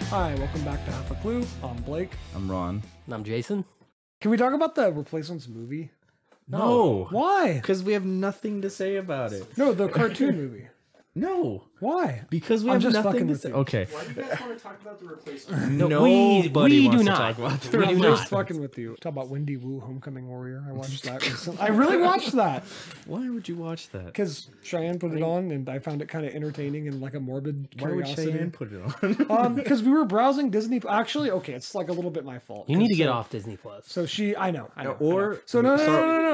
Hi, welcome back to Half a Clue. I'm Blake. I'm Ron. And I'm Jason. Can we talk about the Replacements movie? No. Why? Because we have nothing to say about it. No, the cartoon movie. No. Why? Because we I'm have just nothing fucking to with say. you. Okay. Why do you guys want to talk about the replacement? Nobody we wants do to not. talk about the We do I'm not. just fucking with you. Talk about Wendy Wu, Homecoming Warrior. I watched that recently. I really watched that Why would you watch that? because Cheyenne put it on, and I found it kind of entertaining and like a morbid Why would curiosity. Cheyenne put it on? Because we were browsing Disney. Actually, okay, it's like a little bit my fault. You need to 'cause get so- off Disney Plus. So I know. Or- so no.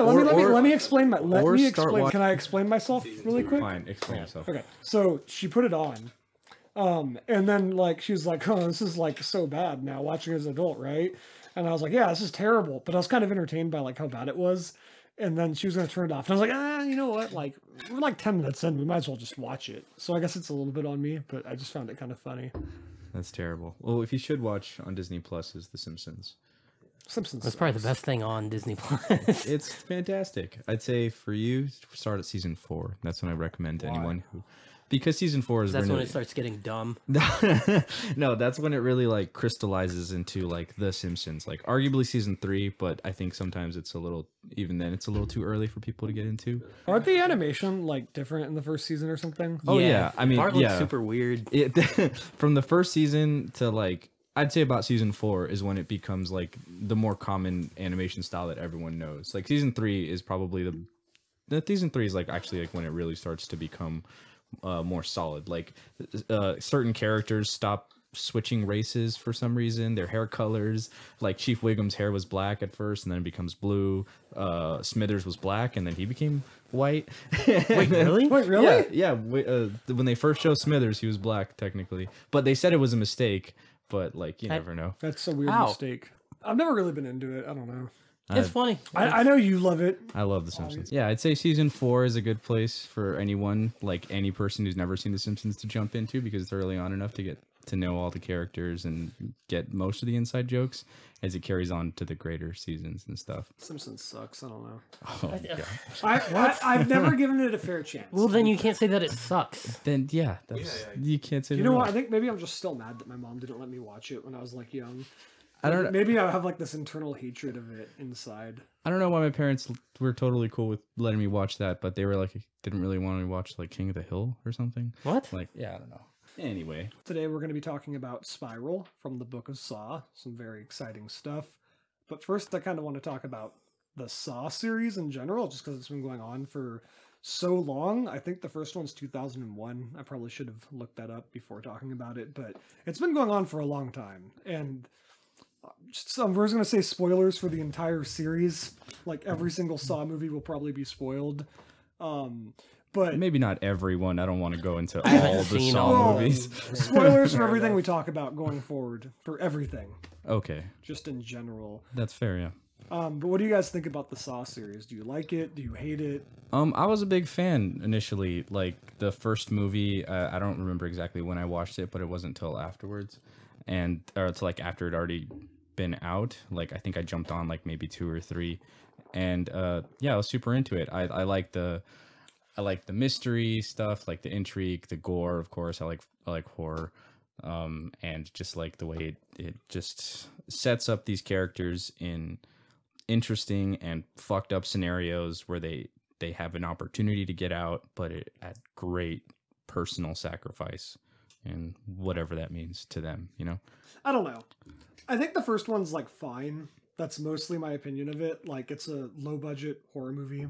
Let me explain my. Let or me start explain. watch- Can I explain myself really quick? Fine, explain yourself. Okay, so she put it on, and then like she was like, "Oh, this is like so bad now watching as an adult, right?" And I was like, "Yeah, this is terrible," but I was kind of entertained by like how bad it was. And then she was gonna turn it off, and I was like, you know what? Like we're like 10 minutes in, we might as well just watch it. So I guess it's a little bit on me, but I just found it kind of funny. That's terrible. Well, if you should watch on Disney Plus is The Simpsons. Simpsons. That's probably the best thing on Disney Plus. It's fantastic. I'd say for you, start at season 4. That's what I recommend to anyone who... Because season 4 is That's when really... it starts getting dumb. No, that's when it really like crystallizes into like The Simpsons. Like arguably season 3, but I think sometimes it's a little, even then it's a little too early for people to get into. Aren't the animation like different in the first season or something? Oh yeah, I mean, Bart looks yeah. super weird. From the first season to like, I'd say about season 4 is when it becomes like the more common animation style that everyone knows. Like season 3 is probably the season 3 is like actually like when it really starts to become more solid. Like certain characters stop switching races for some reason. Their hair colors, like Chief Wiggum's hair was black at first and then it becomes blue. Smithers was black and then he became white. Wait, really? Wait, really? Yeah. When they first showed Smithers, he was black technically, but they said it was a mistake. But like, you never know. That's a weird Ow. mistake. I've never really been into it. I don't know. It's funny. I know you love it. I love The Simpsons. Yeah, I'd say season 4 is a good place for anyone, like any person who's never seen The Simpsons, to jump into because it's early on enough to get to know all the characters and get most of the inside jokes as it carries on to the greater seasons and stuff. Simpsons sucks. I don't know. Oh, yeah. I've never given it a fair chance. Well, then you can't say that it sucks. Then yeah, that's you can't say. You that know at what? all. I think maybe I'm just still mad that my mom didn't let me watch it when I was like young. I don't know. Maybe I have like this internal hatred of it inside. I don't know why my parents were totally cool with letting me watch that, but they were like didn't really want me to watch like King of the Hill or something. What? Like yeah, I don't know. Anyway, Today we're going to be talking about Spiral from the Book of Saw. Some very exciting stuff. But first, I kind of want to talk about the Saw series in general, just because it's been going on for so long. I think the first one's 2001. I probably should have looked that up before talking about it, but it's been going on for a long time. And we're going to say spoilers for the entire series. Like every single Saw movie will probably be spoiled. But maybe not everyone. I don't want to go into haven't all the seen Saw all of movies. spoilers for everything we talk about going forward, for everything, Okay, just in general. that's fair. Yeah. But what do you guys think about the Saw series? Do you like it? Do you hate it? I was a big fan initially. Like the first movie, I don't remember exactly when I watched it, but it wasn't until afterwards, or it's like after it already been out. Like I think I jumped on like maybe 2 or 3, and yeah, I was super into it. I like the mystery stuff, like the intrigue, the gore. Of course, I like horror, and just like the way it just sets up these characters in interesting and fucked up scenarios where they have an opportunity to get out, but at great personal sacrifice and whatever that means to them, you know? I don't know. I think the first one's like fine. That's mostly my opinion of it. Like it's a low budget horror movie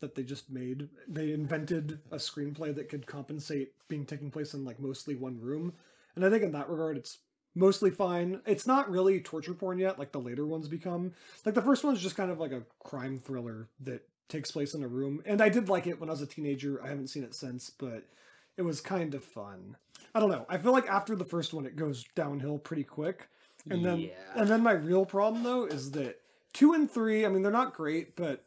that they just made. They invented a screenplay that could compensate being taking place in like mostly one room. And I think in that regard, it's mostly fine. It's not really torture porn yet, like the later ones become. Like the first one's just kind of like a crime thriller that takes place in a room. And I did like it when I was a teenager. I haven't seen it since, but it was kind of fun. I don't know. I feel like after the first one, it goes downhill pretty quick. And then my real problem though is that 2 and 3, I mean, they're not great, but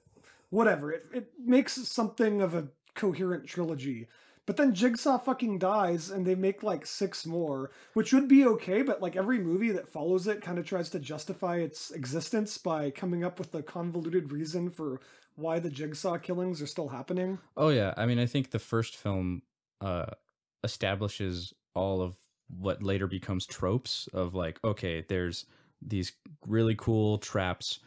whatever. It makes something of a coherent trilogy. But then Jigsaw fucking dies and they make like 6 more, which would be okay, but like every movie that follows it kind of tries to justify its existence by coming up with a convoluted reason for why the Jigsaw killings are still happening. Oh yeah, I mean, I think the first film establishes all of what later becomes tropes of like, okay, there's these really cool traps,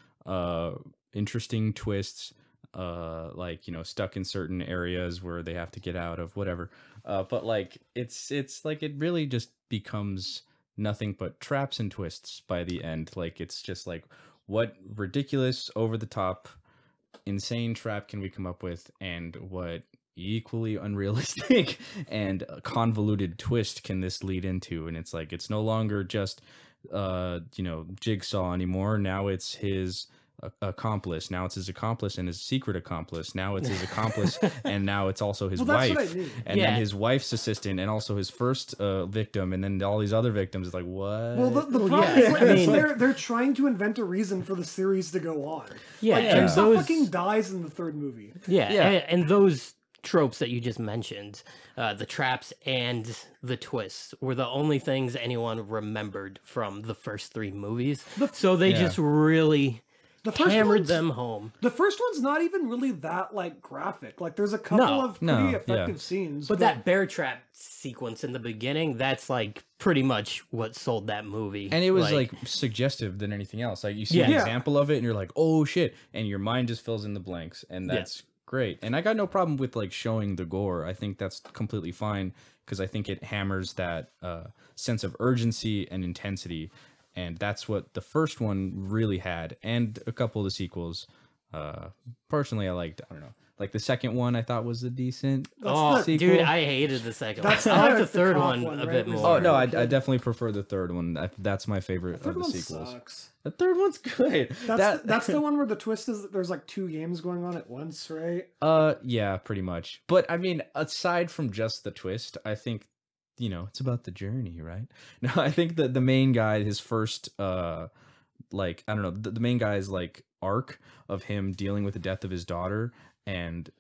interesting twists, like, you know, stuck in certain areas where they have to get out of whatever. But like it's like it really just becomes nothing but traps and twists by the end. Like it's just like, what ridiculous, over the top, insane trap can we come up with, and what equally unrealistic and convoluted twist can this lead into? And it's like, it's no longer just you know, Jigsaw anymore. Now it's his accomplice. Now it's his accomplice and his secret accomplice. Now it's his accomplice and now it's also his Well, that's wife, what I mean. and Yeah. then his wife's assistant, and also his first victim, and then all these other victims. It's like, what? Well, the Well, problem yeah, is like, I mean- they're trying to invent a reason for the series to go on. Yeah, Like, and Jigsaw those fucking dies in the third movie. yeah, Yeah. And those tropes that you just mentioned, the traps and the twists, were the only things anyone remembered from the first three movies. So they Yeah. just really The first hammered one's- them home. The first one's not even really that like graphic. Like there's a couple No. of pretty No, yeah. effective scenes, But that bear trap sequence in the beginning, that's like pretty much what sold that movie. And it was like suggestive than anything else. Like you see Yeah. an Yeah. example of it and you're like, oh shit, and your mind just fills in the blanks, and that's great. And I got no problem with like showing the gore. I think that's completely fine, because I think it hammers that sense of urgency and intensity, and that's what the first one really had, and a couple of the sequels. Personally, I liked, I don't know, like the second one I thought was a decent oh, the dude, sequel. I hated the second one. That's I like the the third cop one one, a right? bit Was more. Oh no, I Okay. definitely prefer the third one. That's my favorite the third of the one sequels. sucks. The third one's good. That's the one where the twist is that there's like two games going on at once, right? Yeah, pretty much. But I mean, aside from just the twist, I think, you know, it's about the journey, right? No, I think that the main guy, his first like, I don't know, the main guy's like arc of him dealing with the death of his daughter, and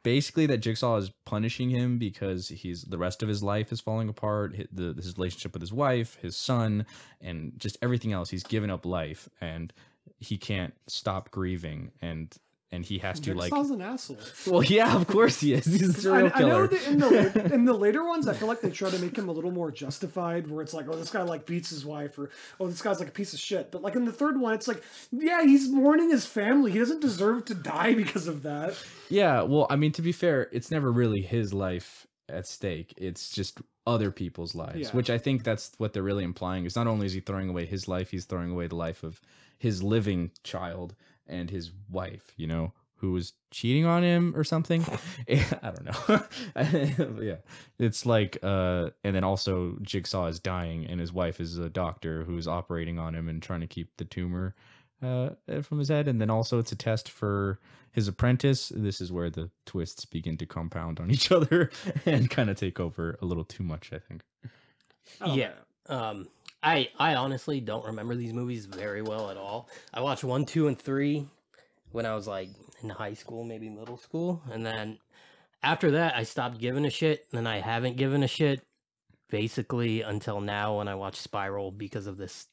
basically that Jigsaw is punishing him because the rest of his life is falling apart, his relationship with his wife, his son, and just everything else. He's given up life and he can't stop grieving, and he has to like, Jigsaw's an asshole. well, yeah, of course he is. He's a serial I know killer. that in the later ones, I feel like they try to make him a little more justified, where it's like, oh, this guy like beats his wife, or oh, this guy's like a piece of shit. But like in the third one, it's like, yeah, he's mourning his family. He doesn't deserve to die because of that. Yeah, well, I mean, to be fair, it's never really his life at stake. It's just other people's lives, Yeah. which I think that's what they're really implying. Is not only is he throwing away his life, he's throwing away the life of his living child and his wife, you know, who was cheating on him or something. I don't know. Yeah, it's like, and then also Jigsaw is dying, and his wife is a doctor who's operating on him and trying to keep the tumor from his head. And then also it's a test for his apprentice. This is where the twists begin to compound on each other and kind of take over a little too much, I think. Oh, Yeah. I honestly don't remember these movies very well at all. I watched 1, 2, and 3 when I was like in high school, maybe middle school, and then after that I stopped giving a shit, and I haven't given a shit basically until now when I watch Spiral because of this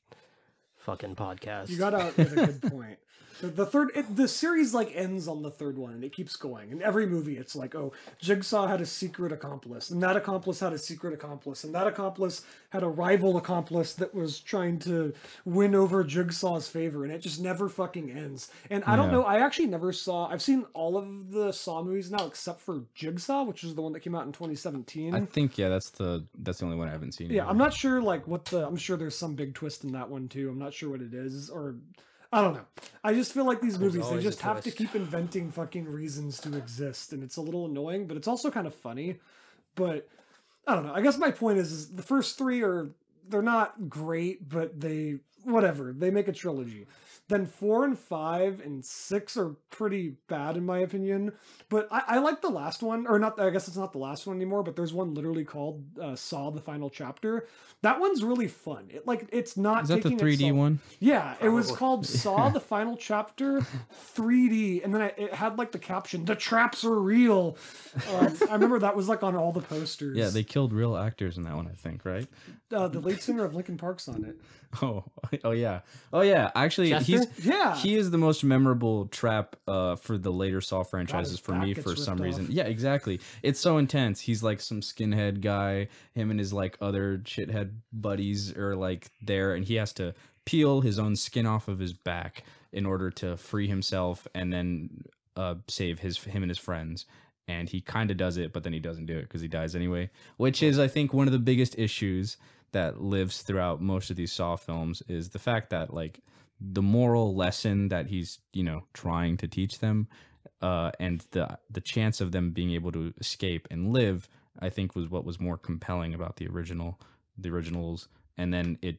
fucking podcast. You got out with a good point. The series like ends on the third one, and it keeps going. In every movie, it's like, oh, Jigsaw had a secret accomplice, and that accomplice had a secret accomplice, and that accomplice had a rival accomplice that was trying to win over Jigsaw's favor, and it just never fucking ends. And I don't Yeah. know, I actually never saw. I've seen all of the Saw movies now except for Jigsaw, which is the one that came out in 2017. I think, yeah, that's the only one I haven't seen. Yeah, either. I'm not sure like what I'm sure there's some big twist in that one too. I'm not sure what it is, or I don't know. I just feel like these movies, they always a just have to twist. keep inventing fucking reasons to exist, and it's a little annoying, but it's also kind of funny. But I don't know. I guess my point is the first three they're not great, but they make a trilogy. Then 4 and 5 and 6 are pretty bad in my opinion. But I like the last one, or not. I guess it's not the last one anymore. But there's one literally called Saw: The Final Chapter. That one's really fun. It's not. Is that the taking 3D itself- one? Yeah, it was Probably. called Saw: The Final Chapter 3D, and then it had like the caption, "The traps are real." I remember that was like on all the posters. Yeah, they killed real actors in that one, I think, right? the lead singer of Linkin Park's on it. Oh yeah. Actually, Chester? he is the most memorable trap for the later Saw franchises his for back me gets for some ripped reason. off. Yeah, exactly. It's so intense. He's like some skinhead guy. Him and his like other shithead buddies are like there, and he has to peel his own skin off of his back in order to free himself and then save him and his friends. And he kind of does it, but then he doesn't do it because he dies anyway, which is, I think, one of the biggest issues that lives throughout most of these Saw films is the fact that, like, the moral lesson that he's, trying to teach them, and the chance of them being able to escape and live, I think was what was more compelling about the originals. And then it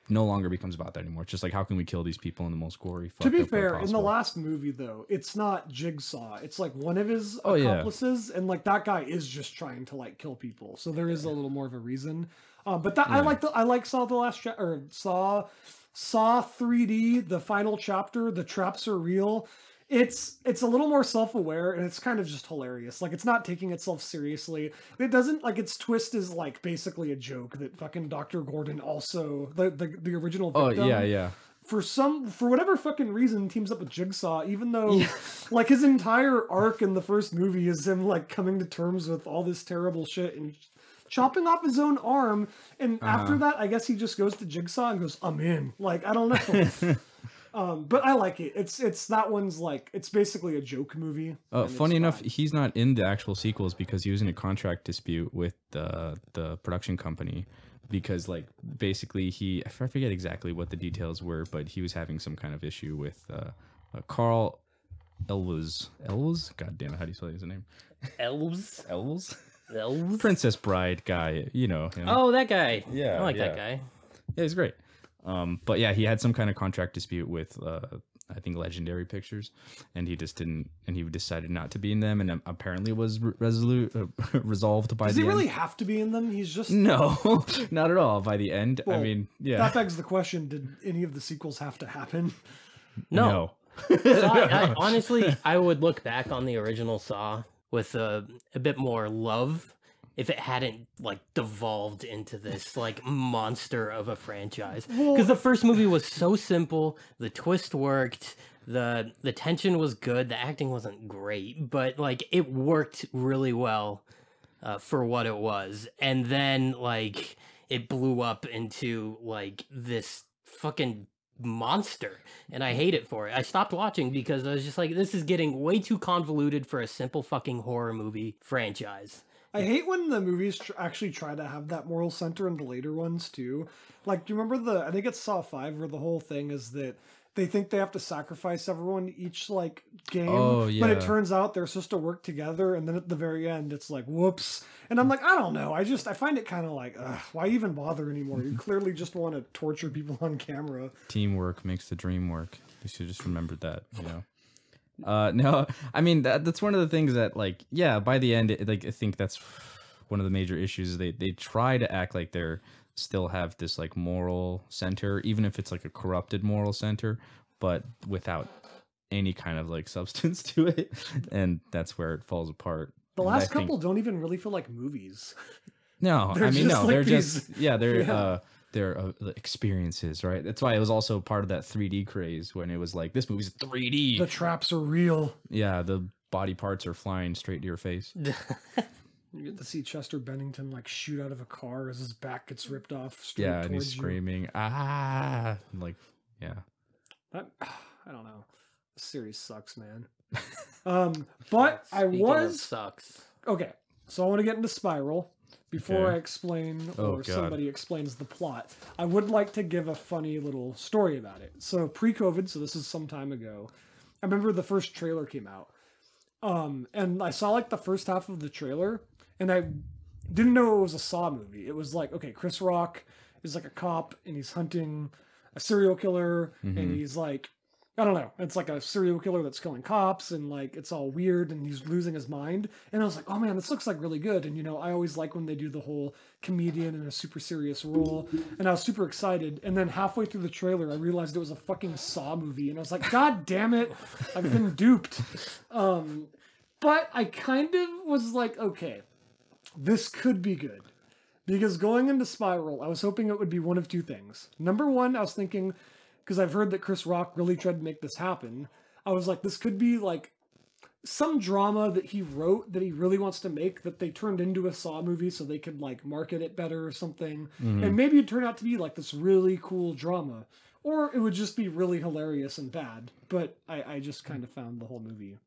no longer becomes about that anymore. It's just like, how can we kill these people in the most gory, To be fucked up way fair, in the possible? last movie though, it's not Jigsaw. It's like one of his Oh, yeah. accomplices, and like that guy is just trying to like kill people. So there is a little more of a reason. But that I like Saw the last or Saw 3D, the final chapter. The traps are real. It's a little more self-aware, and it's kind of just hilarious. Like, it's not taking itself seriously. It doesn't, like, its twist is like basically a joke that fucking Dr. Gordon also the original victim. Oh yeah. For whatever fucking reason teams up with Jigsaw, even though like his entire arc in the first movie is him like coming to terms with all this terrible shit and chopping off his own arm, and after that I guess he just goes to Jigsaw and goes, I'm in. Like, I don't know. But I like it. It's that one's like, it's basically a joke movie. Funny enough, he's not in the actual sequels because he was in a contract dispute with the production company, because like basically I forget exactly what the details were, but he was having some kind of issue with Carl Elwes. God damn it, how do you spell his name? Elves? Elwes? Elves? Princess Bride guy, you know him. Oh, that guy. Yeah, I like yeah. that guy. Yeah, he's great. But yeah, he had some kind of contract dispute with I think Legendary Pictures, and he decided not to be in them, and apparently was resolved by Does the he end. really have to be in them? He's just No, not at all. By the end, I Well, mean, yeah, That begs the question: did any of the sequels have to happen? No. So I honestly, I would look back on the original Saw with a bit more love if it hadn't like devolved into this like monster of a franchise. Because the first movie was so simple, the twist worked, the tension was good, the acting wasn't great, but like it worked really well for what it was. And then like it blew up into like this fucking monster, and I hate it for it. I stopped watching because I was just like, this is getting way too convoluted for a simple fucking horror movie franchise. I hate when the movies actually try to have that moral center in the later ones too. Like, do you remember I think it's Saw 5, where the whole thing is that they think they have to sacrifice everyone each like game, Oh, but it yeah. turns out they're supposed to work together, and then at the very end it's like, whoops. And I'm like, I don't know. I find it kind of like, why even bother anymore? You clearly just want to torture people on camera. Teamwork makes the dream work. They should just remembered that, you know. No, I mean that's one of the things that, like, yeah, by the end, like, I think that's one of the major issues. Is they try to act like they're still have this like moral center, even if it's like a corrupted moral center, but without any kind of like substance to it, and that's where it falls apart. The And last I think- couple don't even really feel like movies. No, They're I mean, just no, like they're these- just they're experiences, right? That's why it was also part of that 3D craze when it was like, this movie's 3D. The traps are real. Yeah, the body parts are flying straight to your face. You get to see Chester Bennington like shoot out of a car as his back gets ripped off straight Yeah, and towards he's you. screaming, ah, like, yeah. That, I don't know. The series sucks, man. But I Speaking of was sucks. okay. So I want to get into Spiral before Okay. I explain, Oh, or God. somebody explains the plot. I would like to give a funny little story about it. So pre-COVID, so this is some time ago. I remember the first trailer came out, and I saw like the first half of the trailer, and I didn't know it was a Saw movie. It was like, okay, Chris Rock is like a cop, and he's hunting a serial killer, and he's like, I don't know, it's like a serial killer that's killing cops, and like it's all weird, and he's losing his mind. And I was like, oh man, this looks like really good. And you know, I always like when they do the whole comedian in a super serious role, and I was super excited. And then halfway through the trailer, I realized it was a fucking Saw movie, and I was like, god damn it, I've been duped. But I kind of was like, okay, this could be good. Because going into Spiral, I was hoping it would be one of two things. Number one, I was thinking, because I've heard that Chris Rock really tried to make this happen, I was like, this could be like some drama that he wrote that he really wants to make that they turned into a Saw movie so they could like market it better or something. And maybe it'd turn out to be like this really cool drama. Or it would just be really hilarious and bad. But I just kind of found the whole movie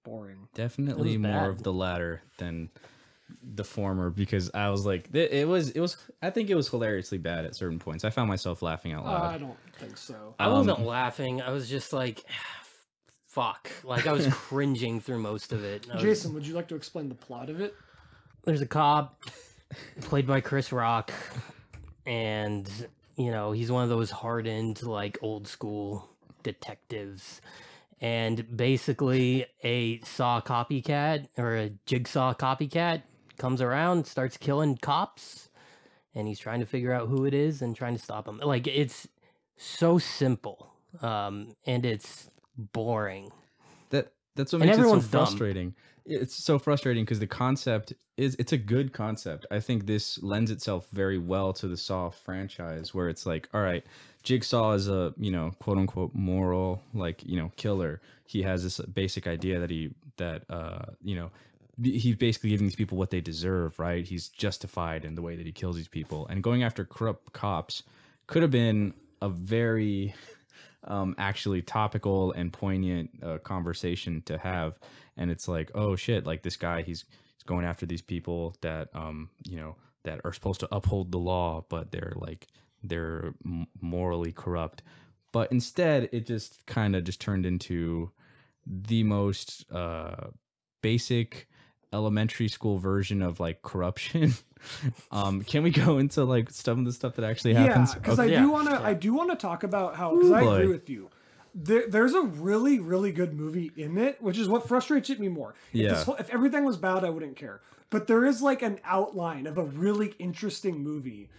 boring. Definitely more bad. of the latter than the former, because I was like, it was. I think it was hilariously bad at certain points. I found myself laughing out loud. I don't think so. I wasn't laughing. I was just like, fuck. Like, I was cringing through most of it. Jason, would you like to explain the plot of it? There's a cop played by Chris Rock, and, you know, he's one of those hardened, like, old school detectives. And basically, a Saw copycat, or a Jigsaw copycat, comes around, starts killing cops, and he's trying to figure out who it is and trying to stop him. Like, it's so simple, and it's boring. That's what makes it so everyone's dumb. frustrating. It's so frustrating because the concept it's a good concept. I think this lends itself very well to the Saw franchise, where it's like, all right, Jigsaw is a, you know, quote unquote moral, like, you know, killer. He has this basic idea that you know, he's basically giving these people what they deserve, right? He's justified in the way that he kills these people. And going after corrupt cops could have been a very actually topical and poignant conversation to have. And it's like, oh shit, like this guy, he's going after these people that you know, that are supposed to uphold the law, but they're morally corrupt. But instead it just kind of just turned into the most basic elementary school version of like corruption. Can we go into like some of the stuff that actually happens? Yeah, because Okay. I do want to talk about how, because I boy. agree with you. There's a really, really good movie in it, which is what frustrates me more. Yeah. If everything was bad, I wouldn't care. But there is like an outline of a really interesting movie,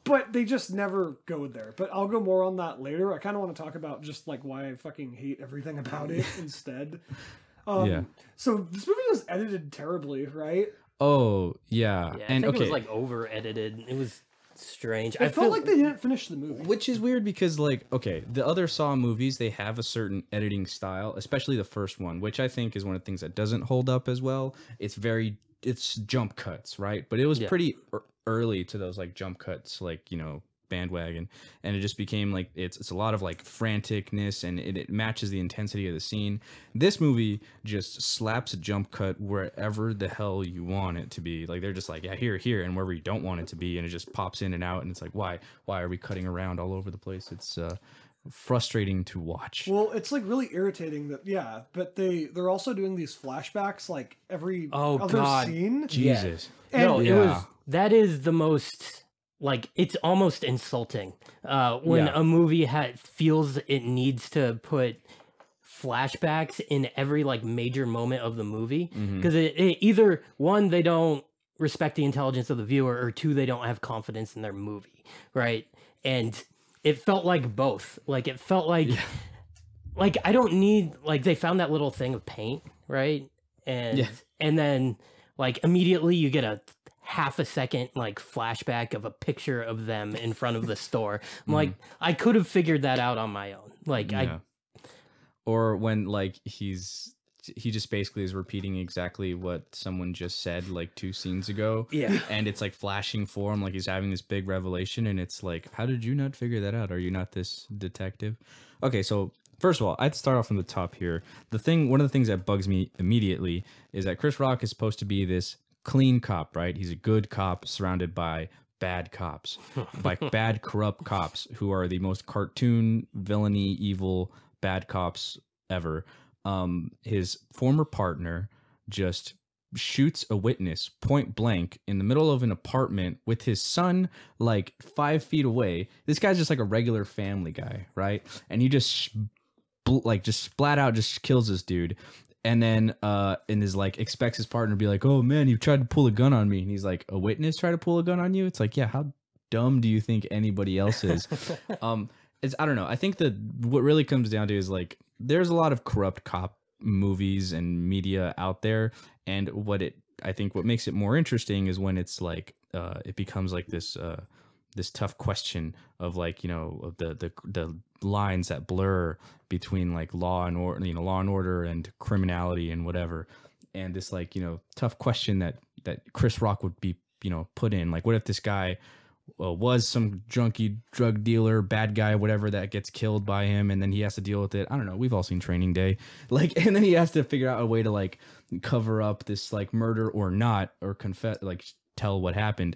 but they just never go there. But I'll go more on that later. I kind of want to talk about just like why I fucking hate everything about it instead. Yeah. So this movie was edited terribly, right? Oh yeah, Yeah, and I think okay, it was like over edited. It was strange. I felt like they didn't finish the movie. which is weird because like, okay, the other Saw movies, they have a certain editing style, especially the first one, which I think is one of the things that doesn't hold up as well. It's jump cuts, right? But it was pretty early to those like jump cuts, like, you know, bandwagon, and it just became like it's a lot of like franticness, and it matches the intensity of the scene. This movie just slaps a jump cut wherever the hell you want it to be. Like they're just like, yeah, here, and wherever you don't want it to be, and it just pops in and out, and it's like, why are we cutting around all over the place? It's frustrating to watch. Well, it's like really irritating that, yeah, but they're also doing these flashbacks like every other scene. Jesus. No, Yeah. that is the most, like, it's almost insulting when Yeah. a movie feels it needs to put flashbacks in every like major moment of the movie, because it either one, they don't respect the intelligence of the viewer, or two, they don't have confidence in their movie, right? And it felt like both. Like it felt like like I don't need, like, they found that little thing of paint, right? And then like immediately you get a half a second like flashback of a picture of them in front of the store. I'm like, I could have figured that out on my own. Like or when like he just basically is repeating exactly what someone just said like 2 scenes ago. Yeah. And it's like flashing for him, like he's having this big revelation, and it's like, how did you not figure that out? Are you not this detective? Okay, so first of all, I'd start off from the top here. One of the things that bugs me immediately is that Chris Rock is supposed to be this clean cop, right? He's a good cop surrounded by bad cops, like bad corrupt cops who are the most cartoon villainy evil bad cops ever. His former partner just shoots a witness point blank in the middle of an apartment with his son like 5 feet away. This guy's just like a regular family guy, right? And he just just splat out just kills this dude. And then and is like expects his partner to be like, oh man, you tried to pull a gun on me. And he's like, a witness tried to pull a gun on you? It's like, yeah, how dumb do you think anybody else is? I don't know. I think that what really comes down to is like, there's a lot of corrupt cop movies and media out there, and what it I think what makes it more interesting is when it's like it becomes like this tough question of like, you know, of the lines that blur between like law and order and criminality and whatever, and this like, you know, tough question that Chris Rock would be, you know, put in, like, what if this guy was some junkie drug dealer, bad guy, whatever, that gets killed by him, and then he has to deal with it. I don't know. We've all seen Training Day, like, and then he has to figure out a way to like cover up this like murder or not, or confess, like tell what happened,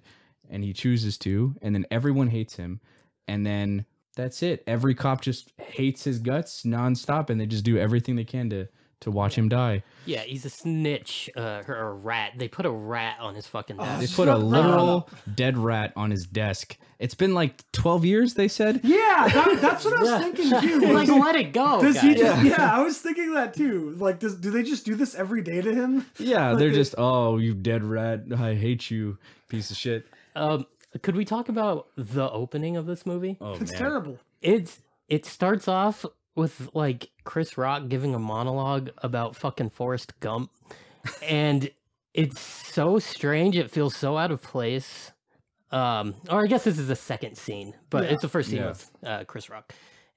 and he chooses to, and then everyone hates him, and then that's it. Every cop just hates his guts nonstop, and they just do everything they can to watch him die. Yeah, he's a snitch, or a rat. They put a rat on his fucking desk. They put a literal dead rat on his desk. It's been like 12 years, they said. Yeah, that's what I was thinking too. Like, let it go. Does he guys. just, yeah, I was thinking that too. Like, do they just do this every day to him? Yeah, Like they're just, oh, you dead rat. I hate you, piece of shit. Could we talk about the opening of this movie? Oh, It's man. terrible. It starts off with like Chris Rock giving a monologue about fucking Forrest Gump, and it's so strange. It feels so out of place. Or I guess this is the second scene, but it's the first scene with Chris Rock.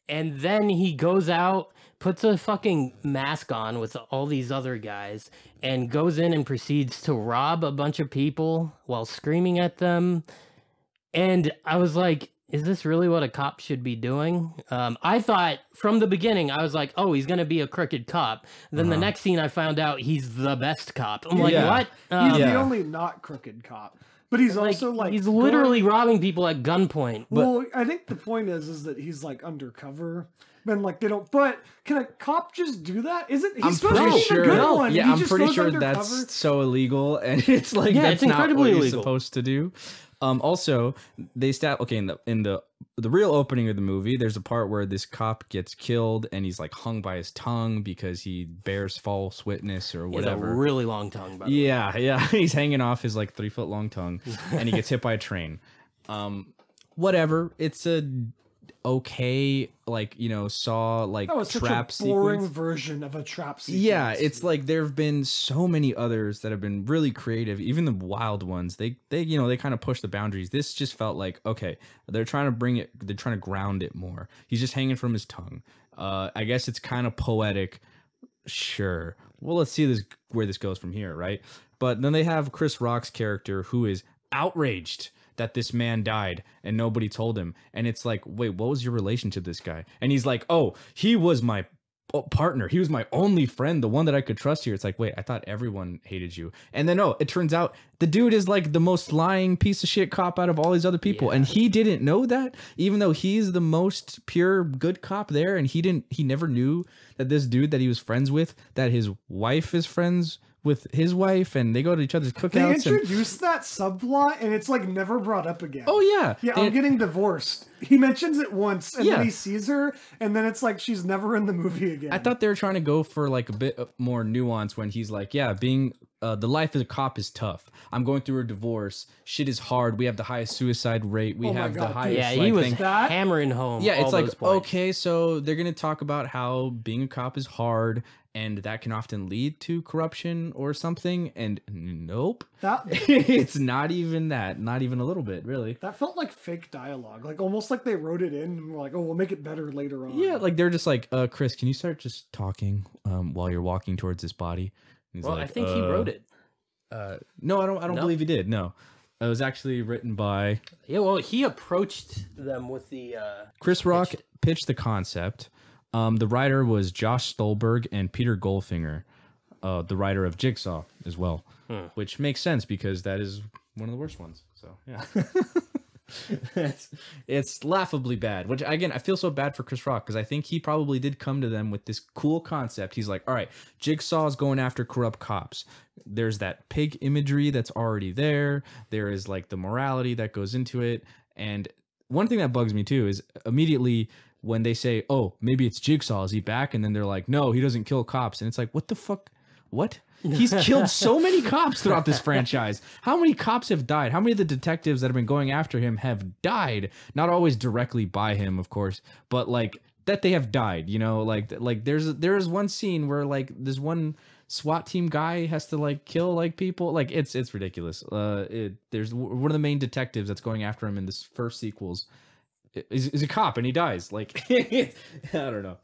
And then he goes out, puts a fucking mask on with all these other guys, and goes in and proceeds to rob a bunch of people while screaming at them. And I was like, is this really what a cop should be doing? I thought from the beginning, I was like, oh, he's going to be a crooked cop. Then the next scene, I found out he's the best cop. I'm like, what? He's the only not crooked cop. But he's also like he's literally robbing people at gunpoint. Well, I think the point is that he's like undercover. And like they don't. But can a cop just do that? Isn't he's supposed to be the good one? Yeah, He I'm just pretty goes sure undercover? that's so illegal, and it's like Yeah, that's it's not what incredibly you're illegal. supposed to do. Also, they in the real opening of the movie, there's a part where this cop gets killed and he's like hung by his tongue because he bears false witness or He has a whatever. really long tongue, by the way. Yeah, he's hanging off his like 3-foot long tongue, and he gets hit by a train. Whatever. It's a okay, like, you know, Saw like That was trap such a boring sequence. version of a trap sequence. Yeah, it's like there have been so many others that have been really creative. Even the wild ones, they you know, they kind of push the boundaries. This just felt like, okay, they're trying to ground it more. He's just hanging from his tongue. I guess it's kind of poetic. Sure. Well, let's see where this goes from here, right? But then they have Chris Rock's character who is outraged that this man died and nobody told him. And it's like, wait, what was your relation to this guy? And he's like, oh, he was my partner. He was my only friend, the one that I could trust here. It's like, wait, I thought everyone hated you. And then, it turns out the dude is like the most lying piece of shit cop out of all these other people. And he didn't know that, even though he's the most pure good cop there. And he never knew that this dude that he was friends with, that his wife is friends with his wife, and they go to each other's cookouts. They introduced that subplot, and it's like never brought up again. Oh yeah, yeah. I'm getting divorced. He mentions it once, and then he sees her, and then it's like she's never in the movie again. I thought they were trying to go for like a bit more nuance when he's like, yeah, being the life of a cop is tough. I'm going through a divorce. Shit is hard. We have the highest suicide rate. We have the highest. Yeah, like, he was thing. hammering home. Yeah, it's all like, those points. okay, so they're gonna talk about how being a cop is hard, and that can often lead to corruption or something. And nope, it's not even that. Not even a little bit, really. That felt like fake dialogue, like almost like they wrote it in and were like, "Oh, we'll make it better later on." Yeah, like they're just like, Chris, can you start just talking while you're walking towards this body? And he's Well, like, I think he wrote it. No, I don't believe he did. No, it was actually written by Yeah, well, he approached them with the Chris Rock. Pitched the concept. The writer was Josh Stolberg and Peter Goldfinger, the writer of Jigsaw as well, which makes sense because that is one of the worst ones. So yeah, it's laughably bad. Which again, I feel so bad for Chris Rock because I think he probably did come to them with this cool concept. He's like, all right, Jigsaw's going after corrupt cops. There's that pig imagery that's already there. There is like the morality that goes into it. And one thing that bugs me too is immediately when they say, oh, maybe it's Jigsaw, is he back? And then they're like, no, he doesn't kill cops. And it's like, what the fuck? What? He's killed so many cops throughout this franchise. How many cops have died? How many of the detectives that have been going after him have died? Not always directly by him, of course, but like that they have died, you know, like there is one scene where like this one SWAT team guy has to like kill like people. Like it's ridiculous. There's one of the main detectives that's going after him in this first sequels is a cop and he dies. Like I don't know.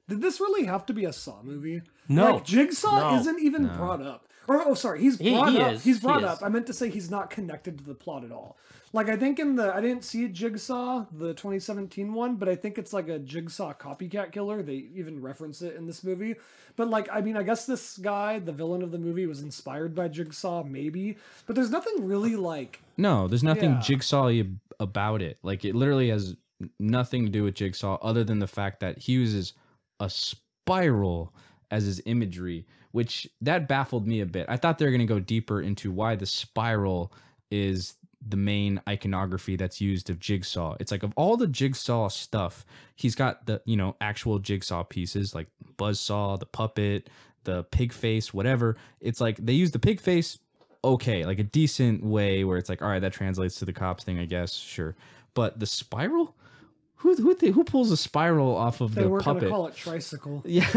Did this really have to be a Saw movie? No. Like, Jigsaw No. isn't even brought up. Or, oh, sorry, he's He brought up. is. He's He brought is. up. I meant to say he's not connected to the plot at all. Like, I think I didn't see Jigsaw, the 2017 one, but I think it's like a Jigsaw copycat killer. They even reference it in this movie. But, like, I mean, I guess this guy, the villain of the movie, was inspired by Jigsaw, maybe. But there's nothing really, like... No, there's nothing Yeah. Jigsaw-y about it. Like, it literally has nothing to do with Jigsaw other than the fact that he uses a spiral as his imagery, which that baffled me a bit. I thought they were going to go deeper into why the spiral is the main iconography that's used of Jigsaw. It's like of all the Jigsaw stuff, he's got the, you know, actual Jigsaw pieces like Buzzsaw, the puppet, the pig face, whatever. It's like they use the pig face, okay, like a decent way where it's like, all right, that translates to the cops thing, I guess, sure. But the spiral? Who pulls a spiral off of They the weren't going puppet? to call it tricycle. Yeah,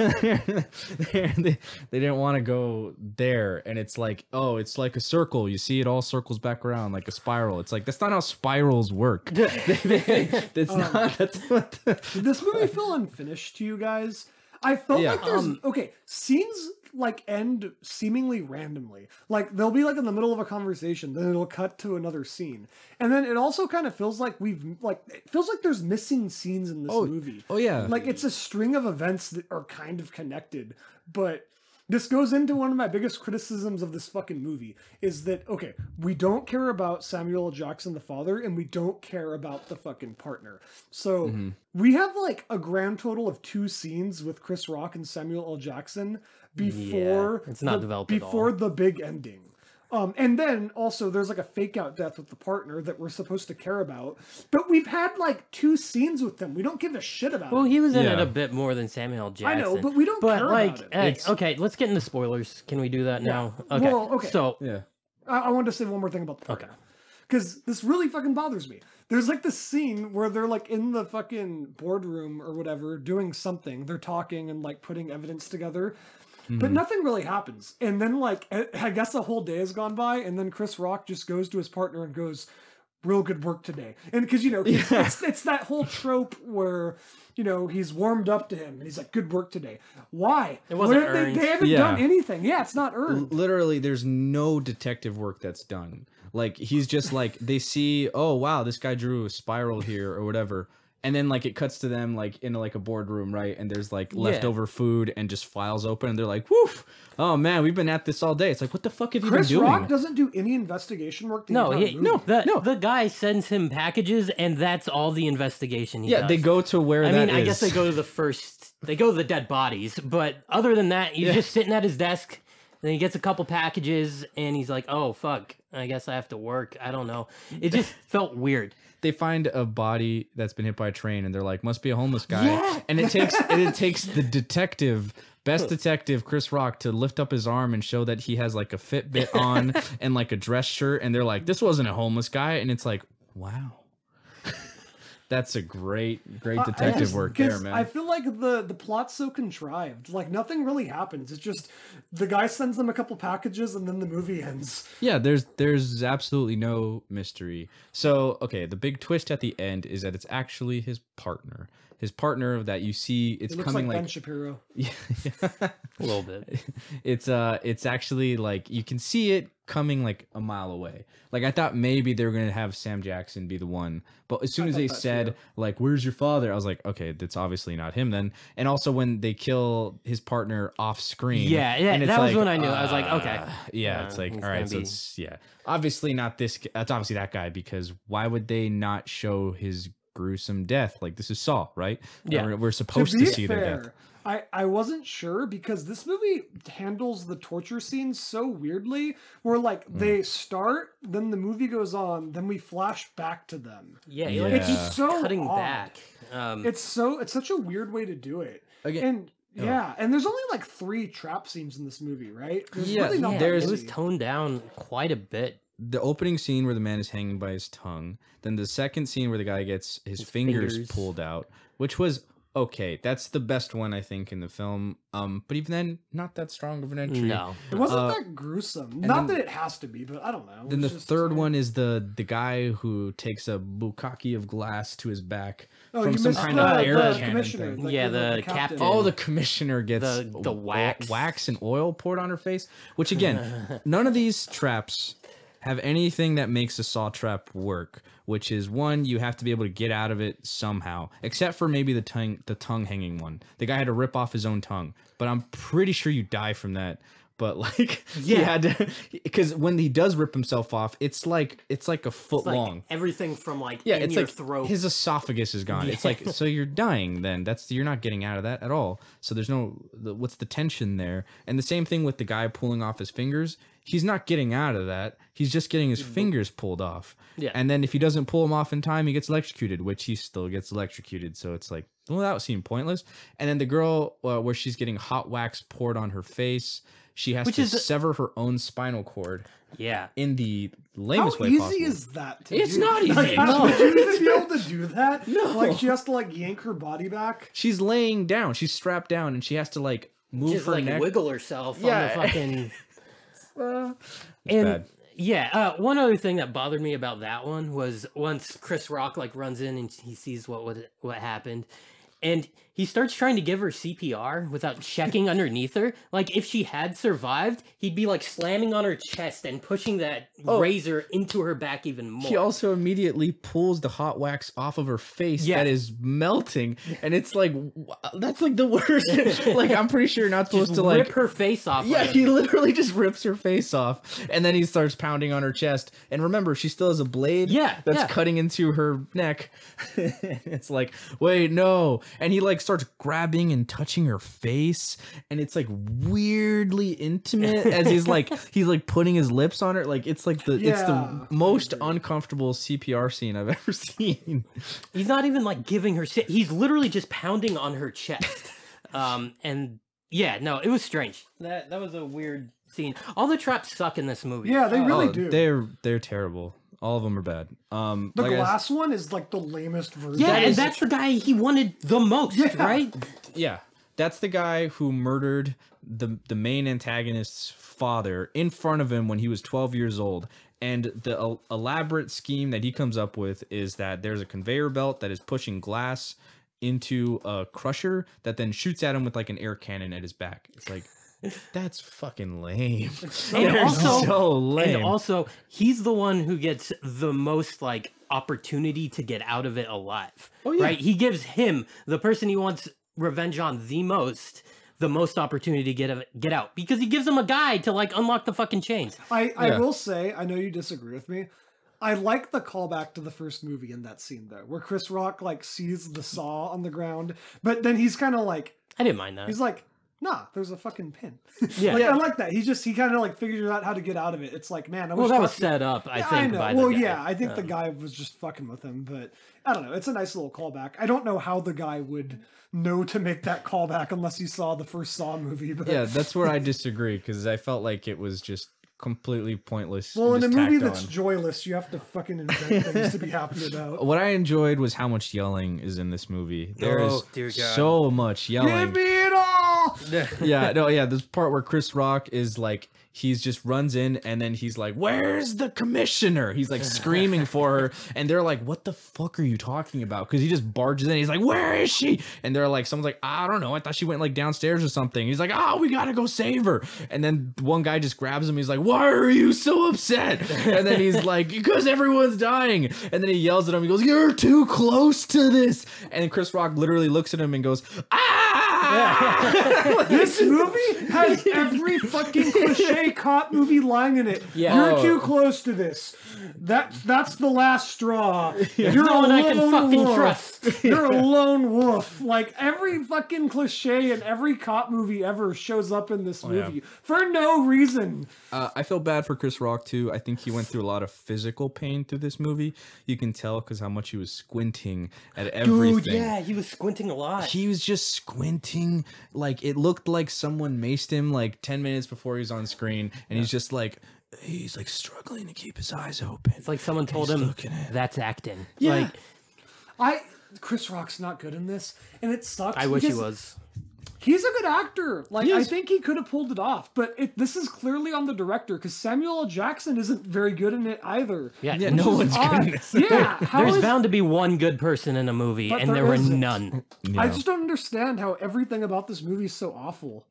they didn't want to go there, and it's like, oh, it's like a circle. You see, it all circles back around like a spiral. It's like that's not how spirals work. That's not. That's what. Did this movie feel unfinished to you guys? I felt Yeah. like there's okay scenes like end seemingly randomly. Like they'll be like in the middle of a conversation, then it'll cut to another scene, and then it also kind of feels like it feels like there's missing scenes in this movie. Oh yeah. Like it's a string of events that are kind of connected, but. This goes into one of my biggest criticisms of this fucking movie is that, okay, we don't care about Samuel L. Jackson, the father, and we don't care about the fucking partner. So we have like a grand total of 2 scenes with Chris Rock and Samuel L. Jackson before it's not developed at all. before the big ending. And then also there's like a fake out death with the partner that we're supposed to care about. But we've had like 2 scenes with them. We don't give a shit about Well, it. he was in it Yeah. a bit more than Samuel L. I Jackson. know, but we don't care like, about it. okay, let's get into spoilers. Can we do that now? Okay. Well, okay. So, Yeah. I wanted to say one more thing about the partner. Because this really fucking bothers me. There's like this scene where they're like in the fucking boardroom or whatever doing something. They're talking and like putting evidence together. But nothing really happens. And then like, I guess a whole day has gone by and then Chris Rock just goes to his partner and goes, real good work today. And because, you know, it's that whole trope where, you know, he's warmed up to him and he's like, good work today. Why? It wasn't Where- earned. They haven't Yeah. done anything. Yeah, it's not earned. Literally, there's no detective work that's done. Like he's just like they see, oh wow, this guy drew a spiral here or whatever. And then like it cuts to them like in like a boardroom, right? And there's like leftover food and just files open, and they're like, "Woof! Oh man, we've been at this all day." It's like, what the fuck have you Chris been doing? Rock doesn't do any investigation work. The no, entire he, movie. the guy sends him packages, and that's all the investigation he Yeah, does. they go to where I that mean, I guess they is. go to they go to the dead bodies, but other than that, he's just sitting at his desk. Then he gets a couple packages, and he's like, "Oh fuck, I guess I have to work." I don't know. It just felt weird. They find a body that's been hit by a train, and they're like, "Must be a homeless guy." Yeah. And it takes the detective, best detective, Chris Rock, to lift up his arm and show that he has like a Fitbit on and like a dress shirt, and they're like, "This wasn't a homeless guy," and it's like, wow. That's a great detective work there, man. I feel like the plot's so contrived. Like nothing really happens. It's just the guy sends them a couple packages and then the movie ends. Yeah, there's absolutely no mystery. So, okay, the big twist at the end is that it's actually his partner. His partner that you see, it's It looks coming like Ben like Shapiro. yeah, A little bit. it's actually like you can see it coming like a mile away. Like I thought maybe they were gonna have Sam Jackson be the one, but as soon as they thought that said too. like, "Where's your father?" I was like, okay, that's obviously not him then. And also when they kill his partner off screen, Yeah, and it's that was like, when I knew. I was like, okay. yeah, it's like he's all right, gonna so be- it's obviously not this. That's obviously that guy because why would they not show his gruesome death? Like this is Saw, right? Yeah. we're supposed to be see their death. I wasn't sure because this movie handles the torture scenes so weirdly where like they start, then the movie goes on, then we flash back to them. Yeah, Yeah. like It's keeps so cutting odd. back. It's such a weird way to do it. Again- And yeah, and there's only like 3 trap scenes in this movie, right? There's Yeah, really not yeah, that there's- it was many. toned down quite a bit. The opening scene where the man is hanging by his tongue, then the second scene where the guy gets his fingers fingers. pulled out, which was okay. That's the best one, I think, in the film. But even then, not that strong of an entry. No. It wasn't that gruesome. Not that it has to be, but I don't know. Then the It's just, third one is the guy who takes a bukkake of glass to his back Oh, from you some missed kind the, of air the cannon commissioner. thing. Yeah, the captain. Oh, the commissioner gets The wax. wax and oil poured on her face. Which again, none of these traps have anything that makes a saw trap work. Which is one, you have to be able to get out of it somehow, except for maybe the tongue hanging one. The guy had to rip off his own tongue, but I'm pretty sure you die from that. But like, he had to, because when he does rip himself off, it's like a foot Like long. everything from like Yeah, in it's your like throat. his esophagus is gone. It's like, so you're dying then. You're not getting out of that at all. So there's what's the tension there? And the same thing with the guy pulling off his fingers. He's not getting out of that. He's just getting his fingers pulled off. Yeah. And then if he doesn't pull them off in time, he gets electrocuted, which he still gets electrocuted. So it's like, well, that seemed pointless. And then the girl, where she's getting hot wax poured on her face, she has to sever her own spinal cord. Yeah. In the How lamest way easy possible. is that to It's do? not easy. Like, No. would you even be able to do that? No. Like, she has to, like, yank her body back? She's laying down. She's strapped down, and she has to like move Just her like neck. wiggle herself Yeah. on the fucking. It's bad. Yeah, one other thing that bothered me about that one was once Chris Rock like runs in and he sees what happened, and he starts trying to give her CPR without checking underneath her. Like if she had survived, he'd be like slamming on her chest and pushing that razor into her back even more. He also immediately pulls the hot wax off of her face that is melting, and it's like that's like the worst. Like I'm pretty sure you're not supposed Just to like rip her face off. Yeah, like he literally just rips her face off, and then he starts pounding on her chest. And remember, she still has a blade that's cutting into her neck. It's like, wait, no. And he like starts grabbing and touching her face, and it's like weirdly intimate as he's like putting his lips on her. Like it's like it's the most uncomfortable CPR scene I've ever seen. He's not even like giving her shit. He's literally just pounding on her chest. And yeah, no, it was strange. That was a weird scene. All the traps suck in this movie. Yeah, they really do. They're terrible. All of them are bad. The glass one is like the lamest version. Yeah, and that's the guy he wanted the most, right? Yeah, that's the guy who murdered the main antagonist's father in front of him when he was 12 years old. And the elaborate scheme that he comes up with is that there's a conveyor belt that is pushing glass into a crusher that then shoots at him with like an air cannon at his back. It's like, that's fucking lame. And also, so lame. And also, he's the one who gets the most like opportunity to get out of it alive. Oh, yeah. Right? He gives him, the person he wants revenge on the most opportunity to get out, because he gives him a guide to like unlock the fucking chains. I will say, I know you disagree with me, I like the callback to the first movie in that scene though, where Chris Rock like sees the saw on the ground, but then he's kind of like, I didn't mind that. he's like, nah, there's a fucking pin. Yeah. I like that. He kind of like figures out how to get out of it. It's like, man, I wish that was Rocky- set up, I Yeah, think, know. by well, the guy. yeah, I think the guy was just fucking with him, but I don't know. It's a nice little callback. I don't know how the guy would know to make that callback unless he saw the first Saw movie. But Yeah, that's where I disagree, because I felt like it was just completely pointless. well, in and a just movie tacked that's on. joyless, you have to fucking invent things to be happy about. What I enjoyed was how much yelling is in this movie. There is Oh, dear God. so much yelling. Give me it all! This part where Chris Rock is like, he's just runs in and then he's like, where's the commissioner? He's like screaming for her, and they're like, what the fuck are you talking about? Because he just barges in, he's like, where is she? And they're like, someone's like, I don't know, I thought she went like downstairs or something. He's like, oh, we gotta go save her. And then one guy just grabs him, he's like, why are you so upset? And then he's like, because everyone's dying. And then he yells at him, he goes, you're too close to this. And then Chris Rock literally looks at him and goes, ah! This movie has every fucking cliche cop movie line in it. Yeah. You're Oh. too close to this. That's the last straw. You're no one I can lone fucking wolf. trust. You're a lone wolf. Like every fucking cliche in every cop movie ever shows up in this movie for no reason. I feel bad for Chris Rock too. I think he went through a lot of physical pain through this movie. You can tell because how much he was squinting at everything. Dude, yeah, he was squinting a lot. He was just squinting. Like it looked like someone maced him like 10 minutes before he's on screen, and he's just like, he's like struggling to keep his eyes open. It's like someone told He's him looking at- that's acting. Yeah. Like, Chris Rock's not good in this, and it sucks. I wish he because was. He's a good actor. Like, He I is. think he could have pulled it off, but this is clearly on the director because Samuel L. Jackson isn't very good in it either. Yeah, Yeah, no no one's one's good. good in this. Yeah, how There's is- bound to be one good person in a movie, But and there there were isn't. none. I Yeah. just don't understand how everything about this movie is so awful.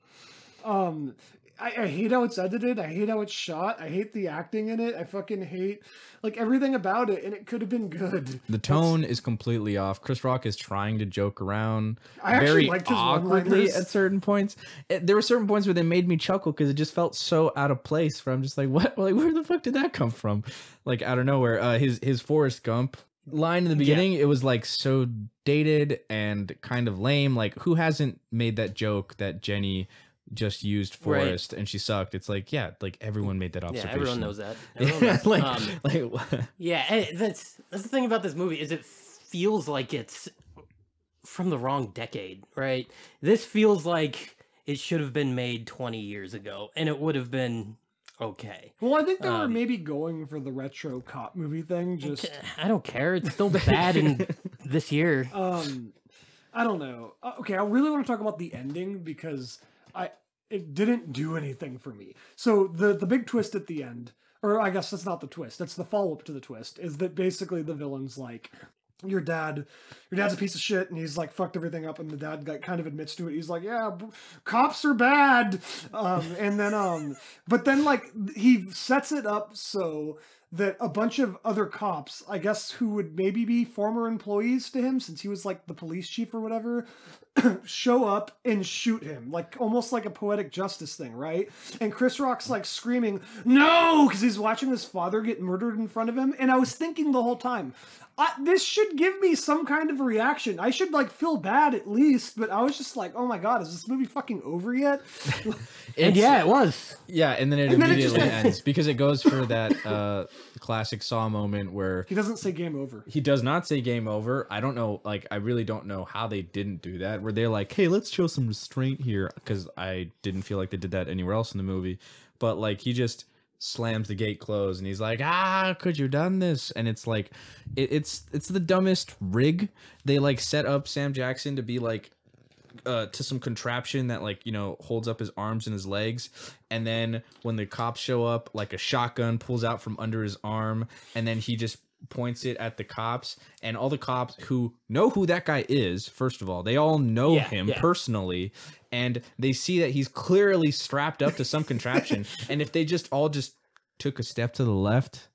I hate how it's edited. I hate how it's shot. I hate the acting in it. I fucking hate like everything about it, and it could have been good. The tone is completely off. Chris Rock is trying to joke around I actually very liked his awkwardly one-liners. at certain points. There were certain points where they made me chuckle because it just felt so out of place. Where I'm just like, what? Like, where the fuck did that come from? Like out of nowhere. His Forrest Gump line in the beginning, it was like so dated and kind of lame. Like, who hasn't made that joke that Jenny just used Right. Forrest and she sucked? It's like, yeah, like everyone made that Yeah, observation. everyone knows that. Everyone Yeah, knows. like Yeah, and that's the thing about this movie is it feels like it's from the wrong decade, right? This feels like it should have been made 20 years ago, and it would have been okay. Well, I think they were maybe going for the retro cop movie thing. Just I don't care. It's still bad in this year. I don't know. Okay, I really want to talk about the ending because it didn't do anything for me. So the big twist at the end, or I guess that's not the twist, that's the follow-up to the twist, is that basically the villain's like, your dad's a piece of shit, and he's like fucked everything up, and the dad like kind of admits to it. He's like, yeah, cops are bad, and then but then like he sets it up so that a bunch of other cops, I guess, who would maybe be former employees to him since he was like the police chief or whatever, show up and shoot him, like almost like a poetic justice thing, right? And Chris Rock's like screaming, no, because he's watching his father get murdered in front of him. And I was thinking the whole time, this should give me some kind of reaction. I should like feel bad at least, but I was just like, oh my god, is this movie fucking over yet? And yeah, it was. Yeah, and then it And then it just immediately ends. ends because it goes for that classic Saw moment where He doesn't say game over. he does not say game over. I don't know, like I really don't know how they didn't do that. Where they're like, hey, let's show some restraint here, because I didn't feel like they did that anywhere else in the movie. But like he just slams the gate closed and he's like, could you done this? And it's like it's the dumbest rig. They like set up Sam Jackson to be like to some contraption that like, you know, holds up his arms and his legs, and then when the cops show up, like a shotgun pulls out from under his arm, and then he just points it at the cops, and all the cops who know who that guy is, first of all, they all know him personally, and they see that he's clearly strapped up to some contraption, and if they just all just took a step to the left,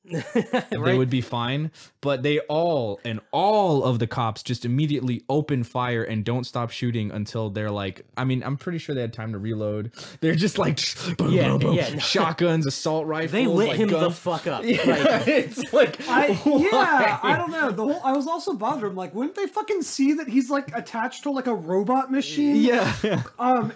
they would be fine. But they all of the cops just immediately open fire and don't stop shooting until they're like, I mean, I'm pretty sure they had time to reload. They're just like boom, boom, boom. No. Shotguns, assault rifles. They lit like him the guns. fuck up. Yeah, Like, it's like I why? don't know. I was also bothered. I'm like, wouldn't they fucking see that he's like attached to like a robot machine? Yeah.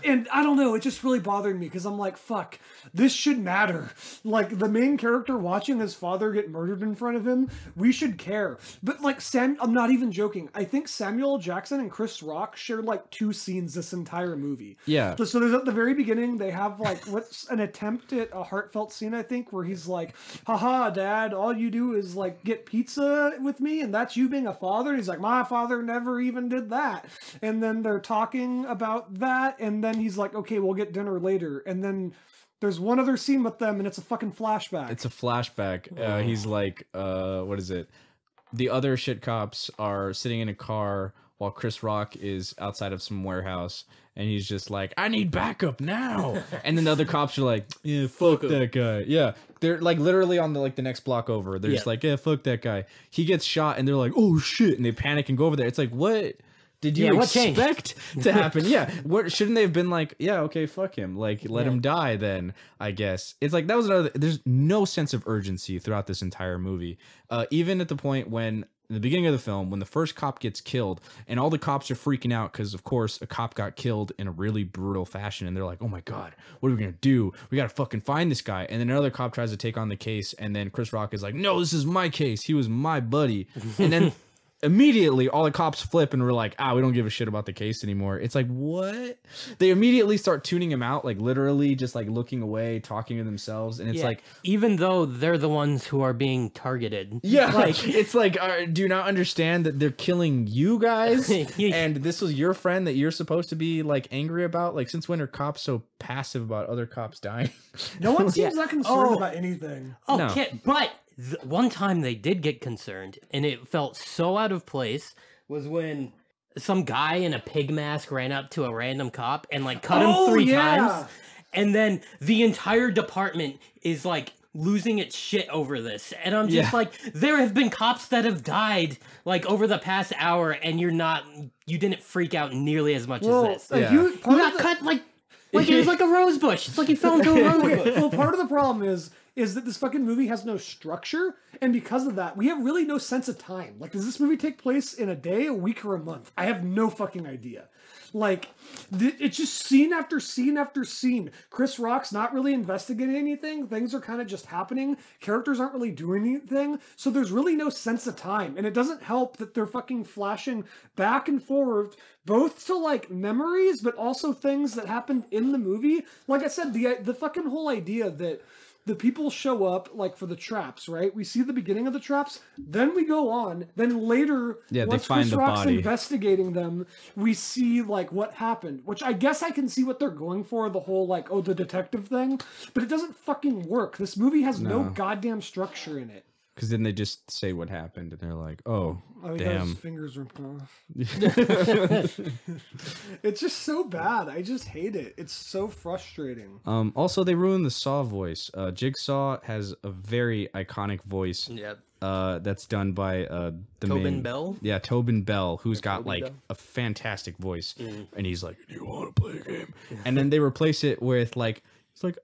And I don't know, it just really bothered me because I'm like, fuck, this should matter. Like the main character watching his father get murdered in front of him, we should care. But like I'm not even joking. I think Samuel L. Jackson and Chris Rock share like 2 scenes this entire movie. Yeah. So there's at the very beginning, they have like what's an attempt at a heartfelt scene, I think, where he's like, haha, dad, all you do is like get pizza with me, and that's you being a father. And he's like, my father never even did that. And then they're talking about that, and then he's like, okay, we'll get dinner later. And then there's one other scene with them, and it's a fucking flashback. It's a flashback. He's like, what is it? The other shit cops are sitting in a car while Chris Rock is outside of some warehouse, and he's just like, I need backup now. And then the other cops are like, yeah, fuck that guy. Yeah. They're like literally on the next block over. They're just like, yeah, fuck that guy. He gets shot, and they're like, oh shit. And they panic and go over there. It's like, what did you what changed? expect to happen? Yeah. What shouldn't they have been like, yeah, okay, fuck him. Like, let him die then, I guess. It's like, that was another, there's no sense of urgency throughout this entire movie. Even at the point when, in the beginning of the film, when the first cop gets killed and all the cops are freaking out because, of course, a cop got killed in a really brutal fashion, and they're like, oh my God, what are we going to do? We got to fucking find this guy. And then another cop tries to take on the case, and then Chris Rock is like, no, this is my case. He was my buddy. And then immediately all the cops flip and we're like, we don't give a shit about the case anymore. It's like, what? They immediately start tuning him out, like literally just like looking away, talking to themselves, and it's like, even though they're the ones who are being targeted. yeah, like it's like, do you not understand that they're killing you guys? And this was your friend that you're supposed to be like angry about? Like, since when are cops so passive about other cops dying? No one seems that concerned about anything. Okay, but one time they did get concerned, and it felt so out of place, was when some guy in a pig mask ran up to a random cop and like cut him 3 times, and then the entire department is like losing its shit over this, and I'm just like, there have been cops that have died like over the past hour, and you didn't freak out nearly as much as this. You got cut like it was like a rose bush. It's like he fell into a rose bush. Well, part of the problem is that this fucking movie has no structure, and because of that, we have really no sense of time. Like, does this movie take place in a day, a week, or a month? I have no fucking idea. Like, it's just scene after scene after scene. Chris Rock's not really investigating anything. Things are kind of just happening. Characters aren't really doing anything. So there's really no sense of time. And it doesn't help that they're fucking flashing back and forth, both to, like, memories, but also things that happened in the movie. Like I said, the fucking whole idea that the people show up, like, for the traps, right? We see the beginning of the traps, then we go on, then later, once they find Chris the Rock's body. investigating them, we see, like, what happened, which I guess I can see what they're going for, the whole, like, the detective thing, but it doesn't fucking work. This movie has no goddamn structure in it. Because then they just say what happened, and they're like, damn. His fingers ripped off. It's just so bad. I just hate it. It's so frustrating. Also, they ruined the Saw voice. Jigsaw has a very iconic voice. Yep. That's done by Tobin Bell? Yeah, Tobin Bell, who's got like Bell. a fantastic voice, and he's like, "Do you want to play a game?" And then they replace it with like, it's like,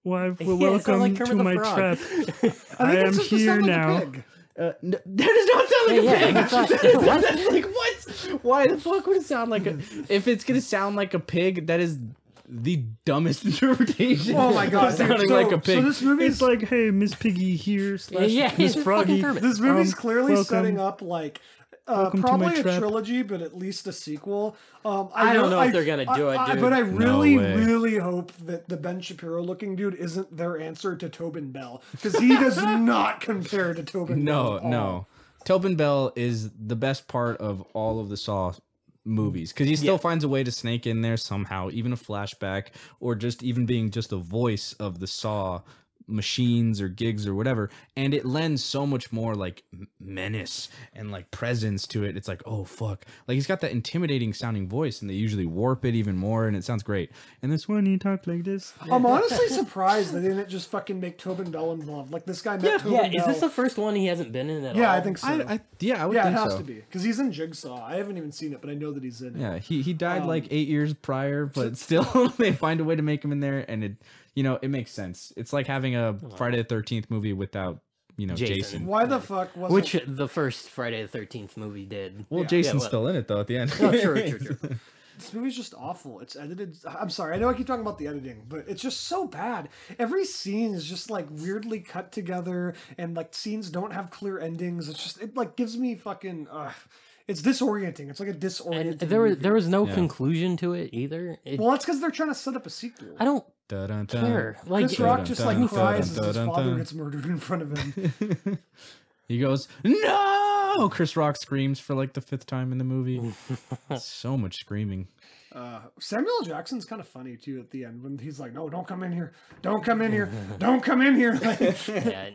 welcome like to Kermit the my Frog. trap. I am here now. Pig. That does not sound like a pig. What? That's like, what? Why the fuck would it sound like a? If it's gonna sound like a pig, that is the dumbest interpretation. Oh my god, sounding like a pig. So this movie It's like, hey, Miss Piggy here / Yeah, Miss it's Froggy. fucking Kermit. This movie's clearly welcome. setting up like Welcome to probably my a trap. trilogy, but at least a sequel. I don't know if they're gonna do it, dude. But I really, way. really hope that the Ben Shapiro looking dude isn't their answer to Tobin Bell, because he does not compare to Tobin Bell. No. Tobin Bell is the best part of all of the Saw movies, because he still finds a way to snake in there somehow, even a flashback, or just even being just a voice of the Saw machines or gigs or whatever, and it lends so much more like menace and like presence to it. It's like, oh fuck, like he's got that intimidating sounding voice, and they usually warp it even more, and it sounds great. And this one, he talked like this. I'm honestly surprised they didn't just fucking make Tobin Bell involved. Like, this guy met Tobin Bell. Is this the first one he hasn't been in at all? Yeah, I think so. I would yeah, it think has so. to be, because he's in Jigsaw. I haven't even seen it, but I know that he's in it. Yeah, he died like 8 years prior, but still they find a way to make him in there, and it, you know, it makes sense. It's like having a Friday the 13th movie without, you know, Jason. Why the fuck wasn't... Which the first Friday the 13th movie did. Well, Yeah. Jason's Yeah, still in it though at the end. Oh, true. This movie's just awful. It's edited... I'm sorry, I know I keep talking about the editing, but it's just so bad. Every scene is just, like, weirdly cut together, and, like, scenes don't have clear endings. It's just... It, like, gives me fucking... it's disorienting. It's like a disorienting And there was no conclusion to it either. Well, that's because they're trying to set up a sequel. I don't Dun-dun-dun. care. Like, Chris Rock just, like, cries as his Dun-dun-dun. father gets murdered in front of him. He goes, no! Chris Rock screams for like the 5th time in the movie. So much screaming. Samuel Jackson's kind of funny, too, at the end, when he's like, no, don't come in here. Don't come in here. Don't come in here. Like, yeah.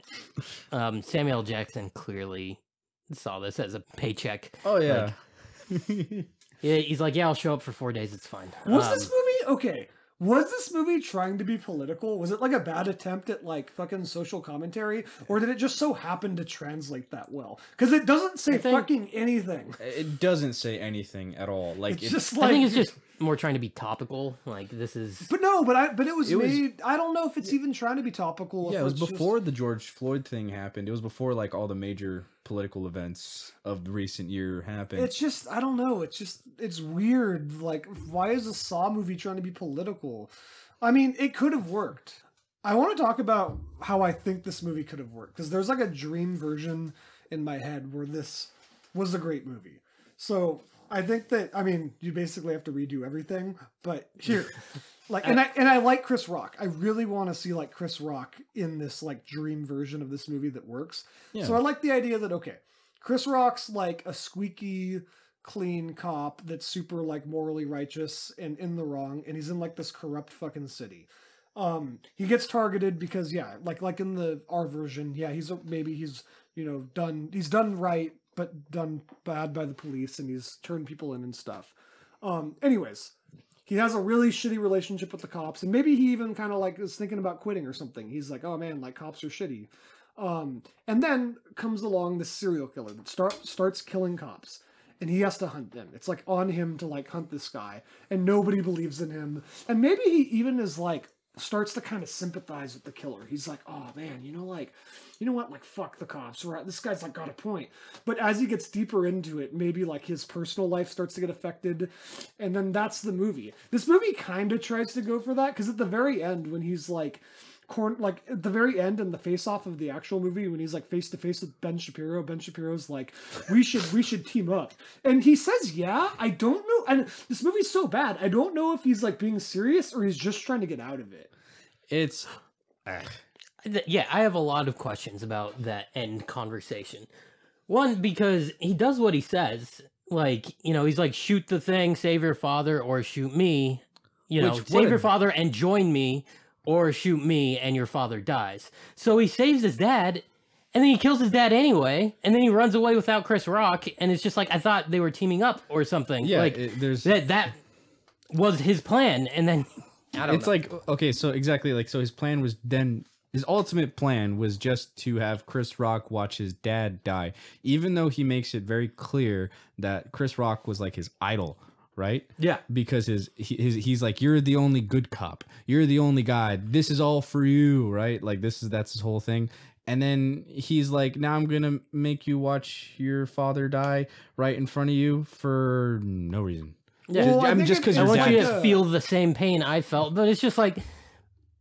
Samuel Jackson clearly saw this as a paycheck. Oh yeah. Yeah, he's like, yeah, I'll show up for 4 days. It's fine. was this movie... Okay. Was this movie trying to be political? Was it like a bad attempt at like fucking social commentary? Or did it just so happen to translate that well? Because it doesn't say fucking anything. It doesn't say anything at all. Like It's just like... I think it's just more trying to be topical. Like, this is... But no, but it was made... I don't know if it's even trying to be topical. yeah, if it was it's before the George Floyd thing happened. It was before like all the major political events of the recent year happened. It's just... I don't know. It's just... It's weird. Like, why is a Saw movie trying to be political? I mean, it could have worked. I want to talk about how I think this movie could have worked. Because there's like a dream version in my head where this was a great movie. So I think that, I mean, you basically have to redo everything, but here, like, and I like Chris Rock. I really want to see like Chris Rock in this like dream version of this movie that works. Yeah. So I like the idea that, okay, Chris Rock's like a squeaky clean cop that's super like morally righteous and in the wrong, and he's in like this corrupt fucking city. He gets targeted because like in the our version, he's done right but done bad by the police, and he's turned people in and stuff. Anyways, he has a really shitty relationship with the cops, and maybe he even kind of like is thinking about quitting or something. He's like, oh man, like cops are shitty. And then comes along this serial killer that starts killing cops. And he has to hunt them. It's like on him to like hunt this guy, and nobody believes in him. And maybe he even is like starts to kind of sympathize with the killer. He's like, oh man, you know what? Like fuck the cops, right? This guy's like got a point. But as he gets deeper into it, maybe like his personal life starts to get affected, and then that's the movie. This movie kind of tries to go for that because at the very end, when he's like at the very end in the face off of the actual movie, when he's like face to face with Ben Shapiro's like, we should team up, and he says, I don't know, and this movie's so bad, I don't know if he's like being serious or he's just trying to get out of it. It's Yeah, I have a lot of questions about that end conversation. One, because he does what he says, like, he's like, shoot the thing, save your father, or shoot me, save your father and join me, or shoot me and your father dies. So he saves his dad, and then he kills his dad anyway, and then he runs away without Chris Rock, and it's just like, I thought they were teaming up or something. Yeah, like, there's that was his plan, and then I don't know. like, okay, so exactly, like, so his plan was then, his ultimate plan was just to have Chris Rock watch his dad die, even though he makes it very clear that Chris Rock was like his idol. Right? Yeah. Because he's like, you're the only good cop. You're the only guy. This is all for you, right? Like that's his whole thing. And then he's like, now I'm gonna make you watch your father die right in front of you for no reason. Yeah. Well, just because I your want dad. you to feel the same pain I felt, but it's just like,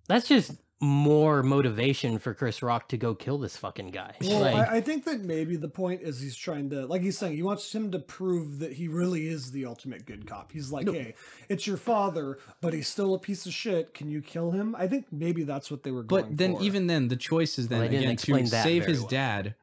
that's just more motivation for Chris Rock to go kill this fucking guy. Well, Like, I think that maybe the point is he's trying to, like he's saying, he wants him to prove that he really is the ultimate good cop. He's like, hey, it's your father, but he's still a piece of shit. Can you kill him? I think maybe that's what they were going for. But then even then, the choice is then Well, they didn't again to explain that save very his well. dad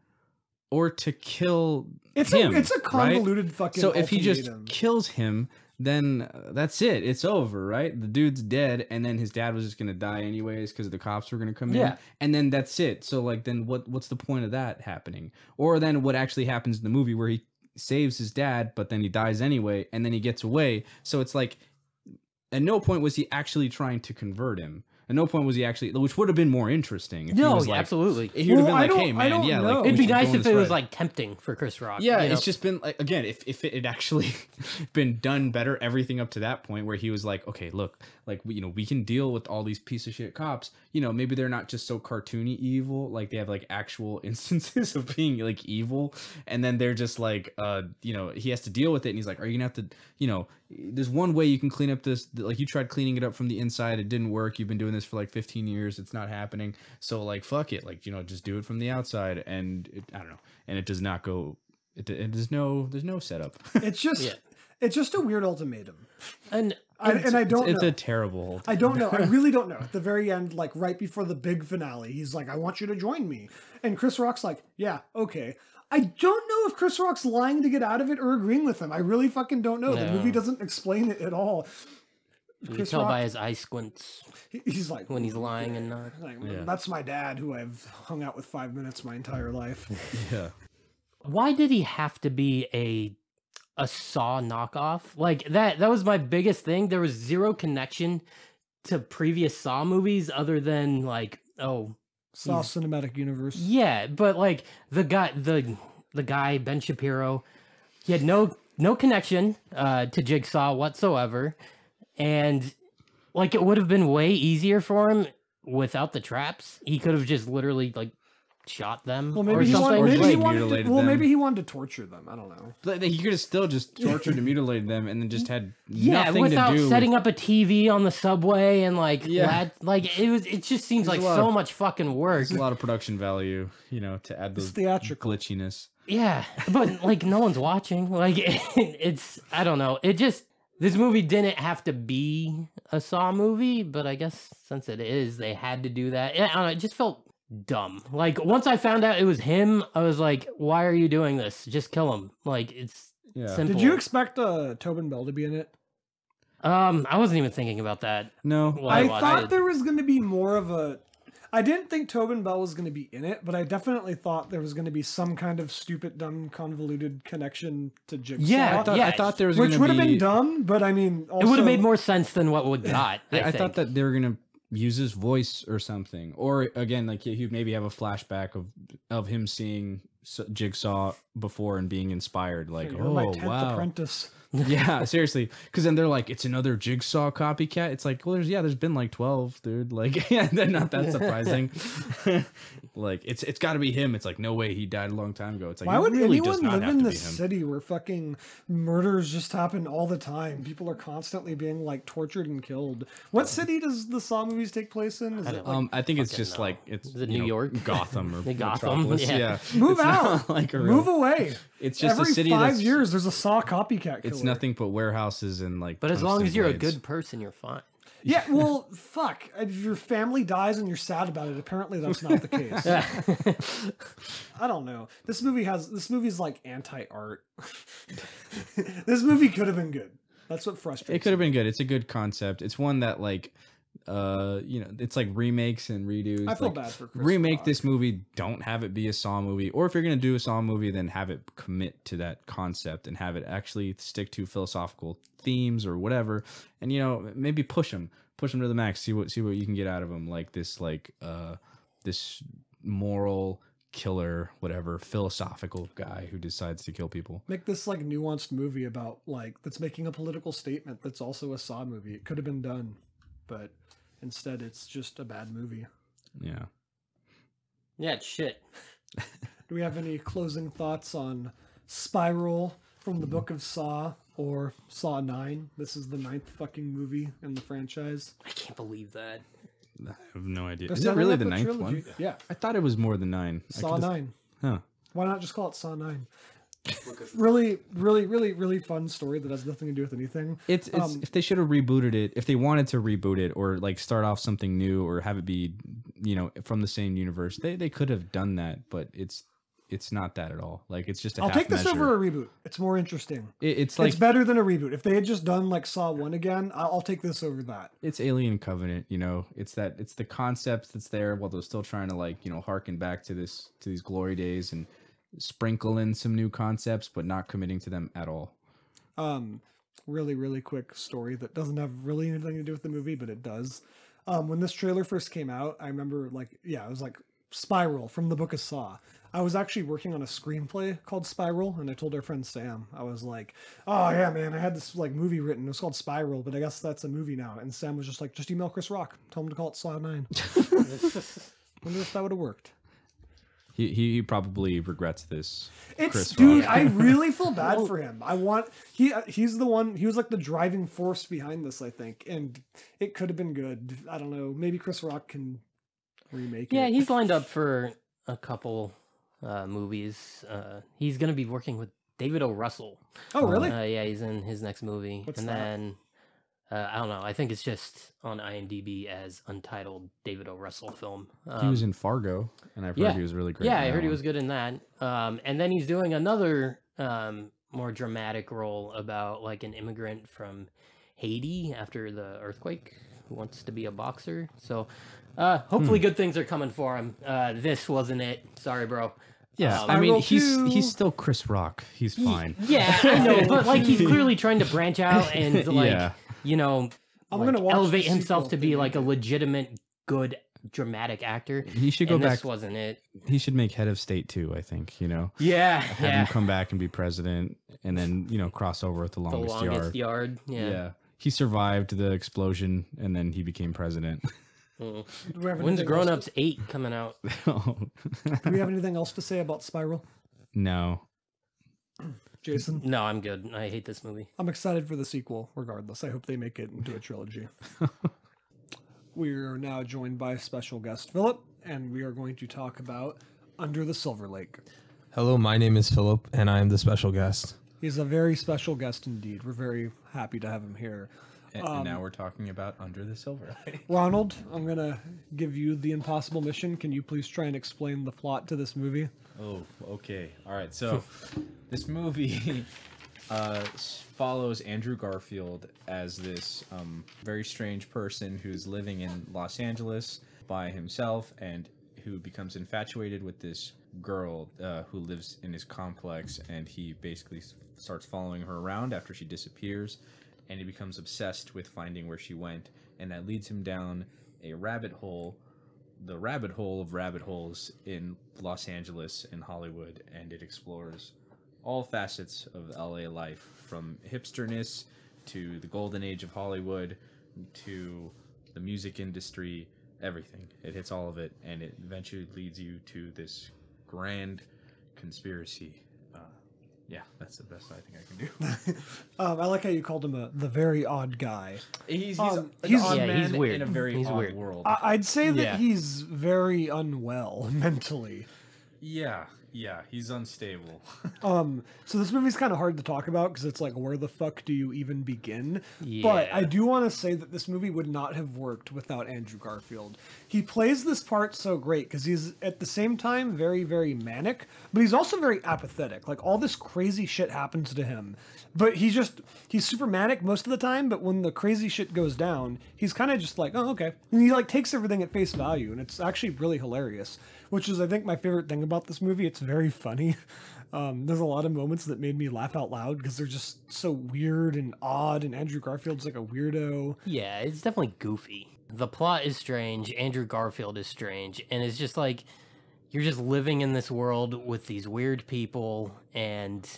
or to kill it's him. a convoluted right? fucking So if he just ultimatum. kills him, then that's it. It's over, right? The dude's dead, and then his dad was just gonna die anyways because the cops were gonna come in, and then that's it. So like, then what's the point of that happening? Or then what actually happens in the movie where he saves his dad, but then he dies anyway, and then he gets away. So it's like, at no point was he actually trying to convert him. At no point was he actually, which would have been more interesting. If he was like, absolutely. He would have Well, been I like, don't- hey I man, don't yeah, know. like we It'd be should go nice on if this it was ride. like tempting for Chris Rock. Yeah, you know? it's just been like, again, if it had actually been done better, everything up to that point where he was like, okay, look, like we can deal with all these piece of shit cops. Maybe they're not just so cartoony evil, like they have like actual instances of being like evil, and then they're just like, he has to deal with it, and he's like, are you gonna have to, there's one way you can clean up this, like you tried cleaning it up from the inside, it didn't work. You've been doing this for like 15 years, it's not happening. So like, fuck it, like just do it from the outside, and I don't know, and it does not go. There's no setup. It's just it's just a weird ultimatum. and I don't It's know. a terrible. I don't know. I really don't know. At the very end, like right before the big finale, he's like, I want you to join me. And Chris Rock's like, yeah, okay. I don't know if Chris Rock's lying to get out of it or agreeing with him. I really fucking don't know. The No. movie doesn't explain it at all. you can Chris tell Rock- by his eye squints He's like, when he's lying and not. like, Yeah. that's my dad who I've hung out with 5 minutes my entire life. Yeah. Why did he have to be a Saw knockoff? Like that was my biggest thing. There was zero connection to previous Saw movies other than like, oh, Saw Cinematic Universe. yeah, but like the guy Ben Shapiro, he had no connection to Jigsaw whatsoever, and like it would have been way easier for him without the traps. He could have just literally like shot them. Well, or maybe he something. wanted. Maybe he like, wanted. mutilated To, well, them. maybe he wanted to torture them. I don't know. But he could have still just tortured and mutilated them, and then just had Yeah, nothing without to do setting with, up a TV on the subway and like, Yeah. like it just seems like a lot so of- much fucking work. There's a lot of production value, to add It's those theatrical. glitchiness. Yeah, but like no one's watching. Like it's I don't know. It just this movie didn't have to be a Saw movie, but I guess since it is, they had to do that. I don't know, it just felt dumb. Like once I found out it was him, I was like, "Why are you doing this? Just kill him." Like it's Yeah. simple. Did you expect Tobin Bell to be in it? I wasn't even thinking about that. No. while I watched thought it. there was going to be more of a. I didn't think Tobin Bell was going to be in it, but I definitely thought there was going to be some kind of stupid, dumb, convoluted connection to Jigsaw. Yeah, I thought there was which going would to have be. been dumb, but I mean, also, It would have made more sense than what we got. I think. thought that they were gonna use his voice or something, or again, like he'd maybe have a flashback of him seeing Jigsaw before and being inspired. Like, You're my oh 10th wow, apprentice. yeah, seriously. Because then they're like, it's another Jigsaw copycat. It's like, well, there's been like 12, dude. Like, yeah, they're not that surprising. Like, it's got to be him. It's like, no way, he died a long time ago. It's like, Why it would really does anyone not live have in to this be him. city where fucking murders just happen all the time? People are constantly being like tortured and killed. What city does the Saw movies take place in? Is it like, I think it's fucking just know. like it's Is it you New know, York? Gotham, or Gotham, Metropolis. yeah. Yeah, move It's not out, like a real, move away? It's just Every a city 5 that's years, there's a Saw copycat killer. It's nothing but warehouses and like. But as long tungsten as you're a blades. good person, you're fine. Yeah, well, fuck. If your family dies and you're sad about it, apparently that's not the case. I don't know. This movie's like anti-art. This movie could have been good. That's what frustrates It could have been good. It's a good concept. It's one that like, it's like remakes and redos. I feel like, bad for Chris remake Rock. this movie. Don't have it be a Saw movie, or if you're gonna do a Saw movie, then have it commit to that concept and have it actually stick to philosophical themes or whatever. And maybe push them to the max. See what you can get out of them. Like this this moral killer, whatever, philosophical guy who decides to kill people. Make this like nuanced movie about like that's making a political statement that's also a Saw movie. It could have been done, but instead it's just a bad movie. Yeah. Yeah, it's shit. Do we have any closing thoughts on Spiral from the Book of Saw or Saw 9? This is the 9th fucking movie in the franchise. I can't believe that. I have no idea. They're Is it setting really up the a 9th trilogy. one? Yeah, I thought it was more than 9. Saw 9. Huh. Why not just call it Saw 9? Really, really, really, really fun story that has nothing to do with anything. It's if they should have rebooted it, if they wanted to reboot it or like start off something new or have it be, from the same universe, they could have done that, but it's not that at all. Like it's just a I'll half take this measure. over a reboot. It's more interesting. It's like It's better than a reboot. If they had just done like Saw 1 again, I'll take this over that. it's Alien Covenant, it's the concept that's there while they're still trying to harken back to these glory days and sprinkle in some new concepts, but not committing to them at all. Really, really quick story that doesn't have really anything to do with the movie, but it does. When this trailer first came out, I remember it was like Spiral from the Book of Saw. I was actually working on a screenplay called Spiral, and I told our friend Sam, I was like, oh yeah, man, I had this like movie written. It was called Spiral, but I guess that's a movie now. And Sam was just like, just email Chris Rock. Tell him to call it Saw 9. Wonder if that would have worked. He probably regrets this. Chris Dude, Rock. I really feel bad for him. He's the one. He was like the driving force behind this, I think, and it could have been good. I don't know. Maybe Chris Rock can remake it. Yeah, he's lined up for a couple movies. He's gonna be working with David O. Russell. Oh, really? Yeah, he's in his next movie. What's and that? then I don't know. I think it's just on IMDb as untitled David O. Russell film. He was in Fargo, and I've heard he was really great. Yeah, in I that heard he one. was good in that. And then he's doing another more dramatic role about like an immigrant from Haiti after the earthquake who wants to be a boxer. So hopefully good things are coming for him. This wasn't it. Sorry, bro. Yeah, I Spiral mean, 2. he's still Chris Rock. He's fine. Yeah, I know, but like he's clearly trying to branch out and like Yeah. I'm gonna watch elevate the himself sequel to if be they like a make it. legitimate good dramatic actor. He should go And back. this wasn't it. He should make head of state too. I think Yeah, have him come back and be president, and then cross over with the the longest, longest yard. yard. Yeah. Yeah, he survived the explosion, and then he became president. Mm. Do we have When's anything Grown else Ups 8 coming out? Do we have anything else to say about Spiral? No. Jason? No, I'm good. I hate this movie. I'm excited for the sequel, regardless. I hope they make it into a trilogy. We are now joined by special guest Philip, and we are going to talk about Under the Silver Lake. Hello, my name is Philip, and I am the special guest. He's a very special guest indeed. We're very happy to have him here. And now we're talking about Under the Silver Lake. Ronald, I'm going to give you the impossible mission. Can you please try and explain the plot to this movie? Oh, okay. All right. So this movie follows Andrew Garfield as this very strange person who's living in Los Angeles by himself and who becomes infatuated with this girl who lives in his complex, and he basically starts following her around after she disappears, and he becomes obsessed with finding where she went, and that leads him down a rabbit hole, the rabbit hole of rabbit holes in Los Angeles and Hollywood, and it explores all facets of LA life, from hipsterness to the golden age of Hollywood to the music industry, everything. It hits all of it, and it eventually leads you to this grand conspiracy. Yeah, that's the best I think I can do. I like how you called him the very odd guy. He's Um, an he's- odd Yeah, man he's weird. in a very He's odd weird. world. I'd say that Yeah. he's very unwell mentally. Yeah, he's unstable. So this movie's kind of hard to talk about because it's like, where the fuck do you even begin? But Yeah. I do want to say that this movie would not have worked without Andrew Garfield. He plays this part so great because he's at the same time very, very manic, but he's also very apathetic. Like, all this crazy shit happens to him, but he's super manic most of the time, but when the crazy shit goes down, he's kind of just like, oh, okay. And he like takes everything at face value, and it's actually really hilarious, which is, I think, my favorite thing about this movie. It's very funny. There's a lot of moments that made me laugh out loud because they're just so weird and odd, and Andrew Garfield's like a weirdo. Yeah, it's definitely goofy. The plot is strange. Andrew Garfield is strange. And it's just like, you're just living in this world with these weird people, and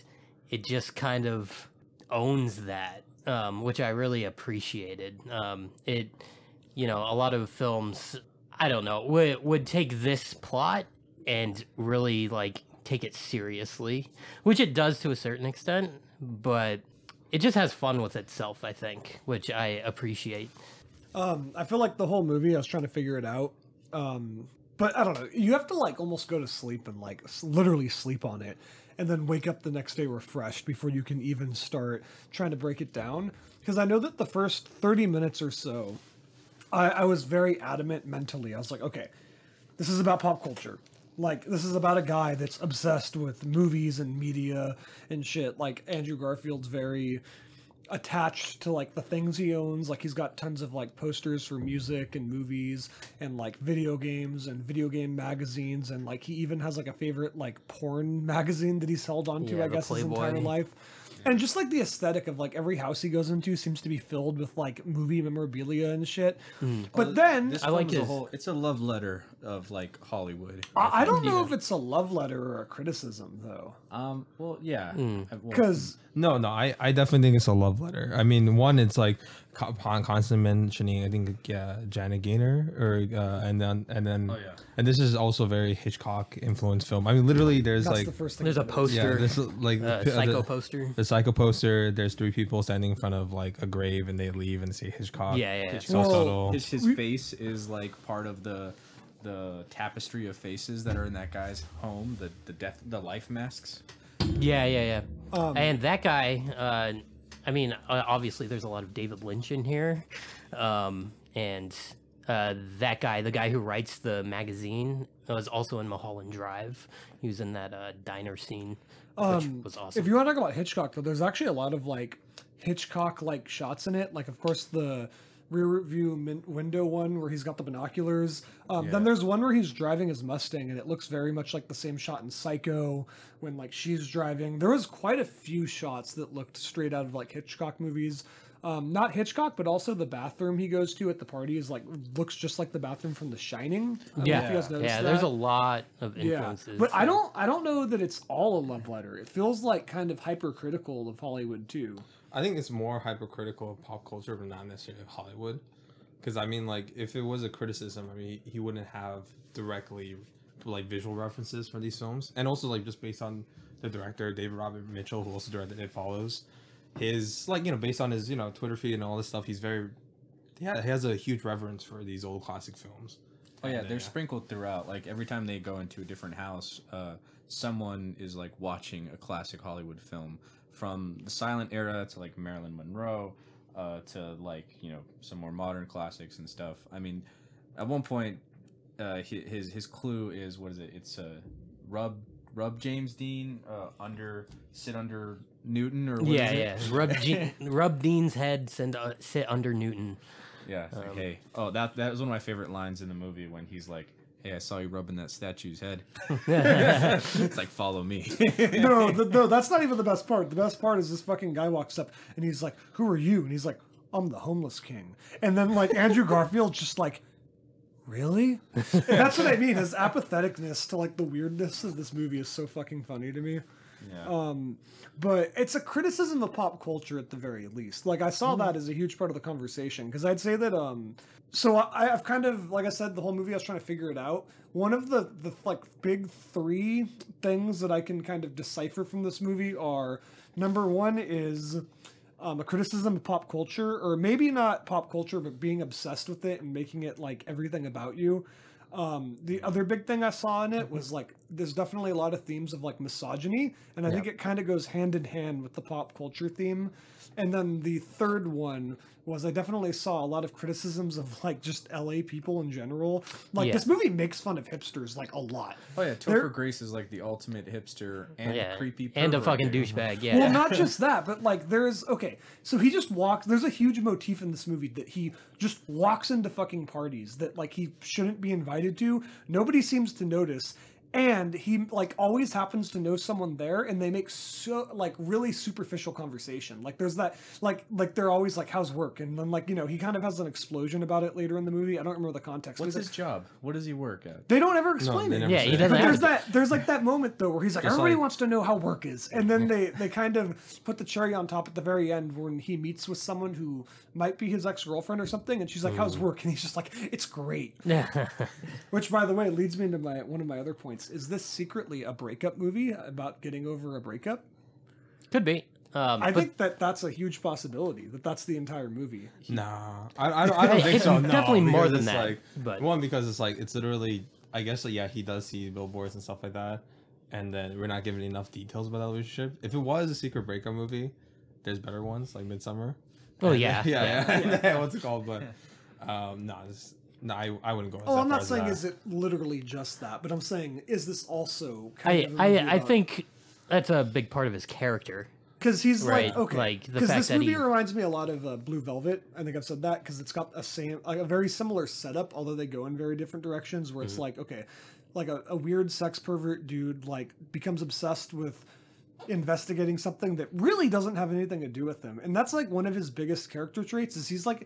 it just kind of owns that, which I really appreciated. A lot of films, I don't know, would take this plot and really like take it seriously, which it does to a certain extent, but it just has fun with itself, I think, which I appreciate. I feel like the whole movie, I was trying to figure it out. But I don't know. You have to like almost go to sleep and like literally sleep on it, and then wake up the next day refreshed before you can even start trying to break it down. Because I know that the first 30 minutes or so, I was very adamant mentally. I was like, okay, this is about pop culture. Like, this is about a guy that's obsessed with movies and media and shit. Like, Andrew Garfield's very attached to like the things he owns. Like, he's got tons of like posters for music and movies and like video games and video game magazines, and like he even has like a favorite like porn magazine that he's held onto, Yeah, I the guess, his entire Playboy. life. And just like the aesthetic of like every house he goes into seems to be filled with like movie memorabilia and shit. But then This I like film's a his- it's a love letter of like Hollywood. I don't know if it's a love letter or a criticism though. Well, yeah. Well, Because No, I definitely think it's a love letter. I mean, one, it's like constant mentioning, I think, Janet Gaynor, or and then Oh, yeah. and this is also a very Hitchcock influenced film. I mean, literally, there's that's like the first thing. There's a I noticed. poster, this is like psycho poster. the psycho poster. There's three people standing in front of like a grave, and they leave and say Hitchcock. Yeah. It's so Well, subtle. his face is like part of the tapestry of faces that are in that guy's home. The life masks. Yeah. And that guy, I mean, obviously there's a lot of David Lynch in here. And that guy, the guy who writes the magazine, was also in Mulholland Drive. He was in that diner scene, which was awesome. If you want to talk about Hitchcock, though, there's actually a lot of like Hitchcock like shots in it. Like, of course, the rear view window one where he's got the binoculars. Then there's one where he's driving his Mustang, and it looks very much like the same shot in Psycho when like she's driving. There was quite a few shots that looked straight out of like Hitchcock movies. Not Hitchcock, but also the bathroom he goes to at the party is like looks just like the bathroom from The Shining. I don't know if you guys noticed that. There's a lot of Yeah, influences. but I don't know that it's all a love letter. It feels like kind of hypercritical of Hollywood too. I think it's more hypercritical of pop culture, but not necessarily of Hollywood. Because I mean, like, if it was a criticism, I mean, he wouldn't have directly like visual references for these films, and also like just based on the director David Robert Mitchell, who also directed It Follows, his like based on his Twitter feed and all this stuff, he's very he has a huge reverence for these old classic films. Oh yeah, And, they're sprinkled throughout. Like every time they go into a different house, someone is like watching a classic Hollywood film, from the silent era to like Marilyn Monroe, to like some more modern classics and stuff. I mean, at one point, his clue is, what is it? It's rub James Dean sit under Newton, or what is it? Rub Dean's head, sit under Newton. Yeah, it's like, hey, that was one of my favorite lines in the movie when he's like, "Hey, I saw you rubbing that statue's head." It's like, follow me. No, that's not even the best part. The best part is this fucking guy walks up and he's like, "Who are you?" And he's like, "I'm the homeless king." And then like Andrew Garfield just like, really? And that's what I mean. His apatheticness to like the weirdness of this movie is so fucking funny to me. Yeah. But it's a criticism of pop culture at the very least. Like I saw that as a huge part of the conversation, because I'd say that so I've kind of, like I said, the whole movie I was trying to figure it out. One of the like big three things that I can kind of decipher from this movie are, number one is a criticism of pop culture, or maybe not pop culture, but being obsessed with it and making it like everything about you. The other big thing I saw in it was like there's definitely a lot of themes of like misogyny, and I think it kind of goes hand in hand with the pop culture theme. And then the third one was I definitely saw a lot of criticisms of like just LA people in general. Like this movie makes fun of hipsters like a lot. Oh yeah, Topher Grace is like the ultimate hipster and creepy and a pervert, fucking dude. douchebag. Yeah. Well, not just that, but like so he just walks. There's a huge motif in this movie that he just walks into fucking parties that like he shouldn't be invited to. Nobody seems to notice. And he like always happens to know someone there, and they make so like really superficial conversation. Like there's that like they're always like, "How's work?" And then like he kind of has an explosion about it later in the movie. I don't remember the context. What's his job? What does he work at? They don't ever explain it. Yeah, he doesn't. But there's like that moment though where he's like, Just everybody like- wants to know how work is, and then they kind of put the cherry on top at the very end when he meets with someone who might be his ex-girlfriend or something, and she's like, "How's work?" And he's just like, "It's great." Which, by the way, leads me into one of my other points. Is this secretly a breakup movie about getting over a breakup? Could be. I think that's a huge possibility. That's the entire movie. Nah, I don't think It's so. No, definitely more because than it's that, Like, but- one, because it's like it's literally, I guess, like, yeah, he does see billboards and stuff like that, and then we're not given enough details about that relationship. If it was a secret breakup movie, there's better ones like Midsummer. Oh yeah. yeah. What's it called? But no, I wouldn't go. Oh, I'm not saying is it literally just that, but I'm saying is this also kind of a movie I about- think that's a big part of his character. Because he's Right, like, okay, like, the because fact this that movie he- reminds me a lot of Blue Velvet. I think I've said that because it's got a very similar setup, although they go in very different directions. Where it's like, okay, like a weird sex pervert dude like becomes obsessed with investigating something that really doesn't have anything to do with him, and that's like one of his biggest character traits. Is he's like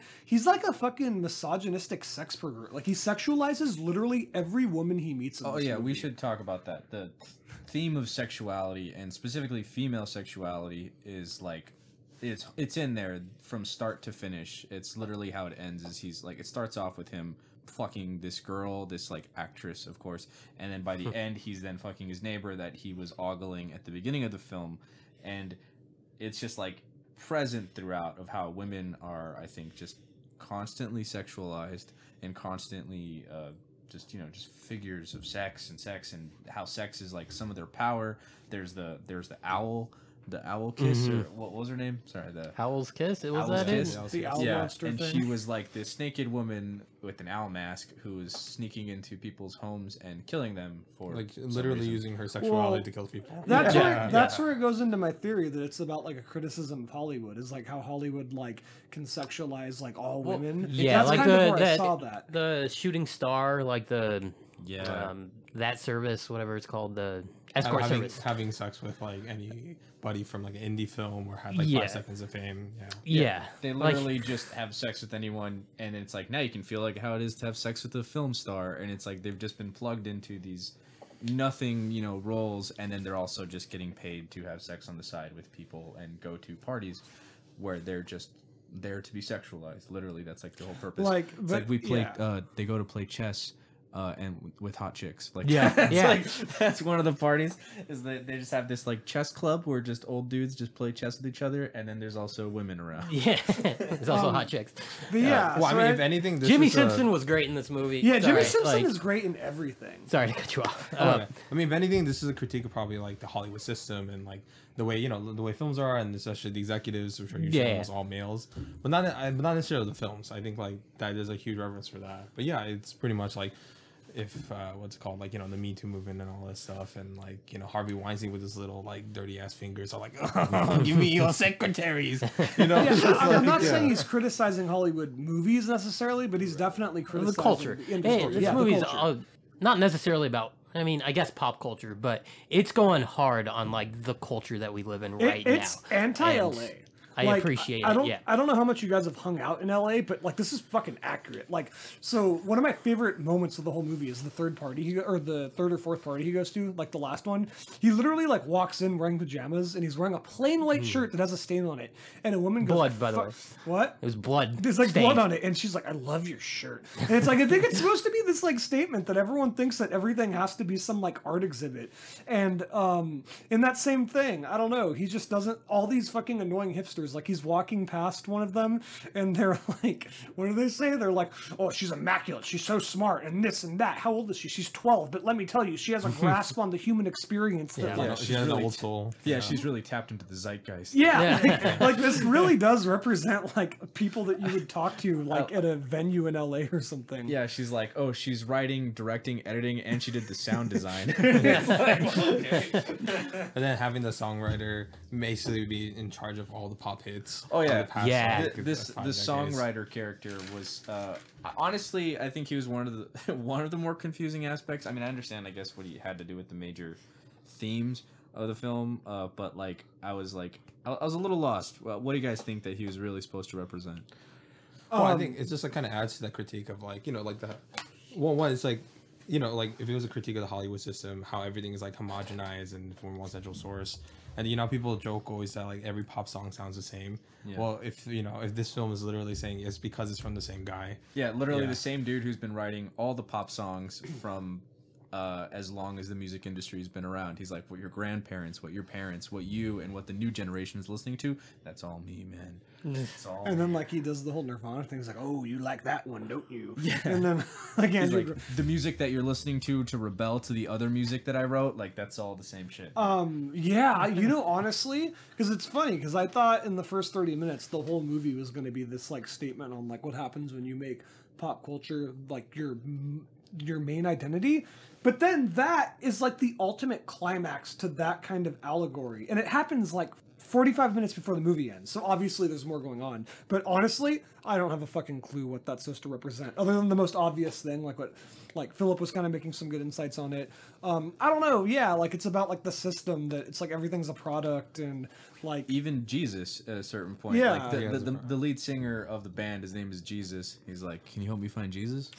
a fucking misogynistic sex pervert. Like he sexualizes literally every woman he meets. In Oh this yeah, movie. we should talk about that. The theme of sexuality, and specifically female sexuality, is like it's in there from start to finish. It's literally how it ends. Is he's like, it starts off with him fucking this girl, this like actress, of course, and then by the end he's then fucking his neighbor that he was ogling at the beginning of the film, and it's just like present throughout of how women are, I think, just constantly sexualized and constantly just figures of sex and how sex is like some of their power. There's the owl kiss, or what was her name? Sorry, the Owl's Kiss. It was Owl's that Kiss. it? The owl monster and thing. she was like this naked woman with an owl mask who was sneaking into people's homes and killing them for like some literally reason. using her sexuality to kill people. That's Yeah. where it goes into my theory that it's about like a criticism of Hollywood. Is like how Hollywood like can sexualize like all women. Yeah, that's like kind of where I saw that. the shooting star, like the Yeah. that service, whatever it's called, the escort having, service. having sex with like anybody from like an indie film or had like Yeah. 5 seconds of fame. Yeah. Yeah, They like- literally just have sex with anyone, and it's like now you can feel like how it is to have sex with a film star, and it's like they've just been plugged into these nothing, roles, and then they're also just getting paid to have sex on the side with people and go to parties where they're just there to be sexualized. Literally, that's like the whole purpose. Like, It's but, like we play. yeah. They go to play chess. And with hot chicks, like Yeah, that's yeah. like that's one of the parties is that they just have this like chess club where just old dudes just play chess with each other, and then there's also women around. Yeah, there's also hot chicks. But yeah, Well, so I mean, if anything, this Jimmy is, Simpson was great in this movie. yeah, Jimmy Sorry, Simpson like- is great in everything. Sorry to cut you off. Okay. I mean, if anything, this is a critique of probably like the Hollywood system and like the way the way films are, and especially the executives, which are usually Yeah. almost all males, but not necessarily the films. I think like that is a huge reference for that. But yeah, it's pretty much like if what's it called, like the Me Too movement and all this stuff, and like Harvey Weinstein with his little like dirty ass fingers are like, oh, give me your secretaries, Yeah, I'm not yeah. saying he's criticizing Hollywood movies necessarily, but he's definitely the criticizing culture. the industry. Hey, this Yeah, the movie's culture. not necessarily about. I mean, I guess pop culture, but it's going hard on like the culture that we live in right It's now. anti-LA. And I appreciate it. Yeah. I don't know how much you guys have hung out in LA, but like this is fucking accurate. Like, so one of my favorite moments of the whole movie is the third party or the third or fourth party he goes to, like the last one. He literally like walks in wearing pajamas and he's wearing a plain white shirt that has a stain on it, and a woman goes, Blood, by the way. What? It was blood. There's like stained. blood on it, and she's like, "I love your shirt." And it's like I think it's supposed to be this like statement that everyone thinks that everything has to be some like art exhibit. And in that same thing, I don't know, he just doesn't. All these fucking annoying hipsters, like he's walking past one of them, and they're like, "What do they say?" They're like, "Oh, she's immaculate. She's so smart, and this and that." How old is she? She's 12, but let me tell you, she has a grasp on the human experience. That, Yeah. like, Yeah, she has an old soul. Yeah, she's really tapped into the zeitgeist. yeah, Yeah. like this really does represent like people that you would talk to like at a venue in LA or something. Yeah, she's like, oh, she's writing, directing, editing, and she did the sound design. And then having the songwriter basically be in charge of all the pop hits. Oh, of yeah. the past, Yeah. like, This 5 the decades. songwriter character was honestly, I think he was one of the one of the more confusing aspects. I mean, I understand, I guess, what he had to do with the major themes of the film, but like I was a little lost. Well, what do you guys think that he was really supposed to represent? Well, I think it's just like kind of adds to that critique of like like the one it's like like if it was a critique of the Hollywood system, how everything is like homogenized and from one central source, and people joke always that like every pop song sounds the same. Yeah. Well, if if this film is literally saying it's because it's from the same guy. Yeah, literally Yeah. the same dude who's been writing all the pop songs from as long as the music industry has been around. He's like, what your grandparents, what your parents, what you, and what the new generation is listening to, that's all me, man. It's all And me. then like he does the whole Nirvana thing. He's like, "Oh, you like that one, don't you?" Yeah. And then like He's Andrew, like, the music that you're listening to rebel to the other music that I wrote, like that's all the same shit. yeah, honestly, because it's funny because I thought in the first 30 minutes the whole movie was going to be this like statement on like what happens when you make pop culture like your main identity. But then that is like the ultimate climax to that kind of allegory. And it happens like 45 minutes before the movie ends. So obviously there's more going on. But honestly, I don't have a fucking clue what that's supposed to represent. Other than the most obvious thing, like what Philip was kind of making some good insights on it. I don't know. Yeah, like it's about like the system that it's like everything's a product and like Even Jesus at a certain point. Yeah. Like Yeah, the lead singer of the band, his name is Jesus. He's like, can you help me find Jesus?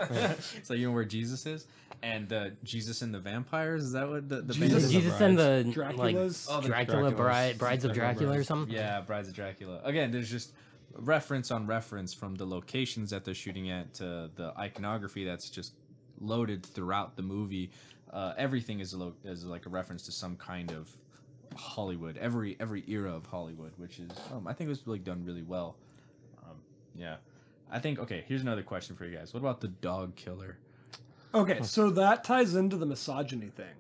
It's like, you know where Jesus is? And Jesus and the Vampires, is that what the band Jesus is? Jesus and the like Dracula's. Oh, the Dracula Dracula's. Brides of Dracula or something. Yeah, Brides of Dracula. Again, there's just reference on reference from the locations that they're shooting at to the iconography that's just loaded throughout the movie. Everything is like a reference to some kind of Hollywood. Every era of Hollywood, which is I think it was really done really well. Yeah, I think. Okay, here's another question for you guys. What about the dog killer? Okay, so that ties into the misogyny thing,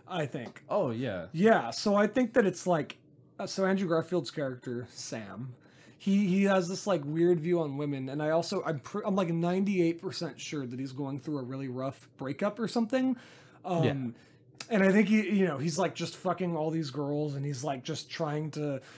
I think. Oh yeah, Yeah, so I think that it's like, so Andrew Garfield's character Sam, he has this like weird view on women, and I'm like 98% sure that he's going through a really rough breakup or something. Yeah. And I think he's like just fucking all these girls, and he's like just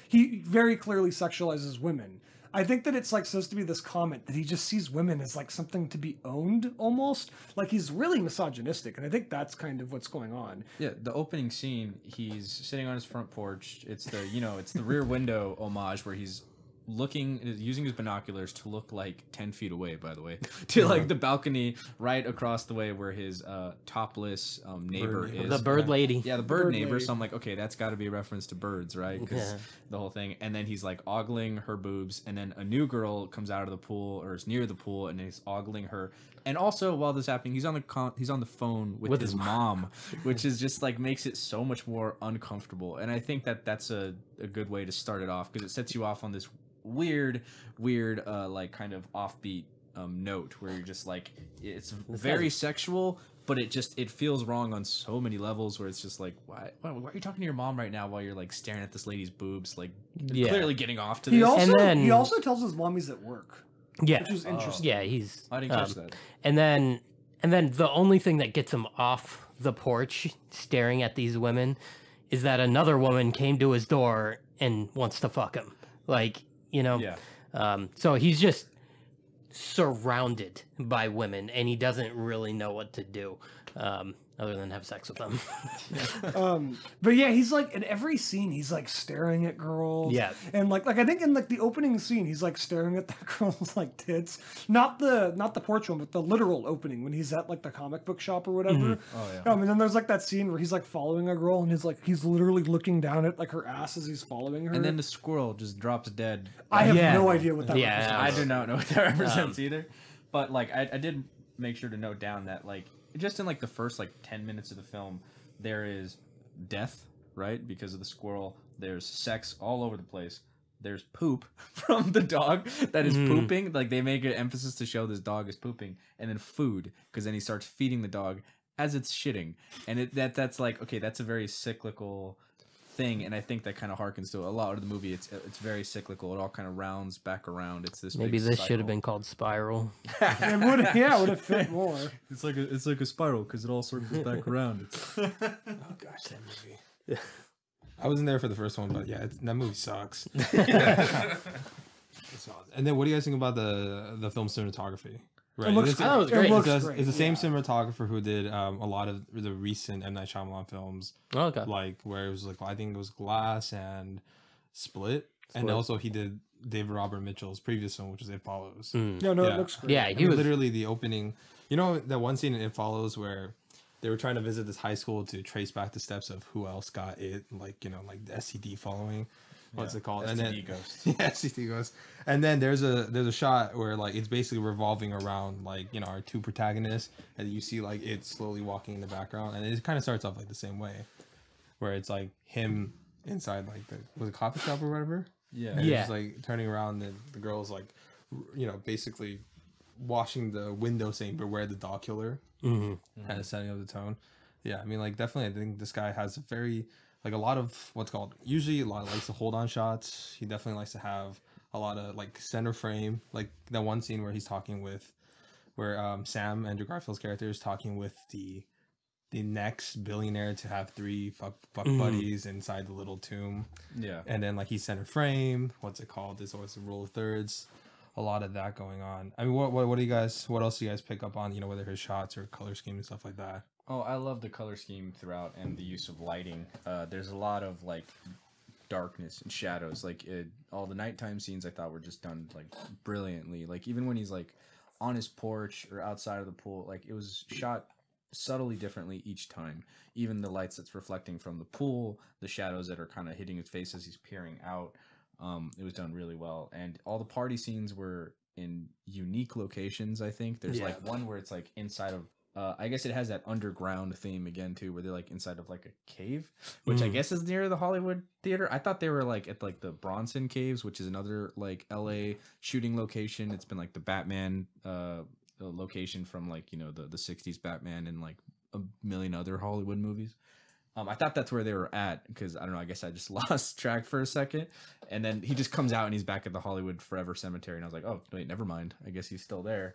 he very clearly sexualizes women. I think that it's like supposed to be this comment that he just sees women as like something to be owned almost. Like he's really misogynistic, and I think that's kind of what's going on. yeah. The opening scene, he's sitting on his front porch. It's the it's the Rear Window homage where he's using his binoculars to look like 10 feet away, by the way, to like the balcony right across the way where his topless neighbor is. The bird lady. Yeah, the bird neighbor. So I'm like, okay, that's got to be a reference to birds, right? Because Yeah. the whole thing. And then he's like ogling her boobs, and then a new girl comes out of the pool or is near the pool, and he's ogling her. And also, while this is happening, he's on the phone with his mom, which is just like makes it so much more uncomfortable. And I think that's a good way to start it off, because it sets you off on this weird like kind of offbeat note where you're just like, it's very sexual, but it feels wrong on so many levels, where it's just like, why are you talking to your mom right now while you're like staring at this lady's boobs, like clearly getting off to this? He also tells his mom he's at work. Yeah, which is interesting. Yeah, he's. I didn't catch that. And then the only thing that gets him off the porch staring at these women is that another woman came to his door and wants to fuck him. Like, you know. Yeah. So he's just surrounded by women, and he doesn't really know what to do other than have sex with them. But yeah, he's like in every scene he's like staring at girls. Yeah. And like I think in like the opening scene he's like staring at that girl's like tits. Not the porch one, but the literal opening when he's at like the comic book shop or whatever. Oh yeah. And then there's like that scene where he's like following a girl and he's literally looking down at like her ass as he's following her. And then the squirrel just drops dead. I have no idea what that represents. I do not know what that represents either. But like I did make sure to note down that like just in like the first like 10 minutes of the film, there is death, right? Because of the squirrel. There's sex all over the place. There's poop from the dog that is pooping. Like they make an emphasis to show this dog is pooping, and then food, because then he starts feeding the dog as it's shitting. And that's like, okay, that's a very cyclical thing, and I think that kind of harkens to a lot of the movie. It's very cyclical. It all kind of rounds back around. It's this Maybe big this cycle. should have been called Spiral. It would have fit more. It's like a spiral because it all circles back around. Oh gosh, that movie. I wasn't there for the first one, but yeah, that movie sucks. And then, what do you guys think about the film cinematography? Right, It looks it's, great. Oh, it was great. It's the same cinematographer who did a lot of the recent M. Night Shyamalan films. Oh, okay. Like where it was like, I think it was Glass and Split. And also he did David Robert Mitchell's previous film, which is It Follows. It looks great. Yeah, He was literally the opening. You know that one scene in It Follows where they were trying to visit this high school to trace back the steps of who else got it, like, you know, like the SCD following. What's it called? STD and then Ghost. Yeah, SCD Ghost. And then there's a shot where like it's basically revolving around like, you know, our two protagonists, and you see like it slowly walking in the background, and it kind of starts off like the same way, where it's like him inside like the coffee shop or whatever. Yeah. And he's like turning around, and the girl's like, you know, basically washing the window saying "Beware the dog killer," kind of setting up the tone. Yeah, I mean, like definitely, I think this guy has a very like a lot of usually a lot of likes to hold on shots. He definitely likes to have a lot of like center frame, like that one scene where he's talking with, where Sam, Andrew Garfield's character, is talking with the next billionaire to have 3 fuck buddies inside the little tomb. Yeah. And then like he's center frame. What's it called? There's always a rule of thirds. A lot of that going on. I mean, what do you guys? What else do you guys pick up on? You know, whether his shots or color scheme and stuff like that. Oh, I love the color scheme throughout and the use of lighting. There's a lot of like darkness and shadows. Like all the nighttime scenes I thought were just done like brilliantly. Like even when he's like on his porch or outside of the pool, like it was shot subtly differently each time. Even the lights that's reflecting from the pool, the shadows that are kind of hitting his face as he's peering out. It was done really well, and all the party scenes were in unique locations. I think there's like one where it's like inside of I guess it has that underground theme again too, where they're like inside of like a cave, which I guess is near the Hollywood Theater. I thought they were like at like the Bronson Caves, which is another like LA shooting location. It's been like the Batman location from like, you know, the 60s Batman and like a million other Hollywood movies. I thought that's where they were at because I don't know, I guess I just lost track for a second, and then he just comes out and he's back at the Hollywood Forever Cemetery, and I was like, oh wait, never mind, I guess he's still there.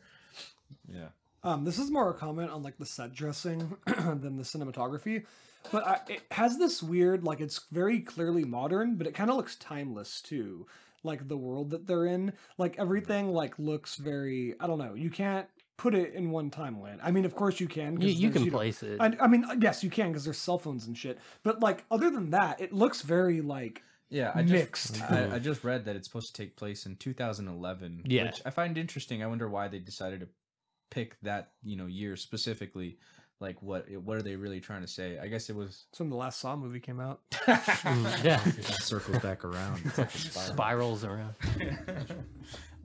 Yeah. This is more a comment on like the set dressing than the cinematography, but it has this weird, like it's very clearly modern, but it kind of looks timeless too. Like the world that they're in, like everything like looks very, I don't know, you can't put it in one timeline. I mean, of course you can. You can place it. I mean, yes, you can because there's cell phones and shit. But like, other than that, it looks very like Yeah, mixed. I just read that it's supposed to take place in 2011. Yeah. Which I find interesting. I wonder why they decided to pick that year specifically. Like, what are they really trying to say? I guess it was. It's when the last Saw movie came out. Yeah. It circles back around. It's like a spiral. Spirals around.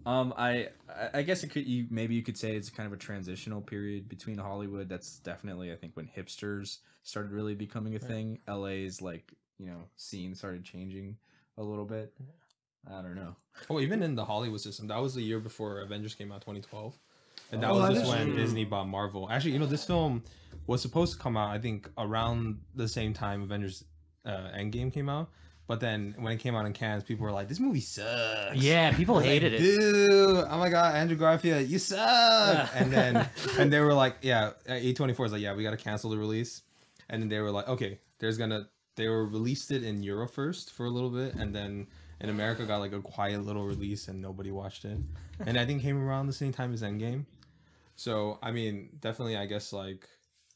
I guess maybe you could say it's kind of a transitional period between Hollywood. That's definitely, I think, when hipsters started really becoming a thing. LA's scene started changing a little bit. I don't know. Oh, even in the Hollywood system, that was the year before Avengers came out, 2012, and that Oh, was that just is when true. Disney bought Marvel. Actually, this film was supposed to come out, I think, around the same time Avengers Endgame came out. But then when it came out in Cannes, people were like, "This movie sucks." Yeah, people hated it. Dude, oh my god, Andrew Garfield, you suck. And they were like, yeah, A24 was like, yeah, we got to cancel the release. And then they were like, okay, they were released it in Europe first for a little bit, and then in America got like a quiet little release and nobody watched it. And I think it came around the same time as Endgame. So I mean, definitely, I guess like,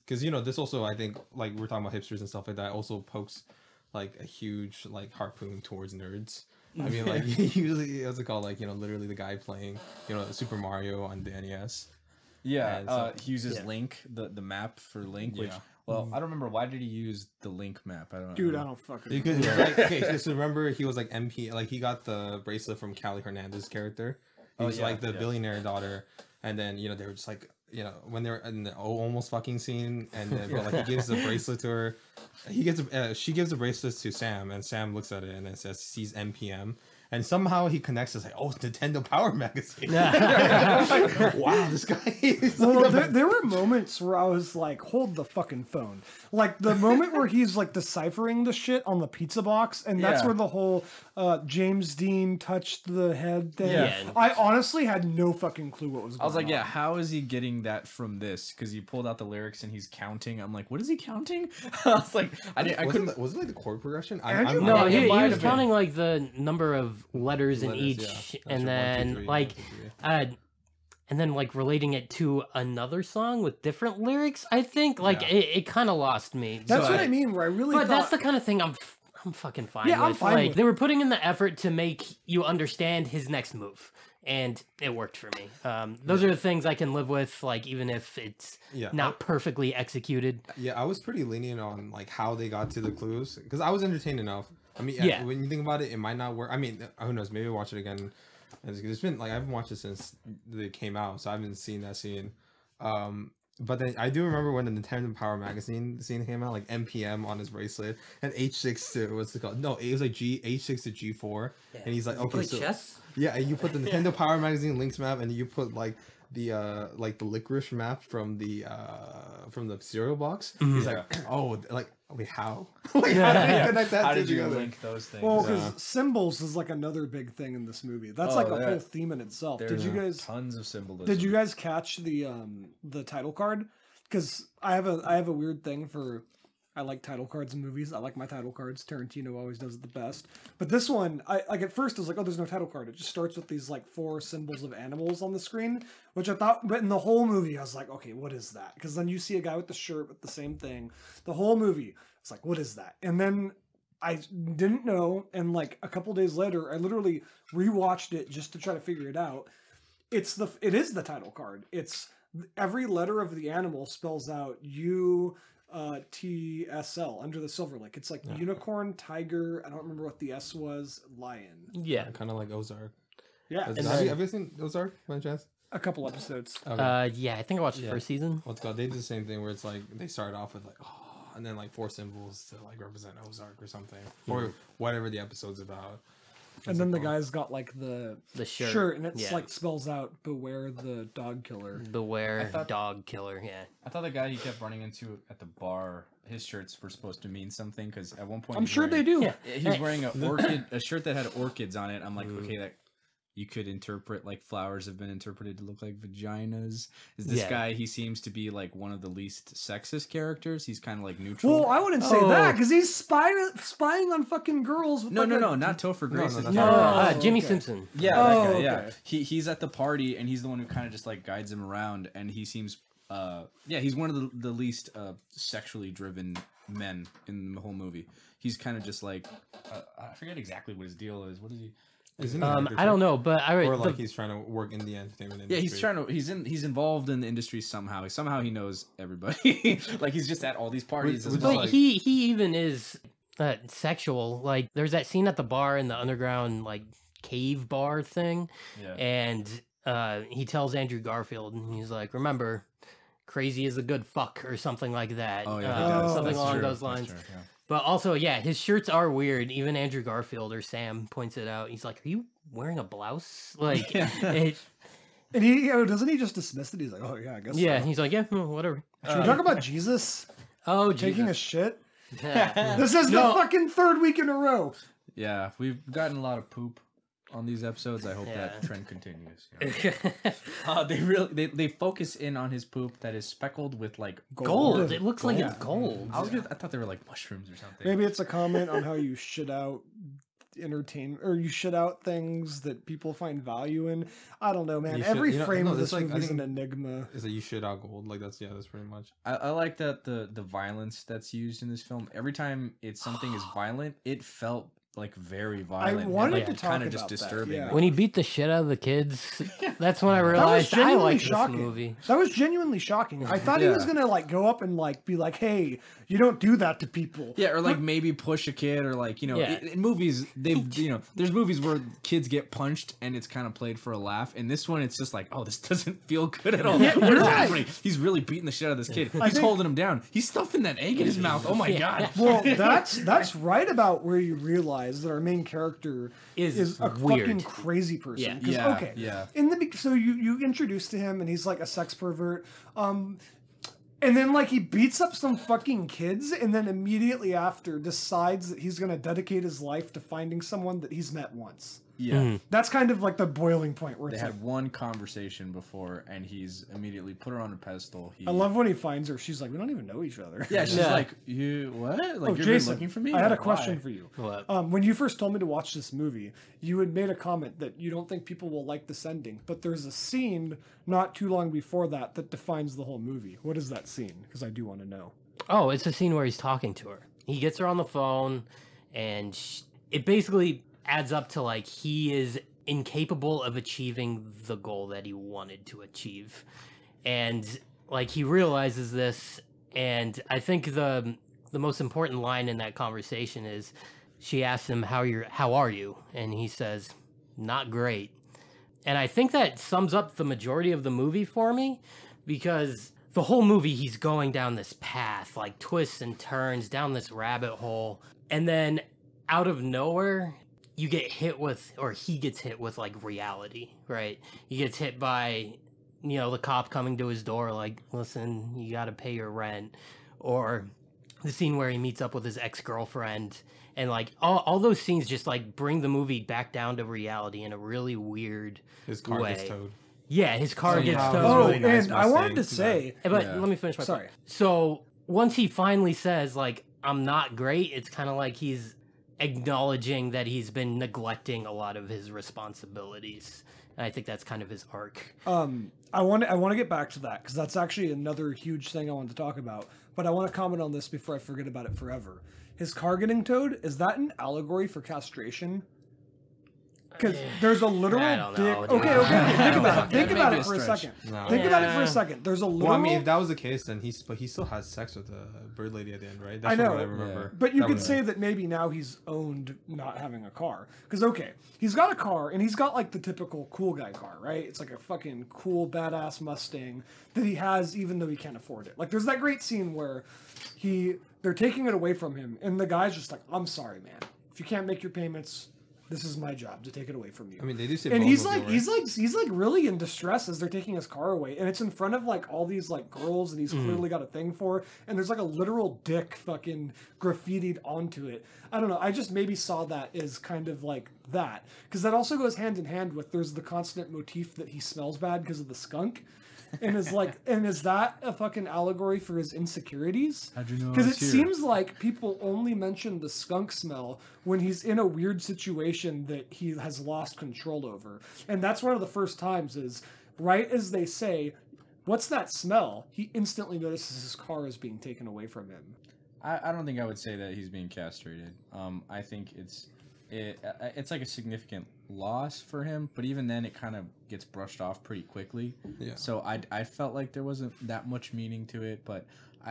because this also, I think, like we're talking about hipsters and stuff like that, also pokes like a huge like harpoon towards nerds. I mean, like usually what's it called, like literally the guy playing Super Mario on the NES. Yeah, And so- he uses Link, the map for Link. Which, Yeah. well, I don't remember, why did he use the Link map? I don't know. Dude, I don't fucking know. Because okay, just remember he was like MP, like he got the bracelet from Callie Hernandez's character. He was like the billionaire daughter, and then they were just like when they were in the almost fucking scene, and then but, like he gives the bracelet to her. She gives the bracelet to Sam, and Sam looks at it and it says sees NPM. And somehow he connects us like, oh, it's Nintendo Power Magazine. I'm like, wow, this guy is Well, there were moments where I was like, hold the fucking phone. Like the moment where he's like deciphering the shit on the pizza box, and that's Yeah. where the whole James Dean touched the head thing. Yeah. I honestly had no fucking clue what was going on. I was like, yeah, how is he getting that from this? Because he pulled out the lyrics and he's counting. I'm like, what is he counting? I was like, I couldn't. Was it like the chord progression? Andrew- No, it he might was have been. counting like the number of letters in Letters, each, yeah. That's and your 1, 2, then 3, like, 1, 2, 3. and then like relating it to another song with different lyrics. I think like Yeah. it kind of lost me. That's So what I mean. Where I really But thought, that's the kind of thing I'm fucking fine Yeah, I'm with. fine Like with they were putting in the effort to make you understand his next move, and it worked for me. Those are the things I can live with, like even if it's Yeah, not perfectly executed. Yeah, I was pretty lenient on like how they got to the clues because I was entertained enough. I mean, Yeah. when you think about it, it might not work. I mean, who knows? Maybe I'll watch it again. It's been like I haven't watched it since it came out, so I haven't seen that scene. But then I do remember when the Nintendo Power Magazine scene came out, like NPM on his bracelet and H6 to what's it called? No, it was like H6 to G4, and he's like, okay, so chess. yeah, and you put the Nintendo Power Magazine links map, and you put like the licorice map from the cereal box. He's like, oh, like wait, how? Like, how did you connect that How two did you together? link those things? well, because symbols is like another big thing in this movie. That's like a whole theme in itself. Did you guys? Tons of symbolism. Did you guys catch the title card? Because I have a weird thing for. I like title cards in movies. I like my title cards. Tarantino always does it the best. But this one, I like at first I was like, oh, there's no title card. It just starts with these like 4 symbols of animals on the screen, which I thought. But in the whole movie, I was like, okay, what is that? Because then you see a guy with the shirt with the same thing. The whole movie, it's like, what is that? And then I didn't know, and like a couple days later, I literally rewatched it just to try to figure it out. It is the title card. It's every letter of the animal spells out UTSL under the silver lake. It's like unicorn, tiger. I don't remember what the S was. Lion. Yeah. Kind of like Ozark. Yeah, Have you seen Ozark by chance? a couple episodes. Okay. Yeah, I think I watched the first season. What's called? They do the same thing where it's like they start off with like and then like 4 symbols to like represent Ozark or something, or whatever the episode's about. And then the guy's got like the shirt. and it's like spells out "Beware the dog killer." Beware dog killer. Yeah. I thought the guy he kept running into at the bar, his shirts were supposed to mean something because at one point I'm sure they do. Yeah. He was wearing a shirt that had orchids on it. I'm like, okay, that you could interpret like flowers have been interpreted to look like vaginas. Is this guy? He seems to be like one of the least sexist characters. He's kind of like neutral. Well, I wouldn't say that because he's spying on fucking girls. With no, like no, not Topher Grace's that's character. Oh, Jimmy okay. Simpson. Yeah, that guy, Oh, yeah. okay. He's at the party and he's the one who kind of just like guides him around, and he seems he's one of the least sexually driven men in the whole movie. He's kind of just like I forget exactly what his deal is. What is he? Isn't he an actor, I don't know, but or like he's trying to work in the entertainment industry. Yeah, he's involved in the industry somehow. Somehow he knows everybody. Like he's just at all these parties. Which- as well. But he even is sexual. Like there's that scene at the bar in the underground like cave bar thing, Yeah. and he tells Andrew Garfield, and he's like, "Remember, crazy is a good fuck," or something like that. Oh yeah, he does. something That's along true. those That's lines. true, yeah. But also, yeah, his shirts are weird. Even Andrew Garfield or Sam points it out. He's like, "Are you wearing a blouse?" Like, it, And he doesn't he just dismiss it? He's like, oh yeah, I guess. yeah. So. He's like, "Yeah, whatever." Should we talk about Jesus Oh, taking a Jesus. shit? Yeah. This is No. the fucking third week in a row. Yeah, we've gotten a lot of poop on these episodes. I hope Yeah. that trend continues. Yeah. They really they focus in on his poop that is speckled with like Gold. It looks like Gold. it's gold. I thought they were like mushrooms or something. Maybe it's a comment on how you shit out or you shit out things that people find value in. I don't know, man. You Every should- frame no, of that's this like- I movie is an think- enigma. Is that you shit out gold? Like that's pretty much. I like that the violence that's used in this film. Every time something is violent, it felt like very violent. and, wanted like, to talk kind of about just that, disturbing. yeah. When he beat the shit out of the kids, that's when I That was realized I genuinely like this shocking. movie. That was genuinely shocking. I thought he was Yeah. gonna like go up and like be like, "Hey, you don't do that to people." Yeah, or like maybe push a kid, or like Yeah. in movies there's movies where kids get punched and it's kind of played for a laugh. And this one, it's just like, oh, this doesn't feel good at all. What you're is right. happening? He's really beating the shit out of this kid. He's think- holding him down. He's stuffing that egg in his mouth. Oh my god. Well, that's right about where you realize that our main character Is a weird. fucking crazy person. Yeah. 'Cause, Yeah, okay. yeah. In the so you introduce to him and he's like a sex pervert. And then like he beats up some fucking kids and then immediately after decides that he's gonna dedicate his life to finding someone that he's met once. Yeah. That's kind of like the boiling point where They it's like, had one conversation before, and he's immediately put her on a pedestal. I love when he finds her. She's like, we don't even know each other. Yeah, she's Yeah. like, you what? Like Oh, you've been Jason, looking for me? I had a Like, question why? for you. What? When you first told me to watch this movie, you had made a comment that you don't think people will like this ending, but there's a scene not too long before that that defines the whole movie. What is that scene? Because I do want to know. Oh, it's a scene where he's talking to her. He gets her on the phone, and it basically adds up to like he is incapable of achieving the goal that he wanted to achieve, and like he realizes this. And I think the most important line in that conversation is she asks him how are you, and he says, "Not great." And I think that sums up the majority of the movie for me, because the whole movie he's going down this path, like twists and turns down this rabbit hole, and then out of nowhere you get hit with, or he gets hit with like reality, right? He gets hit by, the cop coming to his door like, listen, you gotta pay your rent. Or the scene where he meets up with his ex-girlfriend, and like all those scenes just like bring the movie back down to reality in a really weird His car way. gets towed. Yeah, his car gets Somehow towed. his Oh, really nice and I wanted to Mustang, say, But Yeah. let me finish my Sorry. point. So once he finally says like, I'm not great, it's kind of like he's acknowledging that he's been neglecting a lot of his responsibilities. And I think that's kind of his arc. I want to get back to that because that's actually another huge thing I wanted to talk about. But I want to comment on this before I forget about it forever. His car getting towed, is that an allegory for castration? Because there's a literal I don't know, dick. dude. Okay, think about it. That Think may about be it a for a stretch. second. No. Think about it for Yeah. a second. There's a literal. Well, I mean, if that was the case, then he still has sex with the bird lady at the end, right? That's I know. what I remember. But you That could was- say that maybe now he's owned not having a car. Because, okay, he's got a car, and he's got, like, the typical cool guy car, right? It's like a fucking cool, badass Mustang that he has even though he can't afford it. Like, there's that great scene where they're taking it away from him, and the guy's just like, I'm sorry, man. If you can't make your payments, this is my job to take it away from you. I mean, they do say. And he's Bumblebee, like, right? he's like really in distress as they're taking his car away, and it's in front of like all these like girls that he's clearly got a thing for, and there's like a literal dick fucking graffitied onto it. I don't know. I just maybe saw that as kind of like that, because that also goes hand in hand with there's the constant motif that he smells bad because of the skunk. And is like, and is that a fucking allegory for his insecurities? How'd you know I Because it was here? seems like people only mention the skunk smell when he's in a weird situation that he has lost control over. And that's one of the first times is right as they say, what's that smell? He instantly notices his car is being taken away from him. I don't think I would say that he's being castrated. I think it's like a significant loss for him, but even then it kind of gets brushed off pretty quickly. Yeah. So I felt like there wasn't that much meaning to it, but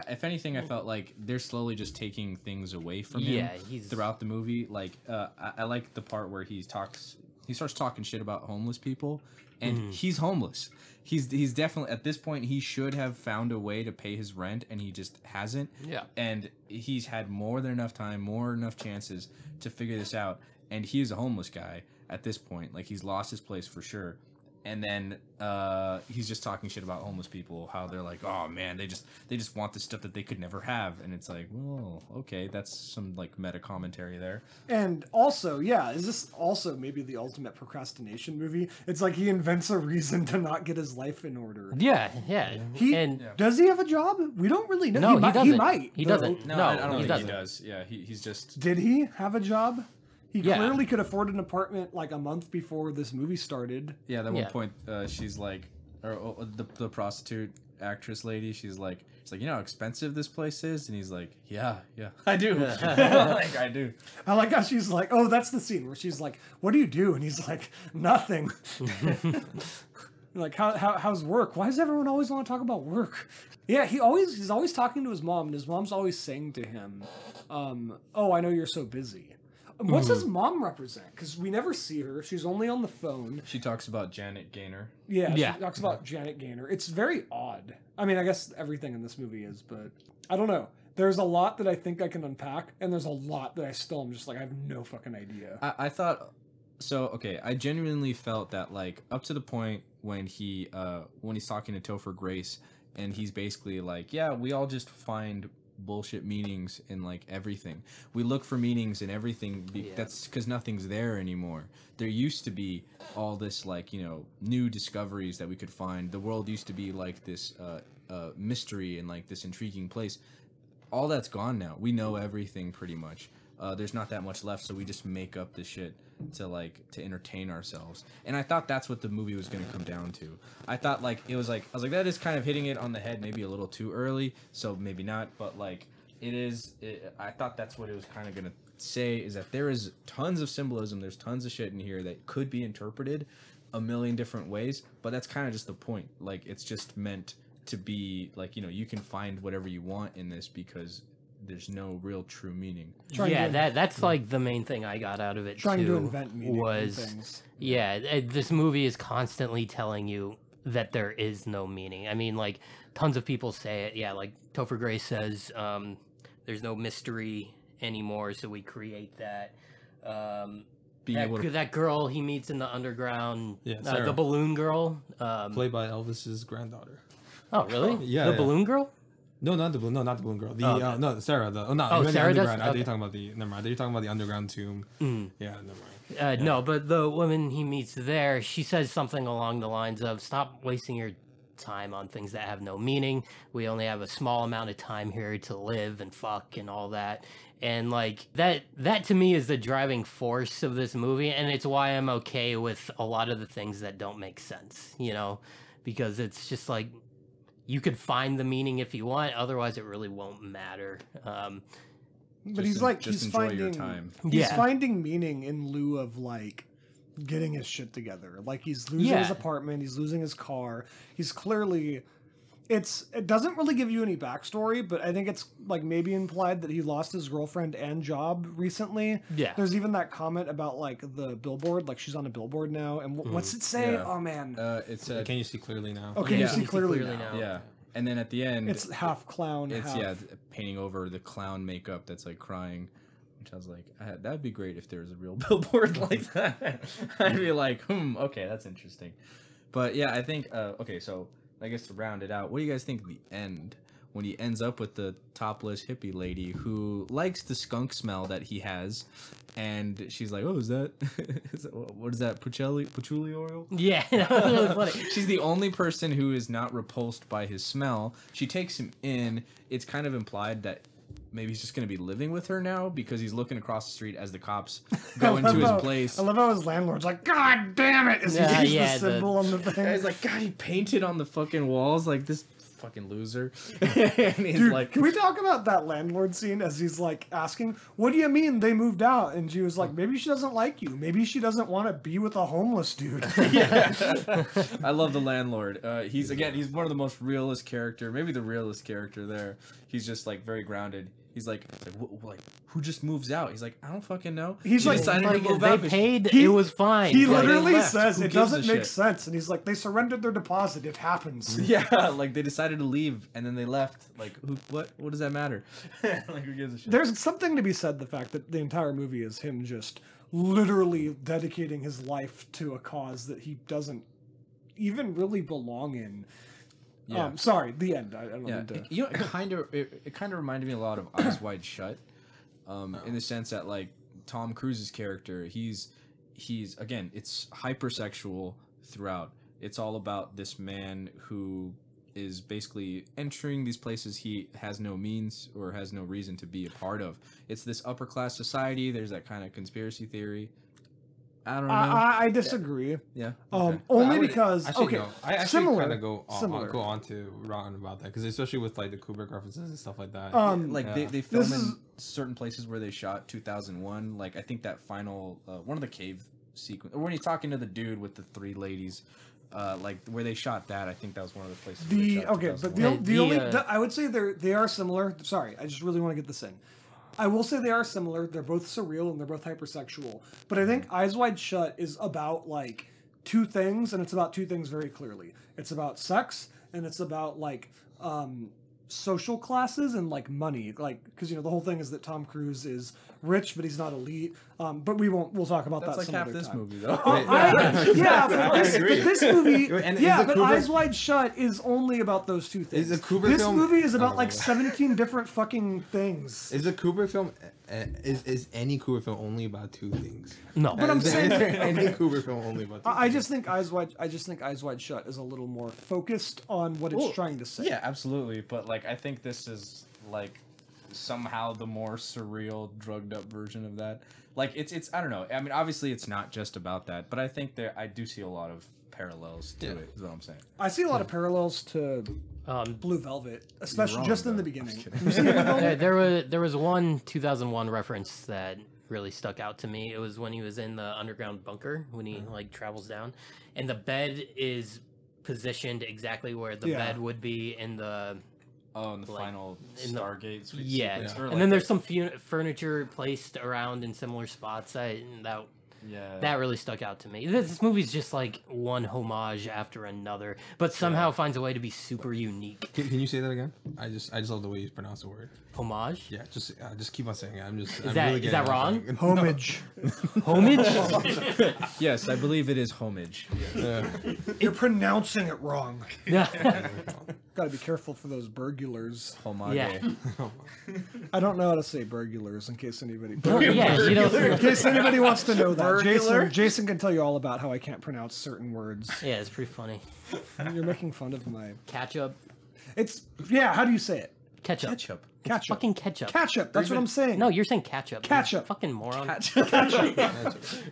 if anything, I felt like they're slowly just taking things away from him throughout the movie. Like I like the part where he starts talking shit about homeless people, and he's homeless. He's definitely, at this point, he should have found a way to pay his rent, and he just hasn't. Yeah. And he's had more than enough time, enough chances to figure this out. And he is a homeless guy at this point. Like, he's lost his place for sure. And then he's just talking shit about homeless people, how they're like, oh man, they just want the stuff that they could never have. And it's like, well, okay, that's some like meta commentary there. And also, yeah, is this also maybe the ultimate procrastination movie? It's like he invents a reason to not get his life in order. Yeah. Does he have a job? We don't really know. No, he doesn't. He might. He though. doesn't. No, No, I don't he think doesn't. he does. Yeah, he's just... Did he have a job? He Yeah. clearly could afford an apartment like a month before this movie started. Yeah, at one Yeah. point, she's like, the prostitute actress lady, she's like, you know how expensive this place is? And he's like, yeah, I do. Like, I do. I like how she's like, oh, that's the scene where she's like, what do you do? And he's like, nothing. Like, how's work? Why does everyone always want to talk about work? Yeah, he's always talking to his mom, and his mom's always saying to him, oh, I know you're so busy. What's his mom represent? Because we never see her. She's only on the phone. She talks about Janet Gaynor. Yeah, Yeah. she talks about Janet Gaynor. It's very odd. I mean, I guess everything in this movie is, but I don't know. There's a lot that I think I can unpack, and there's a lot that I still am just like, I have no fucking idea. I thought... So, okay, I genuinely felt that, like, up to the point when he's talking to Topher Grace, and he's basically like, yeah, we all just find bullshit meanings in like everything. We look for meanings in everything. That's because nothing's there anymore. There used to be all this like, you know, new discoveries that we could find. The world used to be like this mystery and like this intriguing place. All that's gone now. We know everything pretty much. There's not that much left, so we just make up this shit to entertain ourselves. And I thought that's what the movie was going to come down to. I thought like I was like that is kind of hitting it on the head, maybe a little too early, so maybe not, but like I thought that's what it was kind of going to say, is that there is tons of symbolism, there's tons of shit in here that could be interpreted a million different ways, but that's kind of just the point. Like, it's just meant to be like, you know, you can find whatever you want in this because there's no real true meaning. That's like the main thing I got out of it Trying too, to invent meaning was in things. this movie is constantly telling you that there is no meaning. I mean, like, tons of people say it. Yeah, like Topher Grace says, there's no mystery anymore, so we create that. That girl he meets in the underground, the balloon girl, played by Elvis's granddaughter. Oh, really? Yeah, the balloon girl. No, not the balloon girl. The no, Sarah. Sarah does? I think you're talking about the. Never mind. You're talking about the underground tomb. Yeah, never mind. No, but the woman he meets there, she says something along the lines of, "Stop wasting your time on things that have no meaning. We only have a small amount of time here to live and fuck and all that." And like that to me is the driving force of this movie, and it's why I'm okay with a lot of the things that don't make sense. You know, because it's just like, you could find the meaning if you want, otherwise it really won't matter. But he's finding your time. He's finding meaning in lieu of like getting his shit together. Like, he's losing his apartment, he's losing his car. He's clearly it doesn't really give you any backstory, but I think it's like maybe implied that he lost his girlfriend and job recently. Yeah. There's even that comment about like the billboard, like she's on a billboard now, and what's it say? Yeah. Oh man. It's Can you see clearly now? Oh, can you see clearly now? Yeah. And then at the end, It's half clown, it's half... painting over the clown makeup that's like crying, which I was like, that'd be great if there was a real billboard like that. I'd be like, okay, that's interesting. But yeah, I think okay, so I guess to round it out, what do you guys think of the end when he ends up with the topless hippie lady who likes the skunk smell that he has, and she's like, oh, is that what is that, patchouli oil? Yeah, that was really funny. She's the only person who is not repulsed by his smell. She takes him in. It's kind of implied that maybe he's just going to be living with her now, because he's looking across the street as the cops go into his place. I love how his landlord's like, God damn it! As he sees the symbol on the thing. He's like, God, he painted on the fucking walls like this fucking loser. And he's Dude, like, can we talk about that landlord scene as he's like asking, "What do you mean they moved out?" And she was like, "Maybe she doesn't like you. Maybe she doesn't want to be with a homeless dude." I love the landlord. He's one of the most realist character, maybe the realest character there. He's just like very grounded. He's like who just moves out? He's like, I don't fucking know. He's She like, decided to move they out. paid. He- it was fine. He Yeah, they literally left. says Who it gives a doesn't make shit? sense, and he's like, "They surrendered their deposit. It happens." Yeah, like they decided to leave and then they left. Like, what does that matter? Like, who gives a shit? There's something to be said the fact that the entire movie is him just literally dedicating his life to a cause that he doesn't even really belong in. Yeah. Sorry, the end. I don't Yeah, mean to. you know, it kind of reminded me a lot of Eyes Wide Shut, in the sense that like Tom Cruise's character, he's again, it's hypersexual throughout. It's all about this man who is basically entering these places he has no means or has no reason to be a part of. It's this upper class society. There's that kind of conspiracy theory. I don't know. I disagree. Yeah. Only because Actually, no. I actually similar. kind of go Similar. on to Ron about that because especially with like the Kubrick references and stuff like that. Like Yeah. they film This in is- certain places where they shot 2001. Like I think that final one of the cave sequence, or when he's talking to the dude with the three ladies, like where they shot that. I think that was one of the places. Where they shot But 2001. the only the, I would say they are similar. Sorry, I just really want to get this in. I will say they are similar. They're both surreal and they're both hypersexual. But I think Eyes Wide Shut is about like two things, and it's about two things very clearly. It's about sex, and it's about like social classes and like money, like because the whole thing is that Tom Cruise is rich, but he's not elite. But we'll talk about That's that like some half other this time. movie though. Yeah, but I agree. this movie, And yeah, is the but Kubrick- Eyes Wide Shut is only about those two things. Is the Kubrick this film- movie is about Oh, like yeah. 17 different fucking things. Is a Kubrick film? Is any Kubrick film only about two things? No, But I'm Is saying, there any Kubrick film only about two I things? just think Eyes Wide Shut is a little more focused on what it's Well, trying to say. Yeah, absolutely. But like, I think this is like somehow the more surreal, drugged up version of that. Like, it's I don't know. I mean, obviously, it's not just about that, but I think I do see a lot of parallels to it. Is what I'm saying. I see a lot of parallels to um, Blue Velvet, especially wrong, just in though. the beginning. I'm You see Blue Velvet? there was one 2001 reference that really stuck out to me. It was when he was in the underground bunker when he like travels down, and the bed is positioned exactly where the Yeah. bed would be in the Oh, and the Like, final in the- Stargate. yeah. sequence, or And like then there's the- some furniture placed around in similar spots. That really stuck out to me. This movie's just like one homage after another, but somehow finds a way to be super unique. Can you say that again? I just love the way you pronounce the word. Homage? Yeah, just keep on saying it. I'm Is really that getting wrong? off on- Homage. Homage? Yes, I believe it is homage. Yeah. You're pronouncing it wrong. Yeah. Gotta be careful for those burglars. Homage. Yeah. I don't know how to say burglars in case anybody. Yeah, you know. In case anybody wants to know that, Burglar? Jason can tell you all about how I can't pronounce certain words. Yeah, it's pretty funny. You're making fun of my. Ketchup. It's How do you say it? Ketchup. Ketchup. It's Ketchup. fucking ketchup. Ketchup. That's what I'm saying. No, you're saying ketchup. you Ketchup. Fucking moron.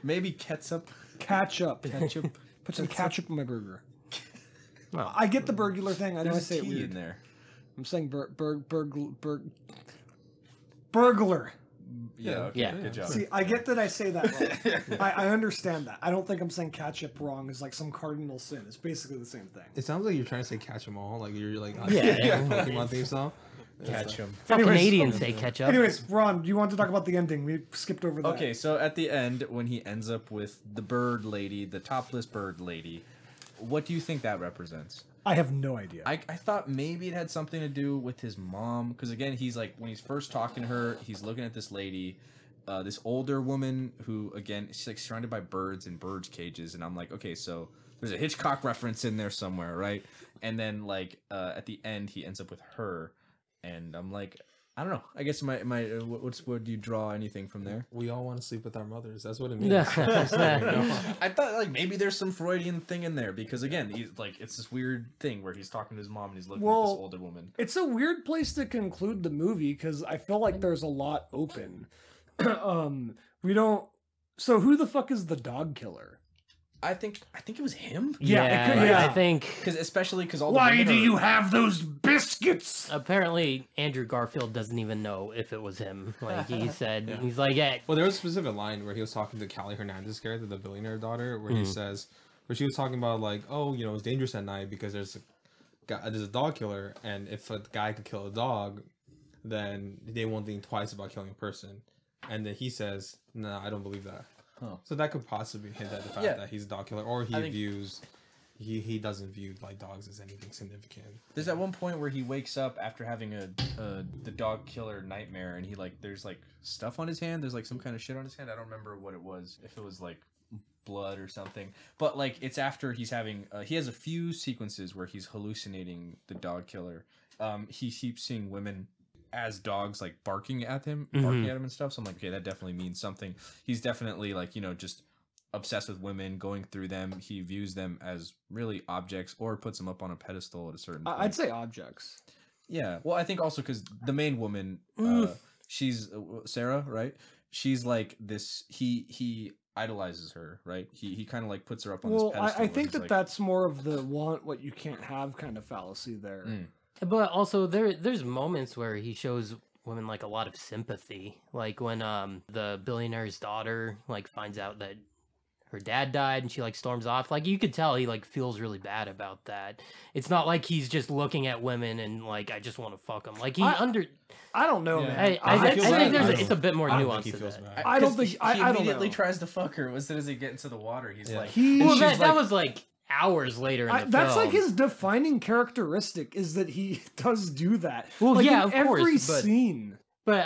Maybe ketchup. Ketchup. Ketchup. Put some ketchup on my burger. No. I get the burglar thing. I know I There's say it tea weird. in there. I'm saying burglar. Yeah. Okay, Yeah. Good job. See, I get that I say that wrong. I understand that. I don't think I'm saying ketchup wrong is like some cardinal sin. It's basically the same thing. It sounds like you're trying to say catch 'em all, like you're like Yeah. Pokemon theme song. Catch 'em. It's how Anyways- Canadians say ketchup. Anyways, Ron, do you want to talk about the ending? We skipped over that. Okay, so at the end, when he ends up with the bird lady, the topless bird lady, what do you think that represents? I have no idea. I thought maybe it had something to do with his mom, because again, he's like, when he's first talking to her, he's looking at this lady, this older woman who, again, she's like surrounded by birds in birds cages, and I'm like, okay, so there's a Hitchcock reference in there somewhere, right? And then like at the end, he ends up with her, and I'm like, I don't know. I guess what do you draw anything from there? We all want to sleep with our mothers. That's what it means. Yeah. I thought like maybe there's some Freudian thing in there because again, he's like it's this weird thing where he's talking to his mom and he's looking at this older woman. It's a weird place to conclude the movie because I feel like there's a lot open. We don't. So who the fuck is the dog killer? I think it was him. Yeah, it could- I yeah. think Because especially because all the women are- have those big biscuits. Apparently, Andrew Garfield doesn't even know if it was him. Like he said, he's like, yeah. Well, there was a specific line where he was talking to Callie Hernandez's character, the billionaire daughter, where he says, where she was talking about like, oh, you know, it's dangerous at night because there's a dog killer, and if a guy could kill a dog, then they won't think twice about killing a person. And then he says, "No, I don't believe that." Huh. So that could possibly hint at the fact that he's a dog killer, or he doesn't view like dogs as anything significant. There's at one point where he wakes up after having the dog killer nightmare, and he like there's like stuff on his hand. There's like some kind of shit on his hand. I don't remember what it was. If it was like blood or something, but like it's after he's having he has a few sequences where he's hallucinating the dog killer. He keeps seeing women as dogs, like barking at him and stuff. So I'm like, okay, that definitely means something. He's definitely like, you know, just obsessed with women, going through them. He views them as really objects, or puts them up on a pedestal at a certain point. I'd say objects. Yeah, well, I think also because the main woman, she's Sarah, right? She's like this. He idolizes her, right? He kind of like puts her up on this pedestal. I think that that's more of the want what you can't have kind of fallacy there. But also, there's moments where he shows women like a lot of sympathy, like when the billionaire's daughter like finds out that her dad died and she like storms off. Like you could tell he like feels really bad about that. It's not like he's just looking at women and like I just want to fuck them. Like I don't know, man. I think it's a bit more nuanced to that. I don't think he I don't immediately know. tries to fuck her as soon as he gets into the water. He's like, Well, that was like hours later in the that's film. like his defining characteristic is that he does do that. Well, like, yeah, in of course, every but- scene. But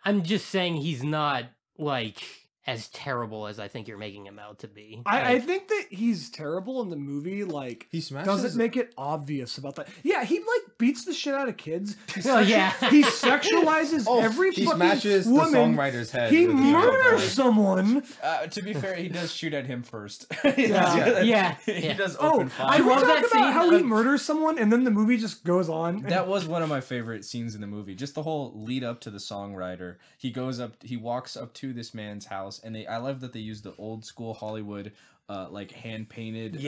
I'm just saying he's not like as terrible as I think you're making him out to be. I think that he's terrible in the movie. Like He smashes- doesn't make it obvious about that. Yeah, he like beats the shit out of kids. Well, yeah. He sexualizes every he fucking smashes the woman. songwriter's head. He with the murders gun. someone. to be fair, he does shoot at him first. Yeah. He does Oh, open fire. I can we love talk that about scene how he of- murders someone and then the movie just goes on. That was one of my favorite scenes in the movie. Just the whole lead up to the songwriter. He walks up to this man's house, and I love that they use the old school Hollywood like hand painted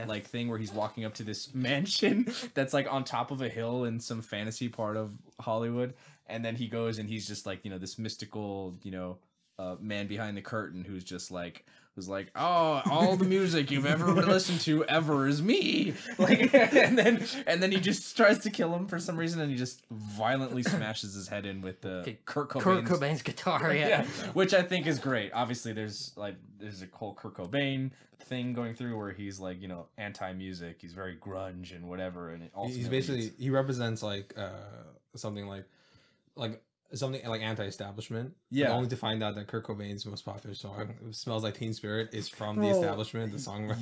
like thing where he's walking up to this mansion that's like on top of a hill in some fantasy part of Hollywood, and then he goes and he's just like, you know, this mystical, you know, man behind the curtain who's just like oh, all the music you've ever listened to ever is me, like, and then he just tries to kill him for some reason, and he just violently smashes his head in with the Kurt Cobain's guitar, yeah. Which I think is great. Obviously there's a whole Kurt Cobain thing going through where he's like, you know, anti-music, he's very grunge and whatever, and He's basically he represents like something like something like anti-establishment. Yeah. Only to find out that Kurt Cobain's most popular song, "Smells Like Teen Spirit," is from the establishment, the songwriter.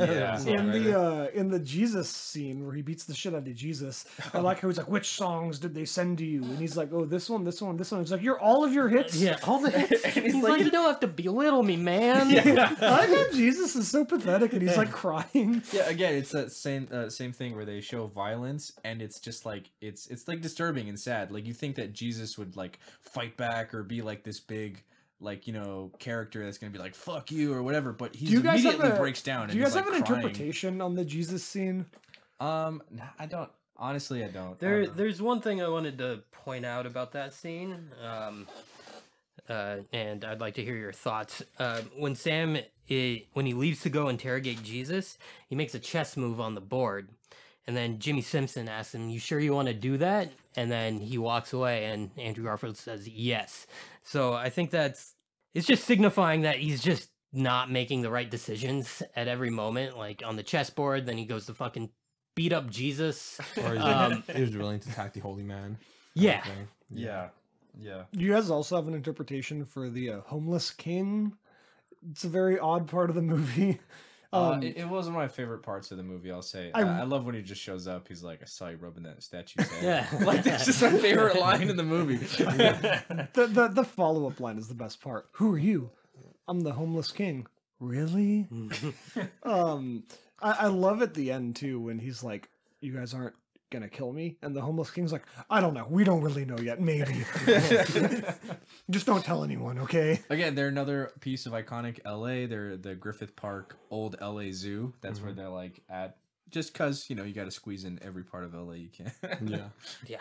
Yeah. In the Jesus scene where he beats the shit out of Jesus, I like how he's like, "Which songs did they send to you?" And he's like, "Oh, this one, this one, this one." He's like, "You're all of your hits." Yeah, all the he's like- like, you don't have to belittle me, man. I like how Jesus is so pathetic and he's like crying. Yeah, again, it's that same thing where they show violence, and it's just like it's like disturbing and sad. Like you think that Jesus would like fight back or be like this big, like, you know, character that's gonna be like "fuck you" or whatever, but he immediately breaks down. Do you guys and have he's, an like, crying. interpretation on the Jesus scene? Nah, I don't. Honestly, I don't. There's one thing I wanted to point out about that scene, and I'd like to hear your thoughts. When when he leaves to go interrogate Jesus, he makes a chess move on the board, and then Jimmy Simpson asks him, "You sure you want to do that?" And then he walks away, and Andrew Garfield says yes. So I think it's just signifying that he's just not making the right decisions at every moment, like on the chessboard. Then he goes to fucking beat up Jesus. Or he was willing to attack the holy man. Yeah. Yeah. Do you guys also have an interpretation for the homeless king? It's a very odd part of the movie. It wasn't my favorite parts of the movie, I'll say. I love when he just shows up. He's like, "I saw you rubbing that statue's head." Yeah. Like, that's just my favorite line in the movie. The follow-up line is the best part. "Who are you?" "I'm the homeless king." "Really?" I love at the end too when he's like, "You guys aren't gonna kill me?" And the homeless king's like, "I don't know. We don't really know yet. Maybe. Just don't tell anyone, okay?" Again, they're another piece of iconic LA. They're the Griffith Park old LA Zoo. That's where they're like at just because you got to squeeze in every part of LA you can. Yeah. Yeah,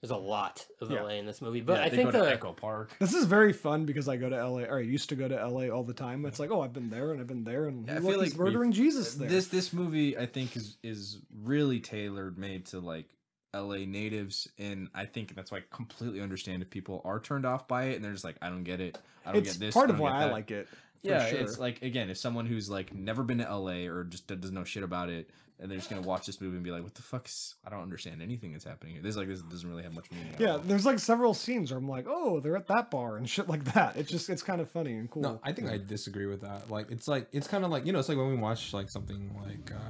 there's a lot of Yeah. LA in this movie, but I they think go to Echo Park. This is very fun because I go to LA, or I used to go to LA all the time. It's like, oh, I've been there and I've been there, and Yeah, I look, feel he's like murdering Jesus there. This movie I think is really tailor made to like LA natives, and I think that's why I completely understand if people are turned off by it and they're just like, I don't get it. I don't It's get this. part I of don't why get I that. like it. For Yeah, sure. it's like, again, if someone who's like never been to LA or just doesn't know shit about it, and they're just gonna watch this movie and be like, what the fuck is, I don't understand anything that's happening here. This doesn't really have much meaning at Yeah, all. there's like several sines where I'm like, oh, they're at that bar and shit like that. It's kind of funny and cool. No, I think I disagree with that. Like, it's kind of like, it's like when we watch like something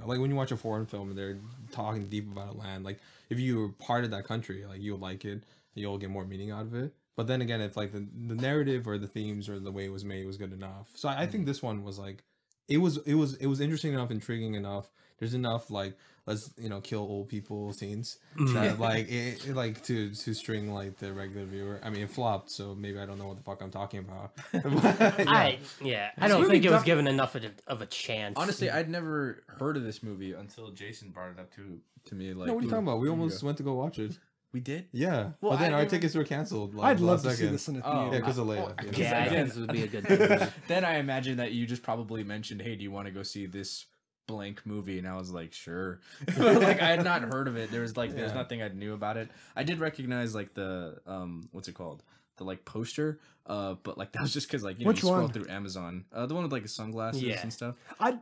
like when you watch a foreign film and they're talking deep about a land. Like, if you were part of that country, like you'll like it, you'll get more meaning out of it. But then again, if like the narrative or the themes or the way it was made was good enough, so I think this one was like, it was interesting enough, intriguing enough. There's enough like, let's kill old people scenes that like it like to string like the regular viewer. I mean, it flopped, so maybe I don't know what the fuck I'm talking about. I don't movie think it was def- given enough of a chance. Honestly, I'd never heard of this movie until Jason brought it up to me. Like, No, what are you talking about? We almost went to go watch it. We did. Yeah, Well, but then I our never- tickets were canceled. Like, I'd love last to see second. this in a Oh, theater. Yeah, because of Leia. yeah, I think this would be a good thing. Then I imagine that you just probably mentioned, "Hey, do you want to go see this blank movie?" And I was like, "Sure." Like, I had not heard of it. There's Yeah. nothing I knew about it. I did recognize like the what's it called? The like poster. But like that was just because like Which you scroll one? through Amazon. The one with like the sunglasses Yeah. and stuff.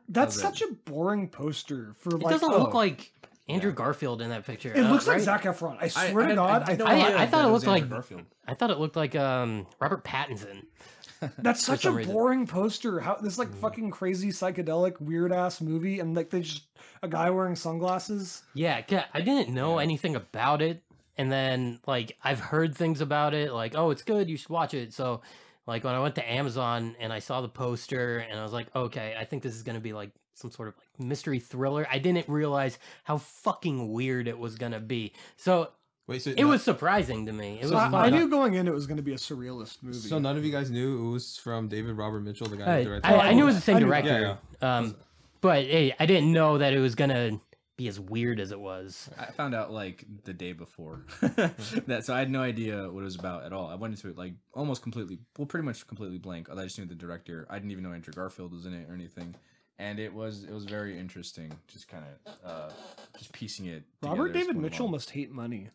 That's How's such a boring poster for It like. doesn't oh, look like Andrew Garfield in that picture. It looks like right? Zac Efron. I swear to God, I had no thought idea I thought that it was looked like- Andrew Garfield. I thought it looked like Robert Pattinson. that's such a some reason. boring poster. How this like fucking crazy psychedelic weird ass movie, and like they just a guy wearing sunglasses. Yeah, I didn't know anything about it, and then like I've heard things about it, like, oh, it's good, you should watch it. So like when I went to Amazon and I saw the poster, and I was like, okay, I think this is gonna be like some sort of like mystery thriller. I didn't realize how fucking weird it was gonna be. So Wait, so it was surprising to me. It was I fun. knew going in it was going to be a surrealist movie. So none of you guys knew it was from David Robert Mitchell, the guy who I, directed. I knew it was the same I knew that. director. Yeah, But hey, I didn't know that it was gonna be as weird as it was. I found out like the day before so I had no idea what it was about at all. I went into it like almost completely, well, pretty much completely blank. I just knew the director. I didn't even know Andrew Garfield was in it or anything, and it was very interesting. Just kind of just piecing it. Robert together as David one Mitchell long- must hate money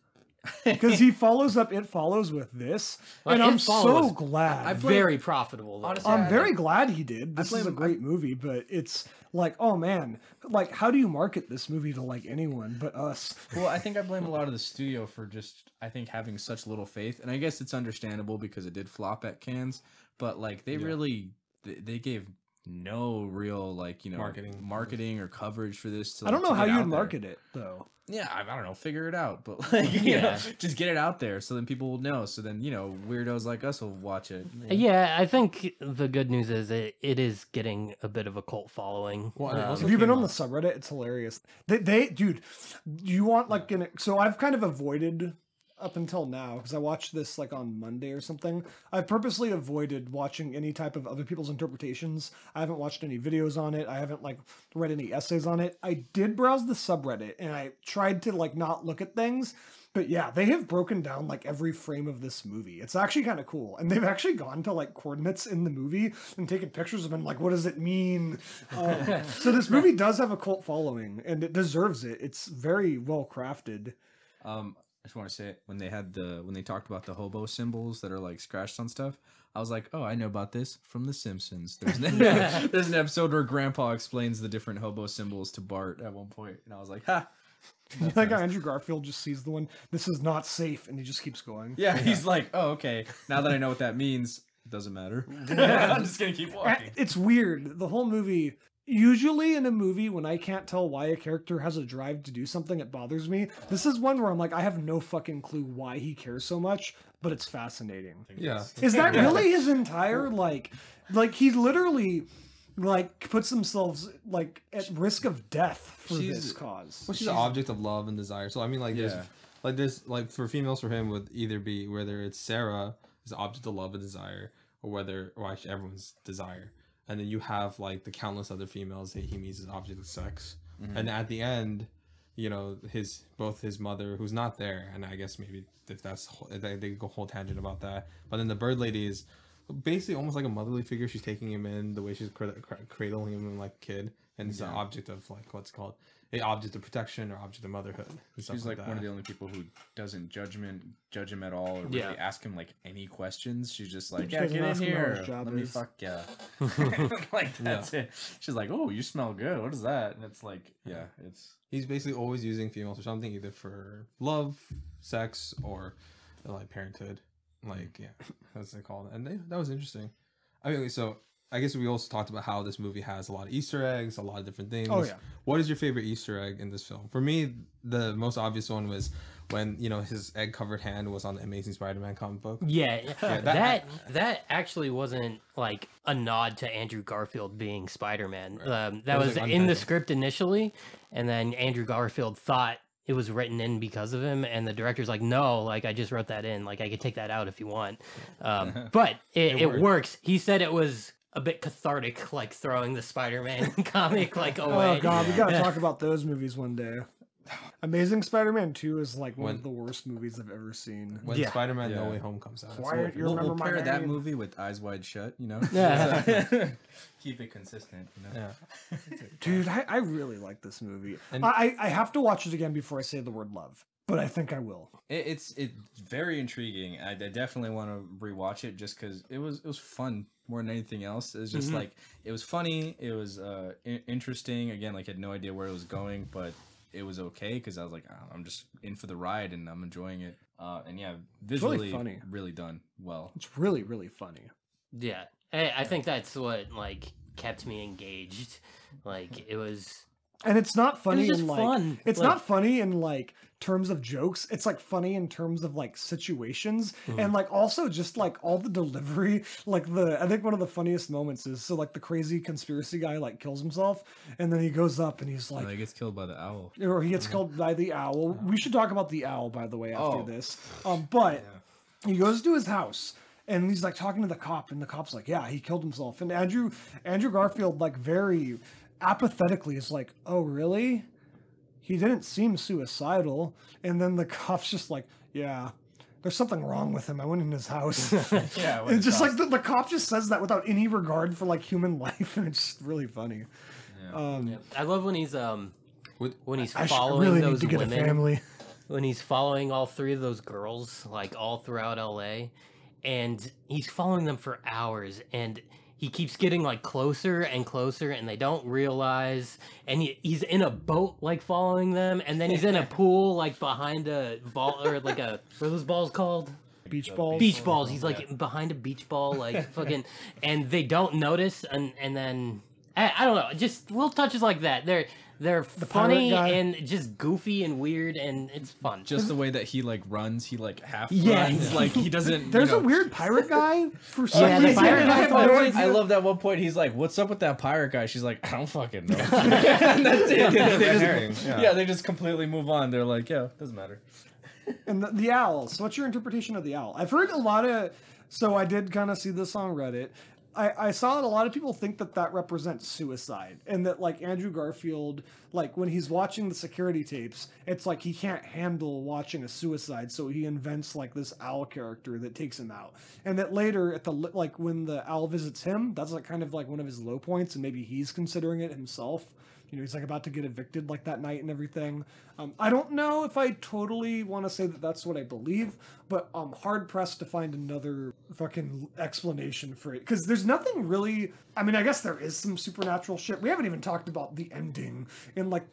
because he follows up It Follows with this, Well, and It I'm so Follows- glad. Very profitable. Though. Honestly, I'm I very like- glad he did. This is a great movie, but it's like, oh man, like how do you market this movie to like anyone but us? Well, I think I blame a lot of the studio for just, I think, having such little faith, and I guess it's understandable because it did flop at Cannes. But like, they really, they gave no real like marketing or coverage for this. To, I don't know to how get you'd out there. market it though. Yeah, I don't know, figure it out, but like, you know, just get it out there so then people will know. So then weirdos like us will watch it. Yeah, I think the good news is it is getting a bit of a cult following. Well, and it also Have you been came on the out- subreddit? It's hilarious. Dude, you want like so I've kind of avoided up until now because I watched this like on Monday or something. I've purposely avoided watching any type of other people's interpretations. I haven't watched any videos on it. I haven't like read any essays on it. I did browse the subreddit and I tried to like not look at things. But yeah, they have broken down like every frame of this movie. It's actually kind of cool. And they've actually gone to like coordinates in the movie and taken pictures of them like, what does it mean? So this movie does have a cult following and it deserves it. It's very well crafted. I just want to say when they talked about the hobo symbols that are like scratched on stuff, I was like, oh, I know about this from The Simpsons. There's an episode where Grandpa explains the different hobo symbols to Bart at one point, and I was like, ha. Like how Andrew Garfield just sees the one, this is not safe, and he just keeps going. Yeah, he's like, oh, okay. Now that I know what that means, it doesn't matter. I'm just gonna keep walking. It's weird. The whole movie. Usually in a movie, when I can't tell why a character has a drive to do something, it bothers me. This is one where I'm like, I have no fucking clue why he cares so much, but it's fascinating. Yeah. Is that really his entire like he literally like puts themselves like at risk of death for this cause? Well, she's an object of love and desire. So I mean, like, Yeah. there's like for females, for him would either be whether it's Sarah is the object of love and desire, or actually everyone's desire. And then you have like the countless other females that he meets as object of sex. and at the end, you know, both his mother, who's not there, and I guess maybe if they go whole tangent about that, but then the bird lady is basically almost like a motherly figure. She's taking him in the way she's cradling him like a kid, and it's an object of like what's called a object of protection or object of motherhood. She's like one of the only people who doesn't judge him at all, or really ask him like any questions. She's just like, yeah, get in here, let me fuck like that's it. She's like, oh, you smell good. What is that? And it's like, he's basically always using females for something, either for love, sex, or like parenthood. Like, that's what they call it. And that was interesting. I mean, so I guess we also talked about how this movie has a lot of Easter eggs, a lot of different things. Oh, yeah. What is your favorite Easter egg in this film? For me, the most obvious one was when, you know, his egg-covered hand was on the Amazing Spider-Man comic book. Yeah, that actually wasn't, like, a nod to Andrew Garfield being Spider-Man. Right. That was like in the script initially, and then Andrew Garfield thought it was written in because of him, and the director's like, no, like, I just wrote that in. Like, I could take that out if you want. But it works. He said it was a bit cathartic, like throwing the Spider-Man comic like away. Oh god, we gotta talk about those movies one day. Amazing Spider-Man 2 is like one of the worst movies I've ever seen. When Spider-Man No Way Home comes out. We'll pair that movie with Eyes Wide Shut, you know? Yeah. Keep it consistent, you know? Yeah. Dude, I really like this movie. And I have to watch it again before I say the word love, but I think I will. It's very intriguing. I definitely want to rewatch it just because it was fun more than anything else. It's just like, it was funny, it was interesting. Again, like, I had no idea where it was going, but it was okay because I was like, oh, I'm just in for the ride and I'm enjoying it. And yeah, visually really funny. Really done well. It's really, really funny. Yeah. I think that's what like kept me engaged. Like, it was, and it's not funny in like fun. It's like, not funny in like terms of jokes. It's like funny in terms of like situations, and like also just like all the delivery. Like I think one of the funniest moments is like the crazy conspiracy guy like kills himself, and then he goes up and he's like, he gets killed by the owl, or he gets killed by the owl. We should talk about the owl, by the way, after this. But he goes to his house. And he's like talking to the cop, and the cop's like, yeah, he killed himself. And Andrew Garfield, like, very apathetically is like, oh, really? He didn't seem suicidal. And then the cop's just like, yeah, there's something wrong with him. I went in his house. And just like the cop just says that without any regard for like human life, and it's really funny. I love when he's I following really those need to get women. A family. When he's following all three of those girls, like all throughout LA, and he's following them for hours, and he keeps getting like closer and closer, and they don't realize, and he's in a boat like following them, and then he's in a pool like behind a ball, or like what are those balls called? Beach balls. Beach balls. He's like behind a beach ball, like fucking, and they don't notice, and then I don't know, just little touches like that. They're funny and just goofy and weird, and it's fun. Just the way that he like runs, he like half runs, like he doesn't. There's a weird pirate guy for some reason. I love that one point. He's like, "What's up with that pirate guy?" She's like, "I don't fucking know." And that's it. They just completely move on. They're like, "Yeah, doesn't matter." And the owl. So, what's your interpretation of the owl? I've heard a lot of. So I did kind of see this on Reddit. I saw that a lot of people think that represents suicide, and that like Andrew Garfield, like when he's watching the security tapes, it's like he can't handle watching a suicide, so he invents like this owl character that takes him out, and that later at the like when the owl visits him, that's like kind of like one of his low points, and maybe he's considering it himself. You know, he's like about to get evicted like that night and everything. I don't know if I totally want to say that that's what I believe, but I'm hard pressed to find another fucking explanation for it. Because there's nothing really, I mean, I guess there is some supernatural shit. We haven't even talked about the ending and like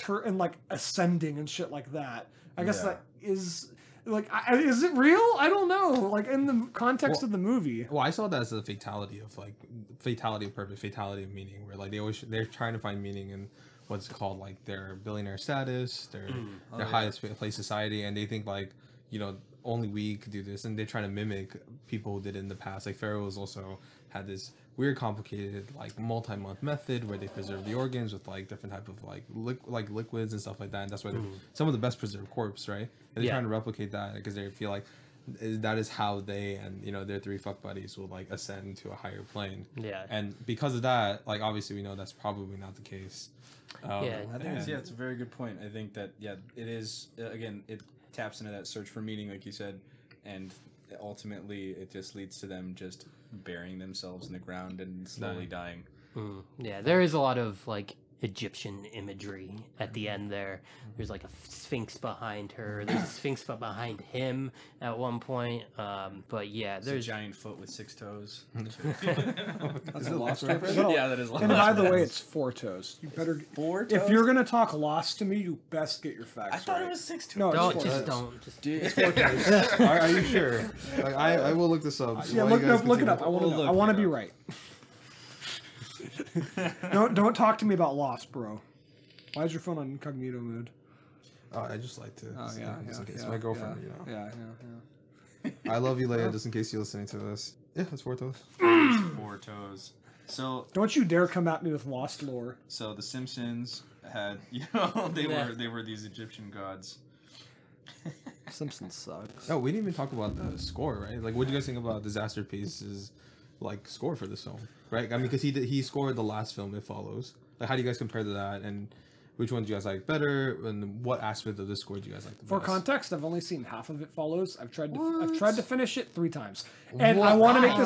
ascending and shit like that. I guess that is... Like, is it real? I don't know. Like, in the context of the movie. Well, I saw that as a fatality of purpose, fatality of meaning, where like they're trying to find meaning in what's called like their billionaire status, their highest place society, and they think like, you know, only we could do this, and they're trying to mimic people who did it in the past. Like Pharaohs also had this weird, complicated, like multi-month method where they preserve the organs with like different type of like liquids and stuff like that, and that's why they're some of the best preserved corpse, right? And they're trying to replicate that because they feel like that is how they and their three fuck buddies will like ascend to a higher plane. Yeah. And because of that, like obviously we know that's probably not the case. Yeah. I think it's a very good point. I think that it is again, it taps into that search for meaning, like you said, and ultimately it just leads to them just burying themselves in the ground and slowly dying. Yeah, there is a lot of like Egyptian imagery at the end there. There's like a sphinx behind her. There's a sphinx behind him at one point. But yeah, there's a giant foot with 6 toes. That's a Lost Yeah, that is Lost. And by the way, it's 4 toes. You better 4 toes. if you're gonna talk Lost to me, you best get your facts. I thought right. it was 6 toes. No, don't it's 4 just toes. don't just Dude, Are you sure? Like, I will look this up. Yeah, while you guys look it continue. up. I want to We'll know. I want to look it be right. Don't talk to me about Lost, bro. Why is your phone on incognito mode? Oh, I just like to. Just in case. My yeah, girlfriend, yeah. I love you, Leia. Just in case you're listening to this. Yeah, it's 4 toes. 4 toes. So Don't you dare come at me with Lost lore. the Simpsons had they were these Egyptian gods. Simpsons sucks. No, we didn't even talk about the score, right? Like, what do you guys think about Disaster Piece's like score for this film, right? I mean, because he scored the last film, It Follows. Like, how do you guys compare to that, and which one do you guys like better, and what aspect of this score do you guys like the For best? context, I've only seen half of It Follows. I've tried to finish it 3 times, and I want to make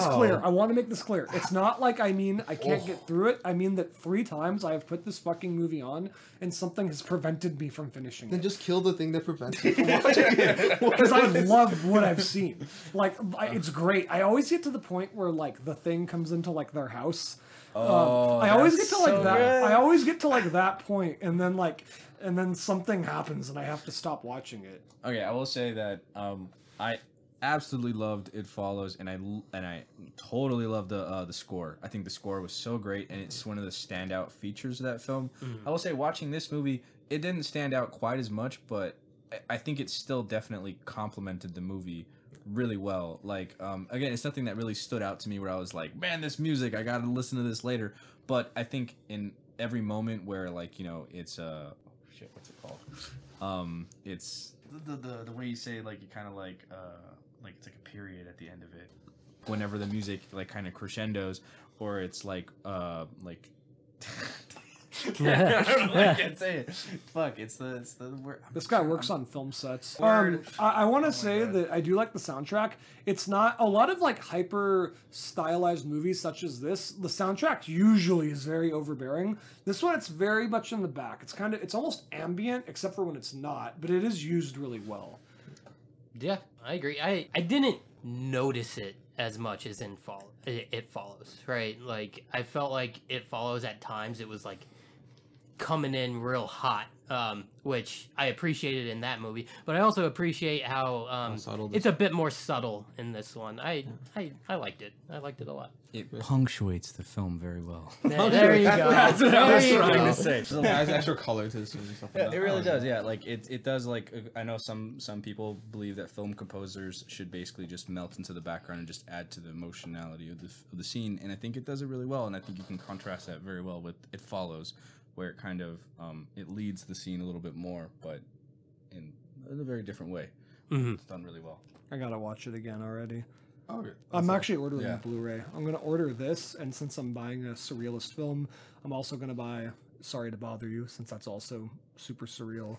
this clear. It's not like I can't get through it. I mean that 3 times I have put this fucking movie on, and something has prevented me from finishing Then it. just kill the thing that prevents you from watching it. Because I love what I've seen. Like, it's great. I always get to the point where like the thing comes into like their house. I always get to like that. good. I always get to like that point, and then something happens, and I have to stop watching it. Okay, I will say that I absolutely loved It Follows, and I totally loved the score. I think the score was so great, and it's one of the standout features of that film. I will say, watching this movie, it didn't stand out quite as much, but I think it still definitely complemented the movie really well. Like, again, it's nothing that really stood out to me where I was like, man, this music, I gotta listen to this later. But I think in every moment where, like, it's shit, what's it called? It's the way you say, like, you kind of like it's like a period at the end of it. Whenever the music like kind of crescendos, or it's like I don't know, I can't say it. Fuck, it's the word. This guy works on film sets. Word. I want to say that I do like the soundtrack. It's not a lot of like hyper stylized movies such as this. The soundtrack usually is very overbearing. This one, it's very much in the back. It's almost ambient, except for when it's not. But it is used really well. Yeah, I agree. I didn't notice it as much as It Follows, right? Like, I felt like It Follows at times. It was like coming in real hot, which I appreciated in that movie. But I also appreciate how subtle it's a bit more subtle in this one. I liked it. I liked it a lot. It punctuates the film very well. There you go. That's what I was There you trying go. to say. It adds extra color to this movie and stuff like that. It really does, yeah. Like it does. Like, I know some people believe that film composers should basically just melt into the background and just add to the emotionality of the scene, and I think it does it really well. And I think you can contrast that very well with It Follows, where it kind of it leads the scene a little bit more, but in a very different way. Mm-hmm. It's done really well. I gotta watch it again already. Okay. I'm actually ordering yeah. a Blu-ray. I'm gonna order this, and since I'm buying a surrealist film, I'm also gonna buy Sorry to Bother You, since that's also super surreal.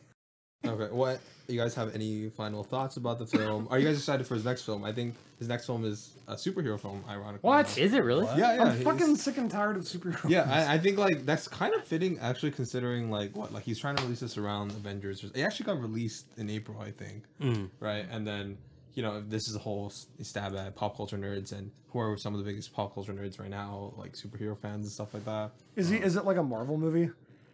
Okay, what you guys have any final thoughts about the film? Are you guys excited for his next film? I think his next film is a superhero film, ironically. What? Is it really? Yeah, I'm he's- fucking sick and tired of superheroes. Yeah, I think like that's kind of fitting, actually, considering like he's trying to release this around Avengers. It actually got released in April, I think, right? And then this is a whole stab at pop culture nerds, and who are some of the biggest pop culture nerds right now, like superhero fans and stuff like that. Is it like a Marvel movie?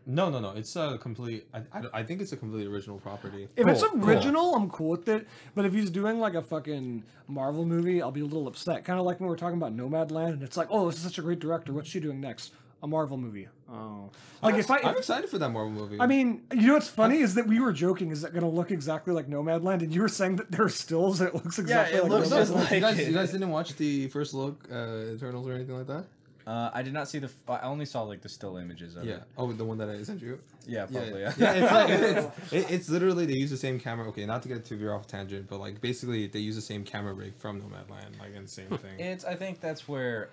No. It's a complete. I think it's a completely original property. If it's original, I'm cool with it. But if he's doing like a fucking Marvel movie, I'll be a little upset. Kind of like when we were talking about Nomadland, and it's like, oh, this is such a great director. What's she doing next? A Marvel movie. Oh, like I'm excited for that Marvel movie. I mean, you know what's funny is that we were joking. Is it going to look exactly like Nomadland? And you were saying that there are stills that it looks exactly it like looks Nomadland. just like you guys didn't watch the first look, Eternals or anything like that? I did not see the. I only saw like the still images of Yeah. it. Oh, the one that I sent you. Yeah, probably. Yeah. It's literally they use the same camera. Okay, not to get too veer off tangent, but like basically they use the same camera rig from Nomadland, like and same thing. It's. I think that's where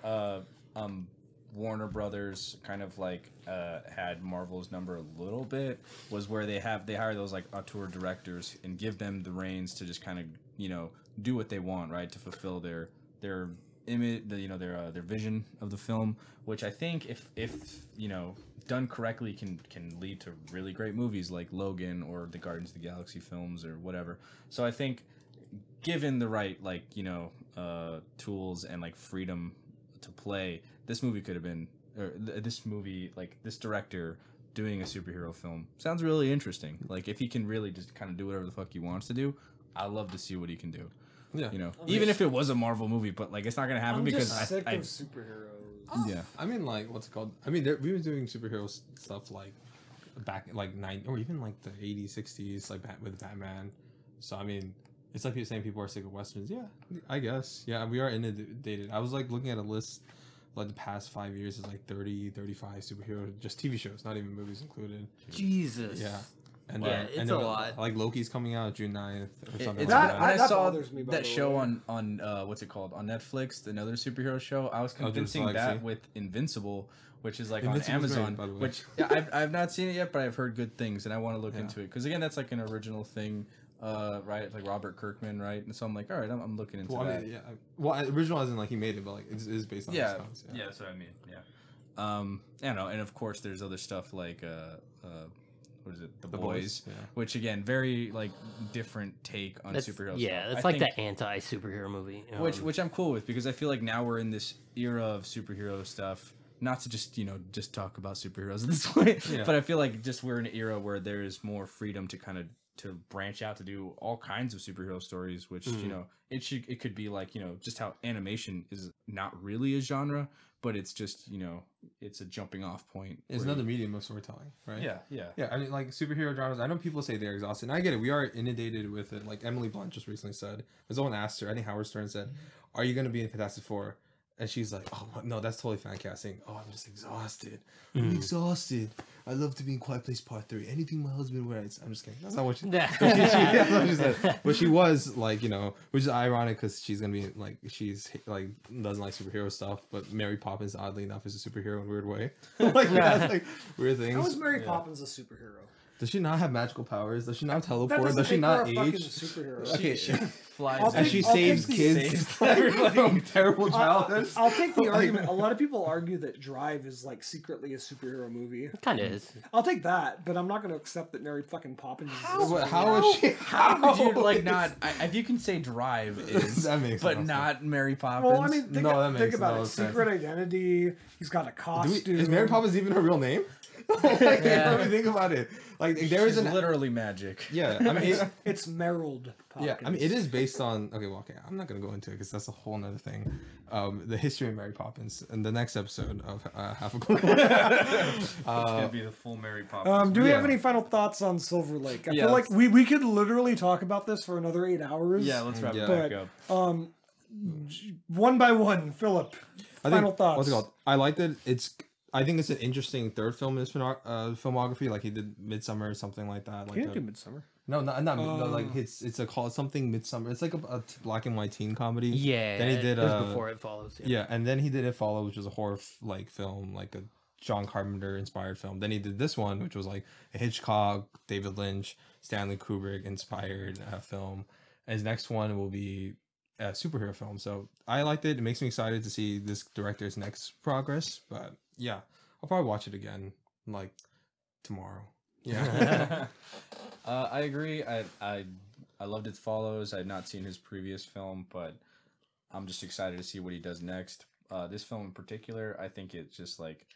Warner Brothers kind of like had Marvel's number a little bit. Was where they hire those like auteur directors and give them the reins to just kind of do what they want, right, to fulfill their image, their vision of the film, which I think if done correctly can lead to really great movies like Logan or the Guardians of the Galaxy films or whatever. So I think given the right tools and like freedom to play, this movie could have been, or this movie, like this director doing a superhero film sounds really interesting. Like if he can really just kind of do whatever the fuck he wants to do, I'd love to see what he can do. Yeah, even if it was a Marvel movie, but like it's not gonna happen because I'm sick I of superheroes. yeah. I mean, like what's it called? I mean, we were doing superhero stuff like back like 90 or even like the 80s, 60s, like with Batman. So I mean, it's like you're saying people are sick of westerns. Yeah, I guess. Yeah, we are inundated. I was like looking at a list. Like the past 5 years is like 30, 35 superhero just TV shows, not even movies included. Jesus. Yeah. And it's a lot. Like Loki's coming out June 9th or something It's, like that. when I That saw bothers me, by that the show way. on what's it called on Netflix, another superhero show, I was convincing Legacy? that with Invincible, which is like Invincible's on Amazon, great, by the way. which I've not seen it yet, but I've heard good things and I want to look into it because again, that's like an original thing, right? Like Robert Kirkman, right? And so I'm like, all right, I'm looking into Well, that. I mean, yeah. Well, original isn't like he made it, but like it is based on his comics. Yeah, that's what I mean. Yeah. I know, and of course there's other stuff like what is it, The Boys, yeah. which again very like different take on That's, superhero yeah, stuff. it's I like think- the anti-superhero movie. which I'm cool with because I feel like now we're in this era of superhero stuff. Not to just just talk about superheroes at this point, Yeah. but I feel like just we're in an era where there is more freedom to kind of to branch out to do all kinds of superhero stories, which it could be like just how animation is not really a genre, but it's just it's a jumping off point. It's where another medium of storytelling, right? yeah. Yeah, I mean, like superhero genres. I know people say they're exhausted, and I get it. We are inundated with it. Like Emily Blunt just recently said, someone asked her, I think Howard Stern said, "Are you going to be in Fantastic Four?" And she's like, "Oh no, that's totally fan casting. Oh, I'm just exhausted. I'm exhausted. I love to be in Quiet Place Part 3. Anything my husband writes." I'm just kidding. That's not what she. That's what she said. But she was like, which is ironic because she's gonna be like, she's like doesn't like superhero stuff. But Mary Poppins, oddly enough, is a superhero in a weird way. Like that's like weird things. How is Mary Poppins a superhero? Does she not have magical powers? Does she not That teleport? doesn't Does she make her not a fucking age? superhero. Okay, Flies I'll and take- she I'll saves take kids from terrible childhoods. I'll take the argument. A lot of people argue that Drive is like secretly a superhero movie. Kind of is. I'll take that, but I'm not going to accept that Mary fucking Poppins is a How superhero. is she? How would you like not? If you can say Drive is, That makes but no not Mary Poppins. Well, I mean, think, No, that think makes about no it. sense. Secret identity. He's got a costume. Is Mary Poppins even her real name? Like, let me think about it. Like there is She's an literally magic. yeah. I mean, It's Merrill Poppins. yeah. I mean, it is based on okay. I'm not gonna go into it because that's a whole nother thing. The history of Mary Poppins in the next episode of Half a Clue. It's gonna be the full Mary Poppins. Do we have Yeah. any final thoughts on Silver Lake? I Yeah, feel like let's- we could literally talk about this for another 8 hours. Yeah, let's wrap Yeah. it back But up. one by one, Philip. Final thoughts. What's it called? I liked it. I think it's an interesting third film in his filmography. Like he did Midsummer or something like that. Like He didn't do Midsummer. no, no, like it's called something Midsummer. It's like a black and white teen comedy. Yeah. Then he did it was before It Follows. yeah, and then he did It Follow, which was a horror like film, like a John Carpenter inspired film. Then he did this one, which was like a Hitchcock, David Lynch, Stanley Kubrick inspired film. And his next one will be a superhero film. So I liked it. It makes me excited to see this director's next progress. But yeah, I'll probably watch it again like tomorrow. Yeah. I agree. I loved It Follows. I've not seen his previous film, but I'm just excited to see what he does next. This film in particular, I think it's just like,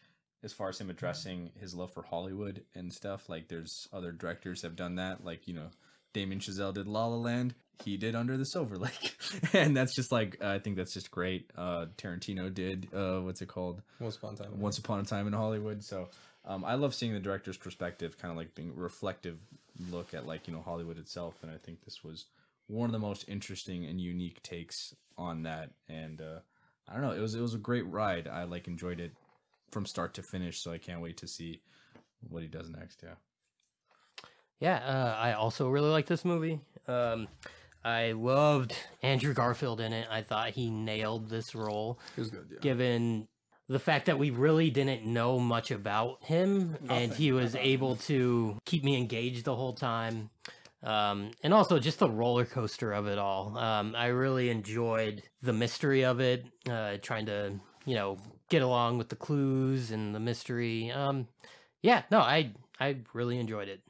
as far as him addressing his love for Hollywood and stuff, like there's other directors have done that. Like, Damien Chazelle did La La Land. He did Under the Silver Lake. And that's just like, I think that's just great. Tarantino did, what's it called? Once Upon a Time. Once Upon a Time in Hollywood. So I love seeing the director's perspective, kind of like being a reflective look at like, Hollywood itself. And I think this was one of the most interesting and unique takes on that. And I don't know. It was a great ride. I like enjoyed it from start to finish. So I can't wait to see what he does next. Yeah. Yeah, I also really like this movie. I loved Andrew Garfield in it. I thought he nailed this role. It was good. Yeah. Given the fact that we really didn't know much about him, and he was able to keep me engaged the whole time. And also just the roller coaster of it all. I really enjoyed the mystery of it, trying to, get along with the clues and the mystery. Yeah, no, I really enjoyed it.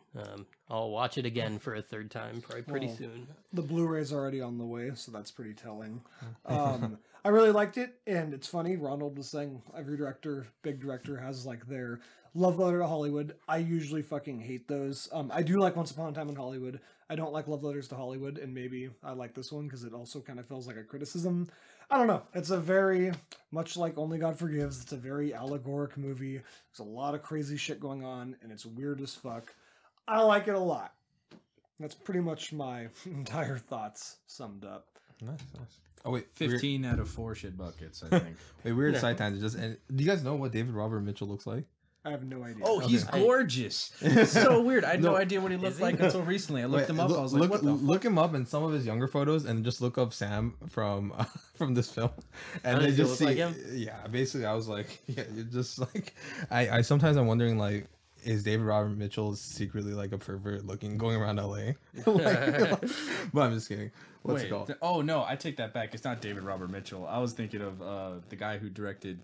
I'll watch it again for a third time probably pretty soon. The Blu-ray's already on the way, so that's pretty telling. I really liked it, and it's funny. Ronald was saying every big director has like their love letter to Hollywood. I usually fucking hate those. I do like Once Upon a Time in Hollywood. I don't like love letters to Hollywood, and maybe I like this one because it also kind of feels like a criticism. I don't know. It's a very, much like Only God Forgives, it's a very allegoric movie. There's a lot of crazy shit going on, and it's weird as fuck. I like it a lot. That's pretty much my entire thoughts summed up. Nice. Oh wait, 15 out of 4 shit buckets, I think. wait, weird side tangent. And do you guys know what David Robert Mitchell looks like? I have no idea. Oh, he's gorgeous. It's so weird. I had no idea what he looked like until recently. I looked him up. I was like, what the fuck? Look him up in some of his younger photos, and just look up Sam from this film, and they does he just look see. like him? Yeah, basically, I was like, yeah, you're just like, I sometimes I'm wondering like, is David Robert Mitchell secretly like a pervert going around LA? But I'm just kidding. What's it called? Oh no, I take that back. It's not David Robert Mitchell. I was thinking of the guy who directed.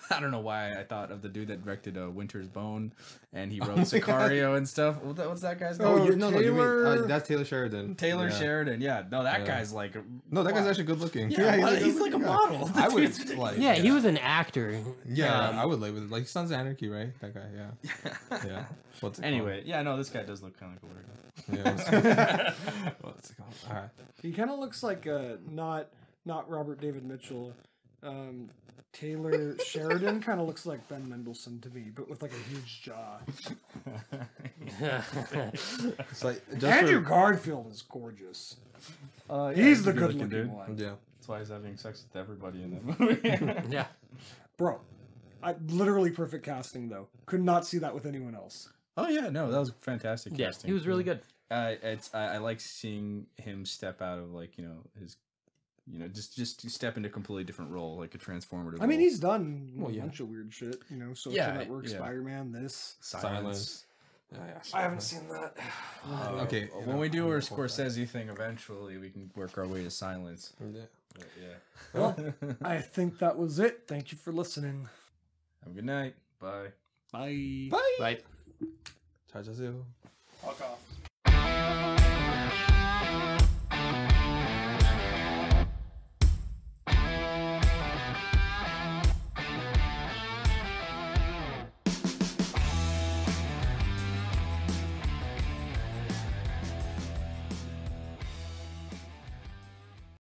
I don't know why I thought of the dude that directed Winter's Bone, and he wrote Sicario and stuff. What's that guy's name? Oh, no, you mean that's Taylor Sheridan. Taylor Sheridan. Yeah, no, that guy's like. No, that guy's actually good looking. Yeah, he's like a model. I would like. Yeah, he was an actor. Yeah, I would label it like Sons of Anarchy, right? That guy. Yeah. Yeah. What's it Anyway, yeah, no, this guy does look kind of like a weirdo. Yeah. What's it called? All right. He kind of looks like not Robert David Mitchell. Taylor Sheridan kind of looks like Ben Mendelsohn to me, but with like a huge jaw. It's like Andrew Garfield is gorgeous. He's the good-looking dude. one. Yeah. That's why he's having sex with everybody in that movie. Yeah. Bro, literally perfect casting though. Could not see that with anyone else. Oh yeah, no, that was fantastic Yeah, casting. he was really good. I like seeing him step out of like his just step into a completely different role, like a transformative. I mean, role. he's done a bunch of weird shit. Social Network, Spider-Man, this. Silence. Yeah. I haven't seen that. Okay. When we do our Scorsese thing, eventually we can work our way to Silence. Yeah. But, yeah. Well, I think that was it. Thank you for listening. Have a good night. Bye. Bye. Bye. Right. Ciao, ciao. Fuck off.